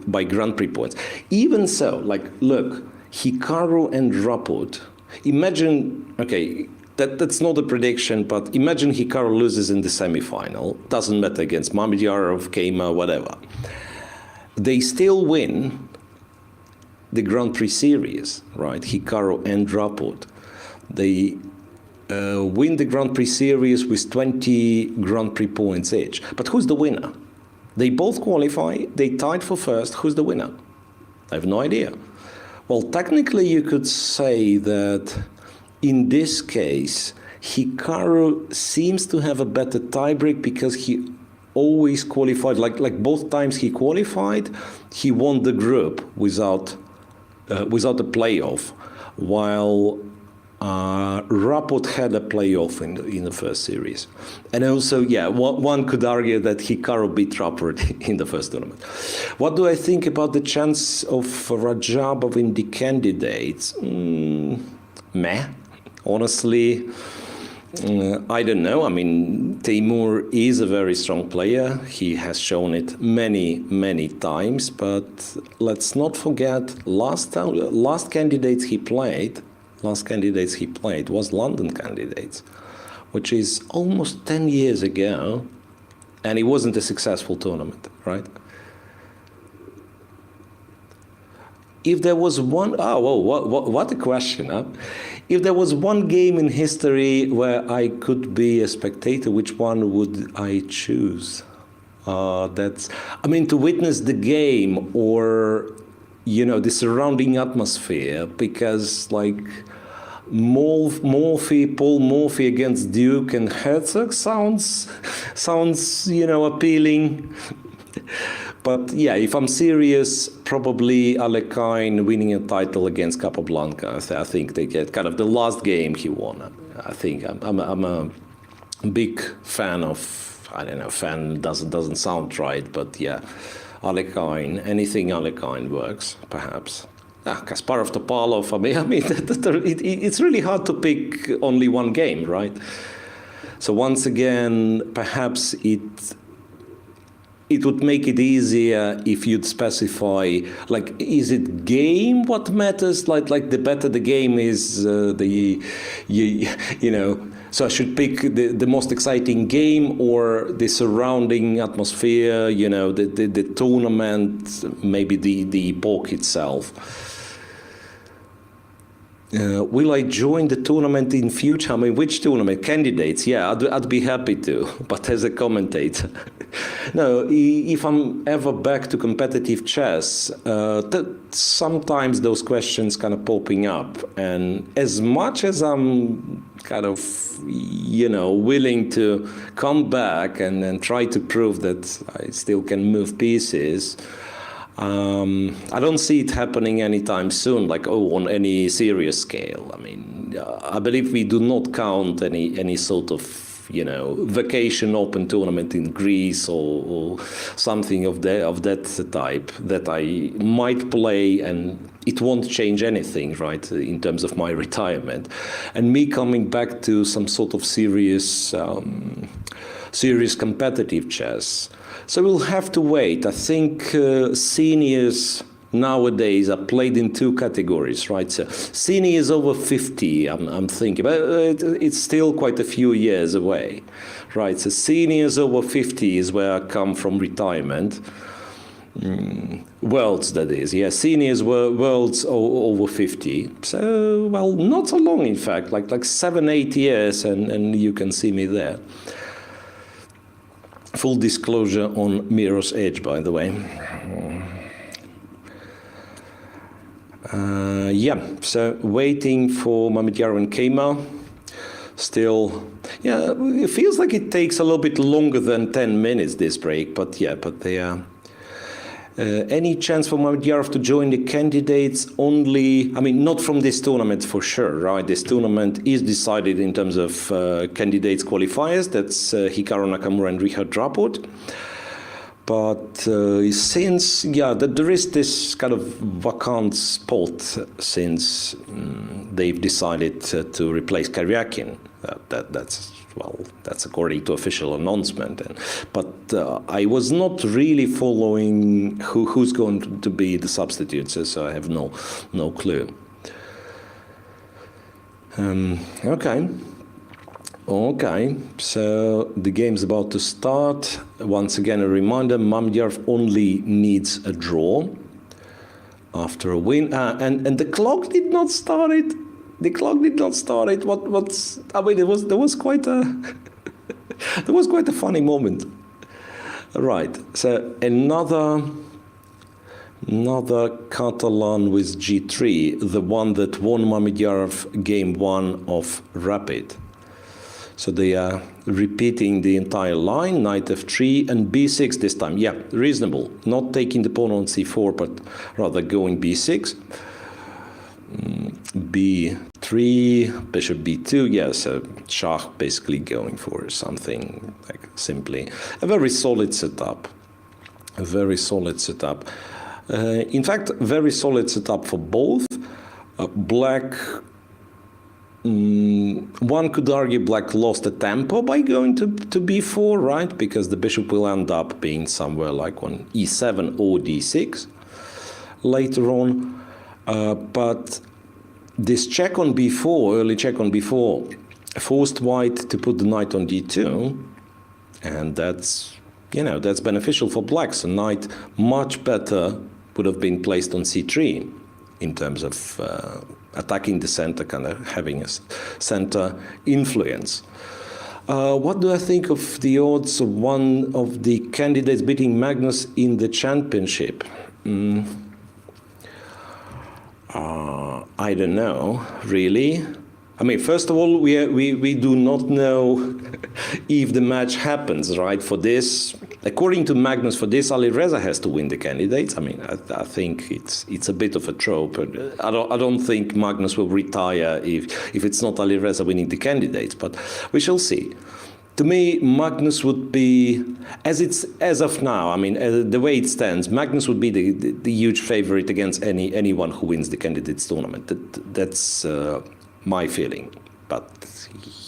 by Grand Prix points. Even so, like, look, Hikaru and Rapode. Imagine, okay, that's not a prediction, but imagine Hikaru loses in the semi-final. Doesn't matter against Mamedyarov, Keima, whatever. They still win the Grand Prix series, right? Hikaru and Rapode. They win the Grand Prix series with 20 Grand Prix points each. But who's the winner? They both qualify. They tied for first. Who's the winner? I have no idea. Well, technically, you could say that in this case, Hikaru seems to have a better tiebreak because he always qualified. Like both times he qualified, he won the group without a playoff. While Rapot had a playoff in the first series. And also, yeah, one could argue that Hikaru beat Rapot in the first tournament. What do I think about the chance of Rajabov in the candidates? Meh. Honestly, I don't know. I mean, Timur is a very strong player. He has shown it many times. But let's not forget, last candidates he played was London candidates, which is almost 10 years ago, and it wasn't a successful tournament, right? If there was one, what a question, huh? If there was one game in history where I could be a spectator, which one would I choose? To witness the game or, the surrounding atmosphere, because like Paul Morphy against Duke and Herzog sounds, appealing. But yeah, if I'm serious, probably Alekhine winning a title against Capablanca. I think they get kind of the last game he won. I think I'm a big fan of, I don't know, fan doesn't sound right, but yeah, Alekhine, anything Alekhine works, perhaps. Kasparov Topalov, it's really hard to pick only one game, right? So once again, perhaps it would make it easier if you'd specify, like, is it game what matters? Like the better the game is, so I should pick the most exciting game or the surrounding atmosphere, the tournament, maybe the epoch itself. Will I join the tournament in future? I mean, which tournament? Candidates? Yeah, I'd be happy to, but as a commentator. No, if I'm ever back to competitive chess, sometimes those questions kind of popping up. And as much as I'm kind of, willing to come back and try to prove that I still can move pieces, I don't see it happening anytime soon, like, on any serious scale. I mean, I believe we do not count any sort of, vacation open tournament in Greece or something of that type that I might play, and it won't change anything, right, in terms of my retirement. And me coming back to some sort of serious competitive chess. So we'll have to wait. I think seniors nowadays are played in two categories, right? So seniors over 50, I'm thinking, but it's still quite a few years away, right? So seniors over 50 is where I come from retirement. Worlds, that is. Yeah, seniors were worlds over 50. So, well, not so long, in fact, like 7-8 years, and you can see me there. Full disclosure on Mirror's Edge, by the way. So waiting for Mamedyarov and Kema. Still, it feels like it takes a little bit longer than 10 minutes, this break, but they are. Any chance for Mamedyarov to join the candidates? Only, not from this tournament for sure, right? This tournament is decided in terms of candidates qualifiers. That's Hikaru Nakamura and Richard Rapot. But since, there is this kind of vacant spot since they've decided to replace Karyakin. That's according to official announcement. But I was not really following who's going to be the substitutes, so I have no clue. Okay, so the game's about to start. Once again, a reminder, Mamedyarov only needs a draw after a win. And the clock did not start it. The clock did not start it. There was quite a funny moment. Right, so another Catalan with G3, the one that won Mamedyarov game 1 of Rapid. So they are repeating the entire line, knight f3 and b6 this time. Yeah, reasonable. Not taking the pawn on c4, but rather going b6. b3 d3, bishop b2. Yeah, so Shah basically going for something like simply a very solid setup. A very solid setup. In fact, very solid setup for both. Black, one could argue black lost the tempo by going to b4, right? Because the bishop will end up being somewhere like on e7 or d6 later on. But this check on b4, early check on b4, forced white to put the knight on d2, and that's, you know, that's beneficial for black. So knight much better would have been placed on c3 in terms of attacking the center, kind of having a center influence. What do I think of the odds of one of the candidates beating Magnus in the championship? I don't know, really. I mean, first of all, we do not know if the match happens, right? For this, according to Magnus, for this, Alireza has to win the candidates. I mean, I think it's a bit of a trope. I don't think Magnus will retire if it's not Alireza winning the candidates, but we shall see. To me, Magnus would be, as of now, I mean, the way it stands, Magnus would be the huge favorite against anyone who wins the candidates tournament. That's my feeling. But,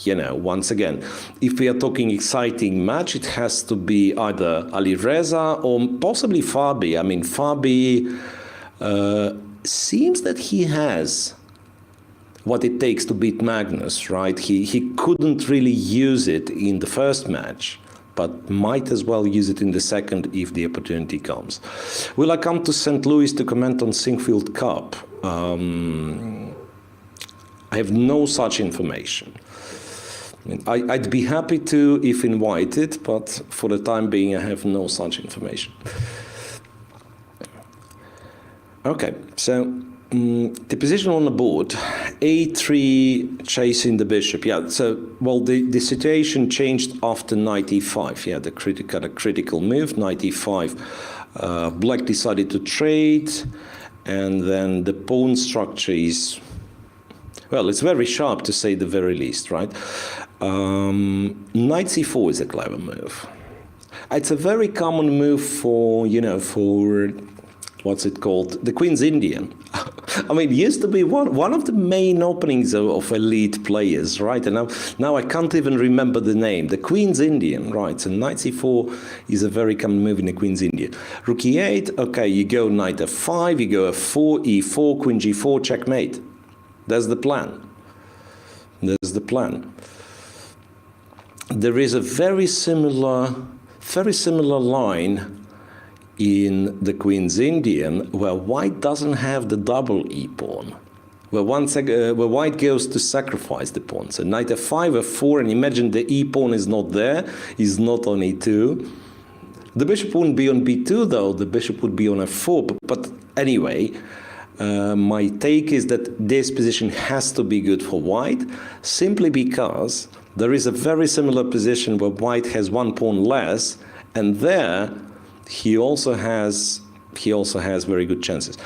you know, once again, if we are talking exciting match, it has to be either Alireza or possibly Fabi. I mean, Fabi seems that he has what it takes to beat Magnus, right? He couldn't really use it in the first match, but might as well use it in the second if the opportunity comes. Will I come to St. Louis to comment on Singfield Cup? I have no such information. I mean, I'd be happy to if invited, but for the time being I have no such information. Okay, so the position on the board, a3 chasing the bishop. Yeah, so, well, the situation changed after knight e5. Yeah, the critical move, knight e5. Black decided to trade, and then the pawn structure is, well, it's very sharp to say the very least, right? Knight c4 is a clever move. It's a very common move for, you know, for, what's it called? The Queen's Indian. I mean, it used to be one of the main openings of elite players, right? And now I can't even remember the name. The Queen's Indian, right? So knight c4 is a very common move in the Queen's Indian. Rook e8, okay, you go knight f5, you go f4, e4, queen g4, checkmate. That's the plan. That's the plan. There is a very similar line in the Queen's Indian, where white doesn't have the double e-pawn, where white goes to sacrifice the pawn. So knight f5, f4, and imagine the e-pawn is not there, is not on e2. The bishop wouldn't be on b2 though, the bishop would be on f4, but anyway, my take is that this position has to be good for white, simply because there is a very similar position where white has one pawn less, and there he also has very good chances.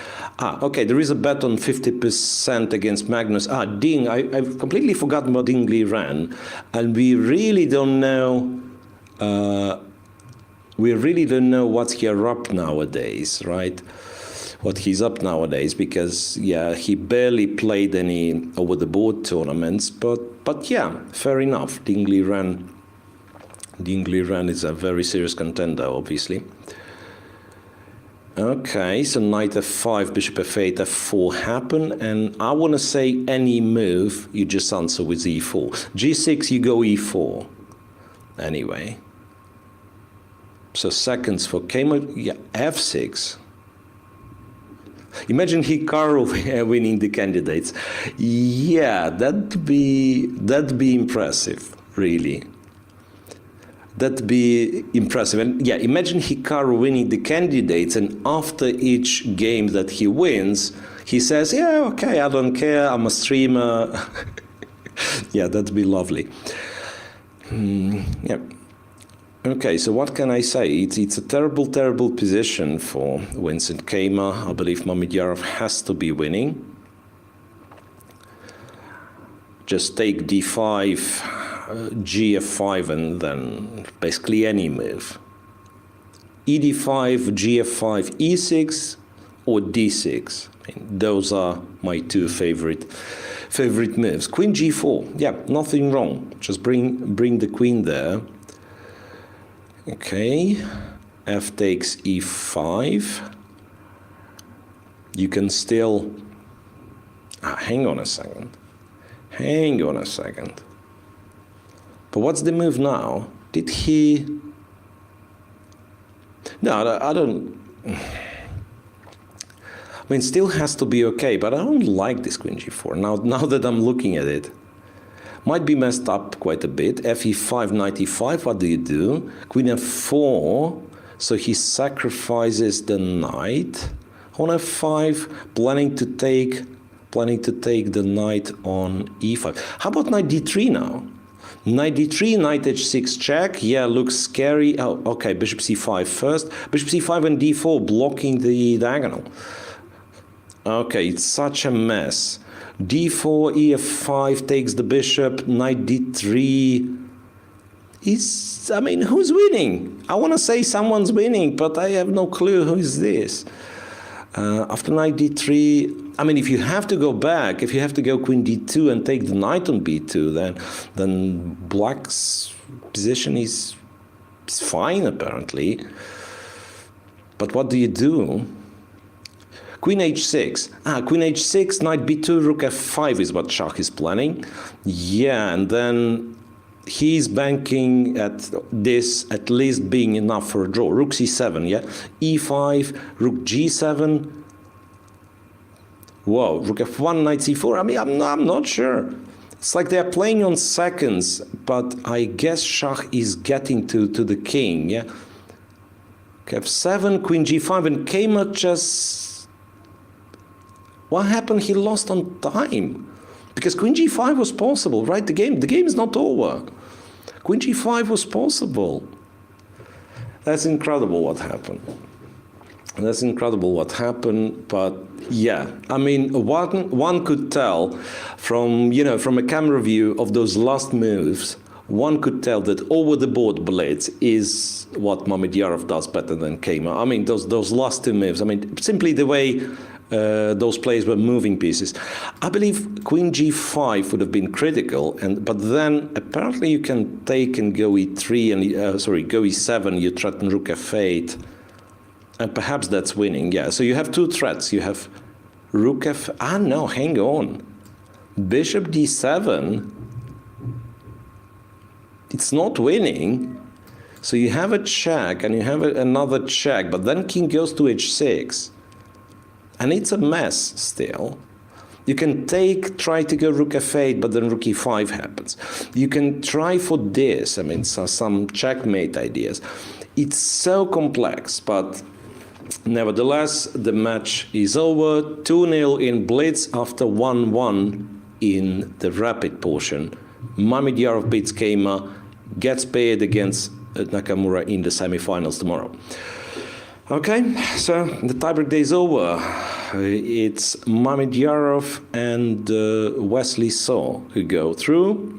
Okay, there is a bet on 50% against Magnus. Ding, I've completely forgotten about Ding Liren, and we really don't know what's here up nowadays, right? What he's up nowadays, because yeah, he barely played any over the board tournaments, but yeah, fair enough. Ding Liren is a very serious contender, obviously. Okay, so knight f5, bishop f8, f4 happen, and I want to say any move, you just answer with e4. g6, you go e4. Anyway. So seconds for Kamo, yeah, f6. Imagine Hikaru winning the candidates. Yeah, that'd be impressive, really. That'd be impressive. And yeah, imagine Hikaru winning the candidates, and after each game that he wins, he says, yeah, okay, I don't care, I'm a streamer. Yeah, that'd be lovely. Yeah. Okay, so what can I say? It's a terrible, terrible position for Vincent Keymer. I believe Mamedyarov has to be winning. just take d5, gf5, and then basically any move. ed5, gf5, e6, or d6. I mean, those are my two favorite moves. Queen g4, yeah, nothing wrong. Just bring the queen there. Okay, f takes e5. You can still... hang on a second. Hang on a second. But what's the move now? Did he... No, I don't... I mean, still has to be okay, but I don't like this queen g4. Now that I'm looking at it. Might be messed up quite a bit. fe5, knight e5, what do you do? Queen f4, so he sacrifices the knight. On f5, planning to take the knight on e5. How about knight d3 now? Knight d3, knight h6 check. Yeah, looks scary. Oh, okay, bishop c5 first. Bishop c5 and d4 blocking the diagonal. Okay, it's such a mess. d4, ef5 takes the bishop. Knight d3 is... I mean, who's winning? I want to say someone's winning, but I have no clue who is this. After knight d3, I mean, if you have to go back, if you have to go queen d2 and take the knight on b2, then black's position is fine, apparently. But what do you do? Queen h6. Queen h6, knight b2, rook f5 is what Shah is planning. Yeah, and then he's banking at this at least being enough for a draw. Rook c7, yeah? e5, rook g7. Whoa, rook f1, knight c4. I mean, I'm not sure. It's like they're playing on seconds, but I guess Shah is getting to the king, yeah? f7, queen g5, and Kama just... What happened? He lost on time. Because queen g5 was possible, right? The game is not over. Queen g5 was possible. That's incredible what happened. That's incredible what happened, but yeah, I mean, one could tell from, you know, from a camera view of those last moves, one could tell that over the board Blitz is what Mamedyarov does better than Kama. I mean, those last two moves, I mean, simply the way those players were moving pieces. I believe queen g5 would have been critical, but then apparently you can take and go e3 and go e7. You threaten rook f8, and perhaps that's winning. Yeah. So you have two threats. You have rook f. No, hang on. Bishop d7. It's not winning. So you have a check and you have another check, but then king goes to h6. And it's a mess still. You can try to go rook f8, but then rook e5 happens. You can try for this, I mean, some checkmate ideas. It's so complex, but nevertheless, the match is over. 2-0 in Blitz after 1-1 in the rapid portion. Mamedyarov beats Kama, gets paired against Nakamura in the semifinals tomorrow. Okay, so the tiebreak day is over. It's Mamedyarov and Wesley So who go through.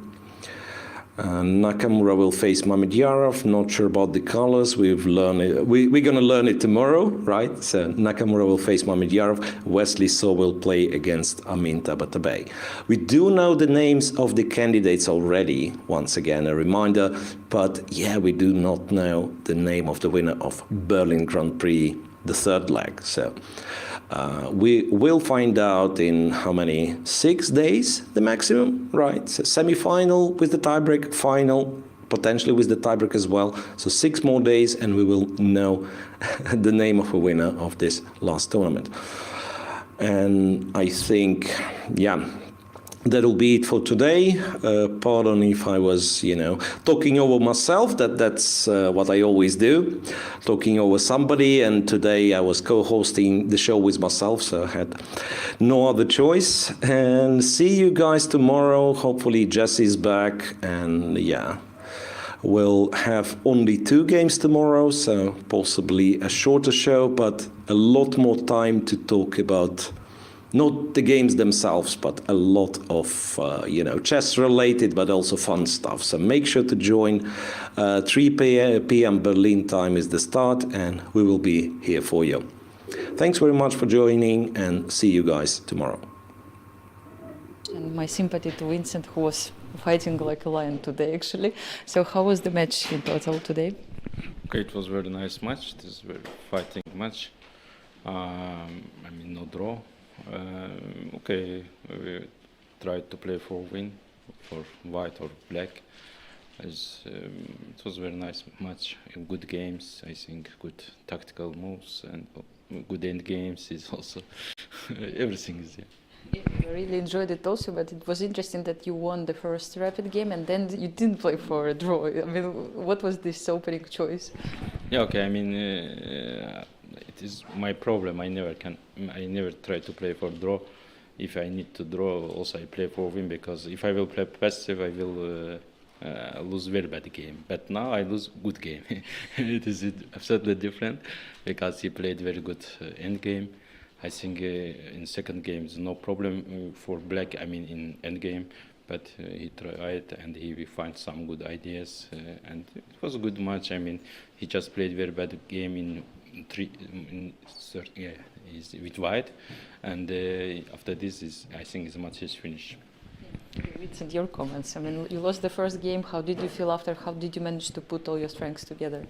Nakamura will face Mamedyarov. Not sure about the colors. We've learned it. We're going to learn it tomorrow, right? So Nakamura will face Mamedyarov. Wesley So will play against Amin Tabatabai. We do know the names of the candidates already. Once again, a reminder. But yeah, we do not know the name of the winner of Berlin Grand Prix, the third leg. So we will find out in how many? 6 days, the maximum, right? So semi-final with the tiebreak, final potentially with the tiebreak as well. So 6 more days and we will know the name of a winner of this last tournament. And I think, yeah, that'll be it for today. Pardon if I was, talking over myself. That's what I always do, talking over somebody. And today I was co-hosting the show with myself, so I had no other choice. And see you guys tomorrow. Hopefully Jesse's back. And yeah, we'll have only 2 games tomorrow, so possibly a shorter show, but a lot more time to talk about not the games themselves, but a lot of chess related, but also fun stuff. So make sure to join. 3 p.m. Berlin time is the start, and we will be here for you. Thanks very much for joining, and see you guys tomorrow. And my sympathy to Vincent, who was fighting like a lion today, actually. So how was the match in total today? Okay, it was a very nice match. It is a very fighting match. No draw. Okay, we tried to play for win, for white or black. It was a very nice match. Good games, I think. Good tactical moves and good end games is also everything is there. Yeah, I really enjoyed it also, but it was interesting that you won the first rapid game and then you didn't play for a draw. I mean, what was this opening choice? Yeah, okay. It is my problem. I never try to play for draw. If I need to draw, also I play for win, because if I will play passive, I will lose very bad game. But now I lose good game. It is absolutely different, because he played very good end game. I think in second game is no problem for black. In end game, but he tried and he found some good ideas, and it was a good match. He just played very bad game with white, and after this I think the match is finished. Vincent, your comments. You lost the first game. How did you feel after? How did you manage to put all your strengths together?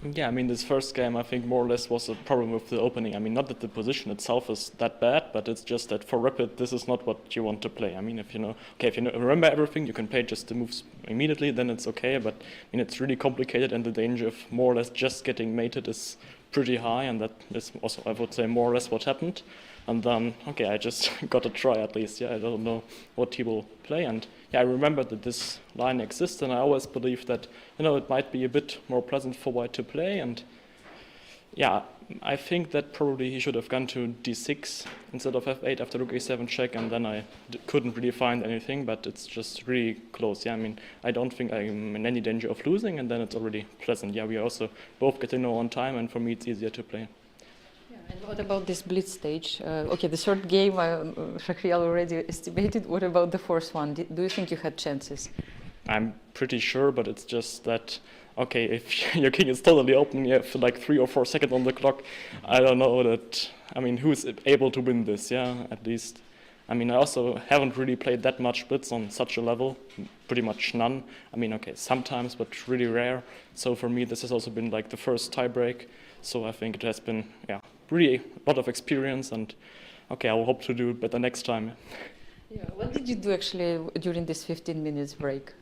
Yeah, this first game I think more or less was a problem with the opening. Not that the position itself is that bad, but it's just that for rapid this is not what you want to play. If you remember everything, you can play just the moves immediately, then it's okay. But it's really complicated, and the danger of more or less just getting mated is pretty high, and that is also, I would say, more or less what happened. And then, okay, I just got to try at least. Yeah, I don't know what he will play. And yeah, I remember that this line exists, and I always believed that, it might be a bit more pleasant for white to play. And yeah, I think that probably he should have gone to d6 instead of f8 after rook a7 check, and then I couldn't really find anything, but it's just really close. Yeah, I don't think I'm in any danger of losing, and then it's already pleasant. Yeah, we also both get to know on time, and for me it's easier to play. And what about this Blitz stage? Okay, the third game, Vachier already estimated. What about the fourth one? Do you think you had chances? I'm pretty sure, but it's just that, okay, if your king is totally open, you have like 3 or 4 seconds on the clock. I don't know that, who's able to win this, yeah, at least. I also haven't really played that much Blitz on such a level, pretty much none. Okay, sometimes, but really rare. So for me, this has also been like the first tiebreak. So I think it has been, yeah, really a lot of experience, and okay, I will hope to do it better next time. Yeah, what did you do actually during this 15 minutes break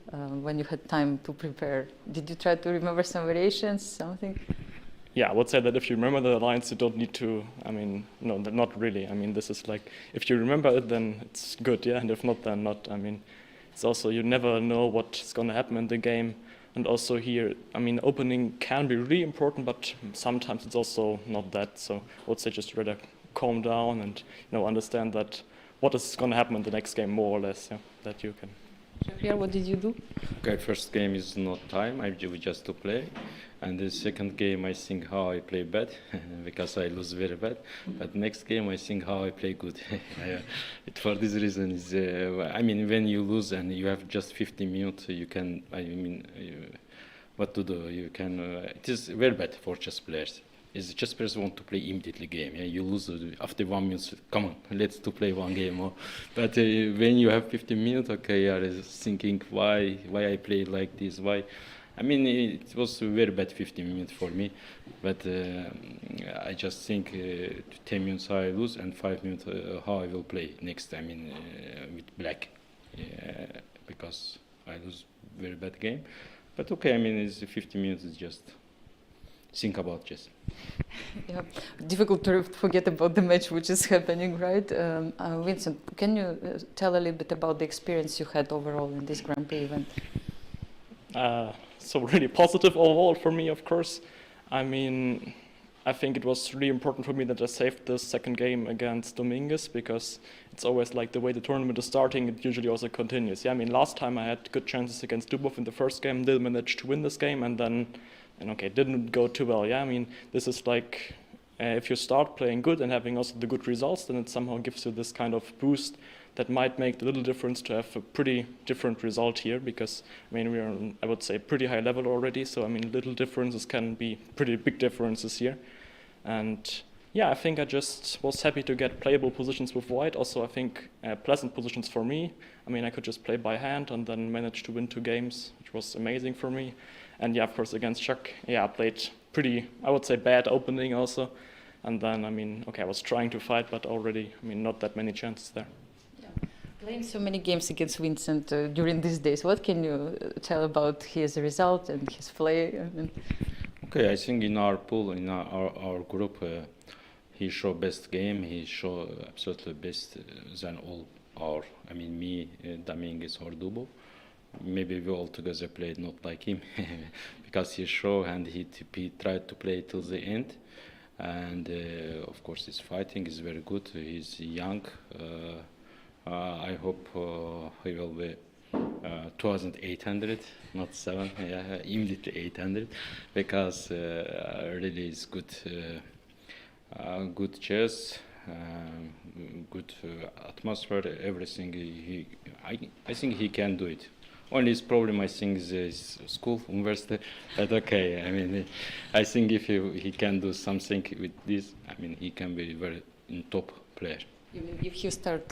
when you had time to prepare? Did you try to remember some variations, something? Yeah, I would say that if you remember the lines, you don't need to, no, not really. this is like, if you remember it, then it's good, yeah, and if not, then not. It's also, you never know what's going to happen in the game. And also here, opening can be really important, but sometimes it's also not that. So I would say just rather calm down and understand that what is going to happen in the next game, more or less, yeah, that you can. Vachier, what did you do? Okay, first game is not time. I do just to play, and the second game I think how I play bad because I lose very bad. But next game I think how I play good. For this reason is when you lose and you have just 50 minutes, you can what to do? You can. It is very bad for chess players. Chess players want to play immediately game. Yeah? You lose after 1 minute. Come on, let's to play one game more. But when you have 15 minutes, okay, I was thinking why I play like this. Why? It was a very bad 15 minutes for me. But I just think 10 minutes how I lose and 5 minutes how I will play next. With black, because I lose very bad game. But okay, it's 15 minutes. It's just think about chess. Yeah, difficult to forget about the match which is happening, right? Vincent, can you tell a little bit about the experience you had overall in this Grand Prix event? So really positive overall for me, of course. I think it was really important for me that I saved the second game against Dominguez, because it's always like the way the tournament is starting, it usually also continues. Yeah, last time I had good chances against Dubov in the first game, didn't manage to win this game, and then, okay, it didn't go too well. Yeah, this is like if you start playing good and having also the good results, then it somehow gives you this kind of boost that might make the little difference to have a pretty different result here, because I mean, we are on, I would say, pretty high level already. So I mean, little differences can be pretty big differences here. And yeah, I think I just was happy to get playable positions with white. Also, I think pleasant positions for me. I mean, I could just play by hand and then manage to win 2 games, which was amazing for me. And yeah, of course, against Chuck, yeah, I played pretty, I would say, bad opening also. And then, I mean, okay, I was trying to fight, but already, I mean, not that many chances there. Playing so many games against Vincent during these days, what can you tell about his result and his play? Okay, I think in our pool, in our group, he showed best game. He showed absolutely best than all our. I mean, me, Dominguez or Dubo. Maybe we all together played not like him, because he showed and he tried to play till the end. And of course, his fighting is very good. He's young. I hope he will be 2,800, not 7, yeah, immediately 800, because really is good, good chess, good atmosphere, everything. I think he can do it. Only his problem, I think, is school, university. But okay, I mean, I think if he can do something with this, I mean, he can be very top player. You mean if he start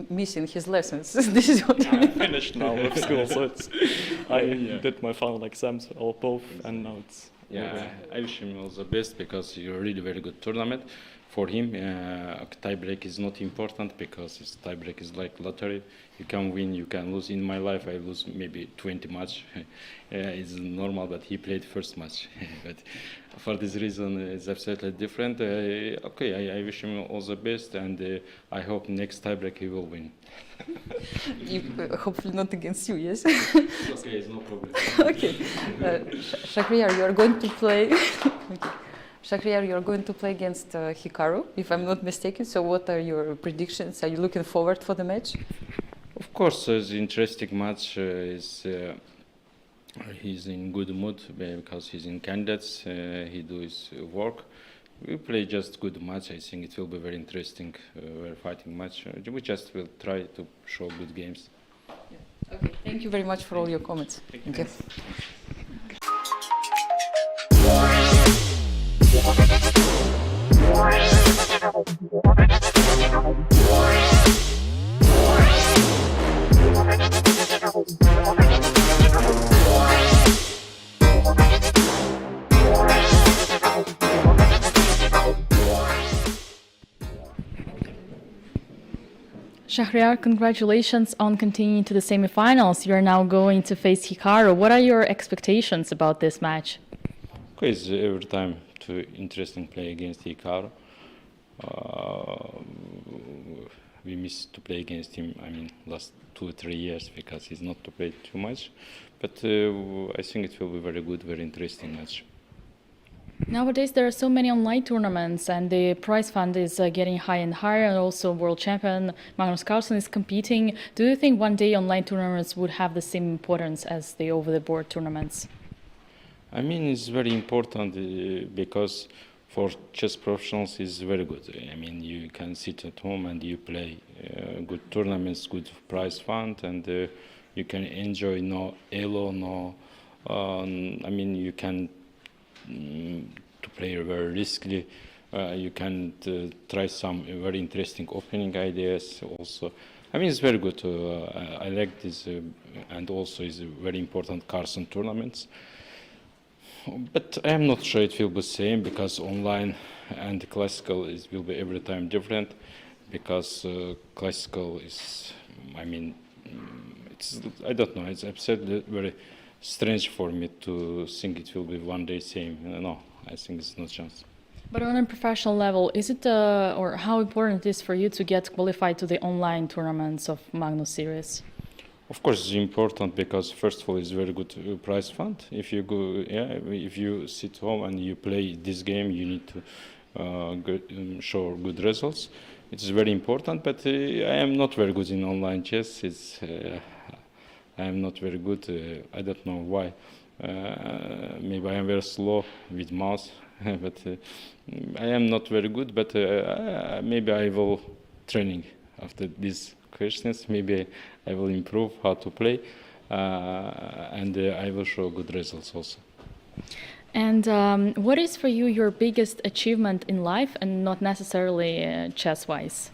missing his lessons? This is what you I mean? finished now with school, so it's, I did my final exams or both, and now it's. Yeah, I wish him all the best, because you're a really very good tournament. For him, tiebreak is not important, because his tiebreak is like lottery. You can win, you can lose. In my life, I lose maybe 20 match. It's normal, but he played first match. But for this reason, it's absolutely different. Okay, I wish him all the best, and I hope next tiebreak he will win. Hopefully not against you, yes? It's okay, it's no problem. Okay. Shahriar, you are going to play. Okay. Shahriar, you are going to play against Hikaru, if I'm not mistaken. So what are your predictions? Are you looking forward for the match? Of course, the interesting match is he's in good mood because he's in candidates. He do his work. We play just good match. I think it will be very interesting, very fighting match. We just will try to show good games. Yeah. Okay. Thank you very much for all your comments. Thank you. Shahriar, congratulations on continuing to the semifinals. You are now going to face Hikaru. What are your expectations about this match? Okay, it's every time too interesting play against Hikaru. We missed to play against him, I mean, last 2 or 3 years, because he's not to play too much. But I think it will be very good, very interesting match. Nowadays, there are so many online tournaments, and the prize fund is getting higher and higher, and also world champion Magnus Carlsen is competing. Do you think one day online tournaments would have the same importance as the over-the-board tournaments? I mean, it's very important because for chess professionals it's very good. I mean, you can sit at home and you play good tournaments, good prize fund, and you can enjoy no elo, no. I mean, you can to play very risky. You can try some very interesting opening ideas also. I mean, it's very good. I like this, and also is very important Carlsen tournaments. But I am not sure it will be the same, because online and classical will be every time different, because classical is, I mean, it's, I don't know, it's absolutely very strange for me to think it will be one day same. No, I think it's no chance. But on a professional level, is it or how important it is for you to get qualified to the online tournaments of Magnus series? Of course, it's important, because first of all, it's very good prize fund. If you go, if you sit home and you play this game, you need to show good results. It's very important, but I am not very good in online chess. I am not very good. I don't know why. Maybe I am very slow with mouse. but I am not very good. But maybe I will training after these questions. Maybe I will improve how to play, and I will show good results also. And what is for you your biggest achievement in life, and not necessarily chess-wise?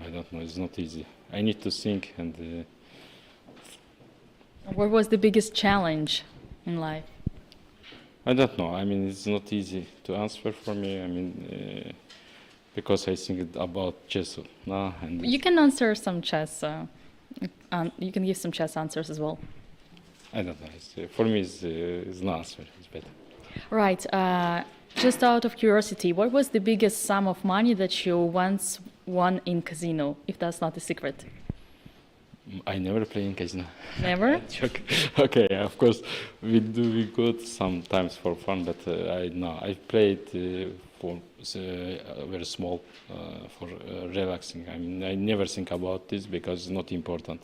I don't know. It's not easy. I need to think. And what was the biggest challenge in life? I don't know. I mean, it's not easy to answer for me. I mean, because I think about chess now. And You can answer some chess. You can give some chess answers as well. I don't know. For me, it's no answer. It's better. Right. Just out of curiosity, what was the biggest sum of money that you once won in casino, if that's not a secret? I never play in casino. Never? Joke. Okay, of course we go sometimes for fun, but I played for very small for relaxing. I mean, I never think about this because it's not important.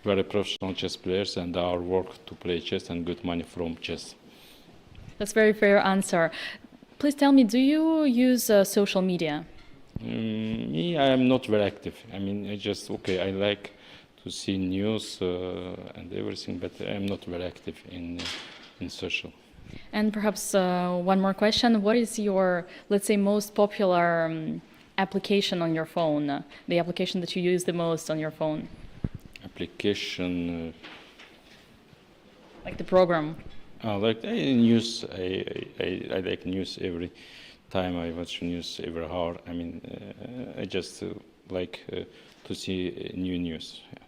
We are professional chess players, and our work to play chess and get money from chess. That's a very fair answer. Please tell me, do you use social media? Me, I am not very active. I mean, I like to see news and everything, but I am not very active in social. And perhaps one more question. What is your, let's say, most popular application on your phone? The application that you use the most on your phone? Application. Like the program? Like news. I like news every time. I watch news every hour. I mean, I just like to see new news. Yeah.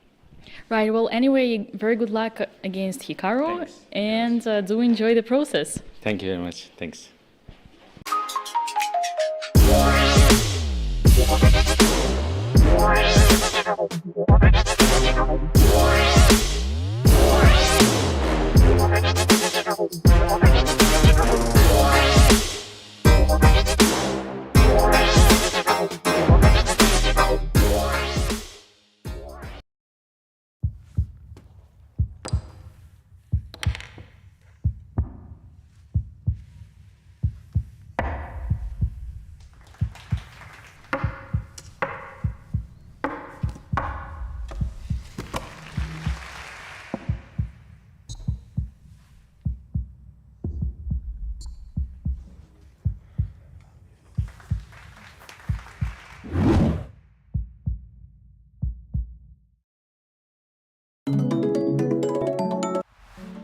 Right. Well, anyway, very good luck against Hikaru. Thanks. And do enjoy the process. Thank you very much. Thanks.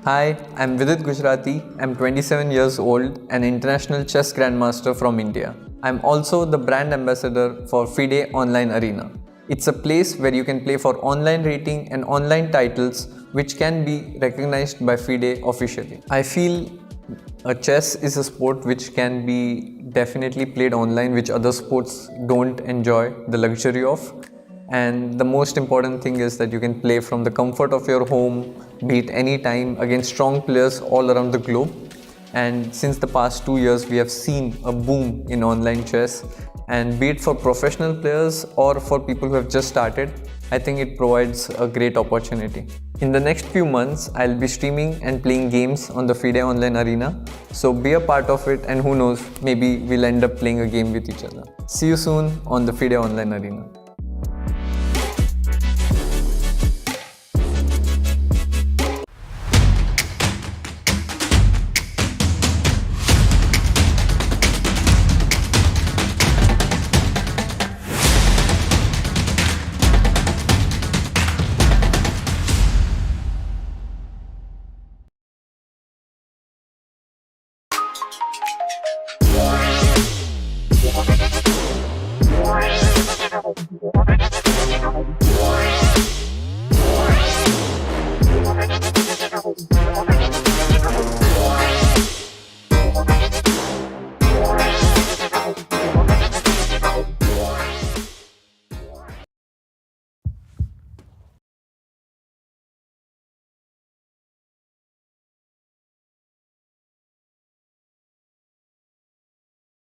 Hi, I'm Vidit Gujarati. I'm 27 years old, an international chess grandmaster from India. I'm also the brand ambassador for FIDE Online Arena. It's a place where you can play for online rating and online titles which can be recognized by FIDE officially. I feel chess is a sport which can be definitely played online, which other sports don't enjoy the luxury of. And the most important thing is that you can play from the comfort of your home, be it any time, against strong players all around the globe. And since the past 2 years, we have seen a boom in online chess. And be it for professional players or for people who have just started, I think it provides a great opportunity. In the next few months, I'll be streaming and playing games on the FIDE Online Arena. So be a part of it, and who knows, maybe we'll end up playing a game with each other. See you soon on the FIDE Online Arena.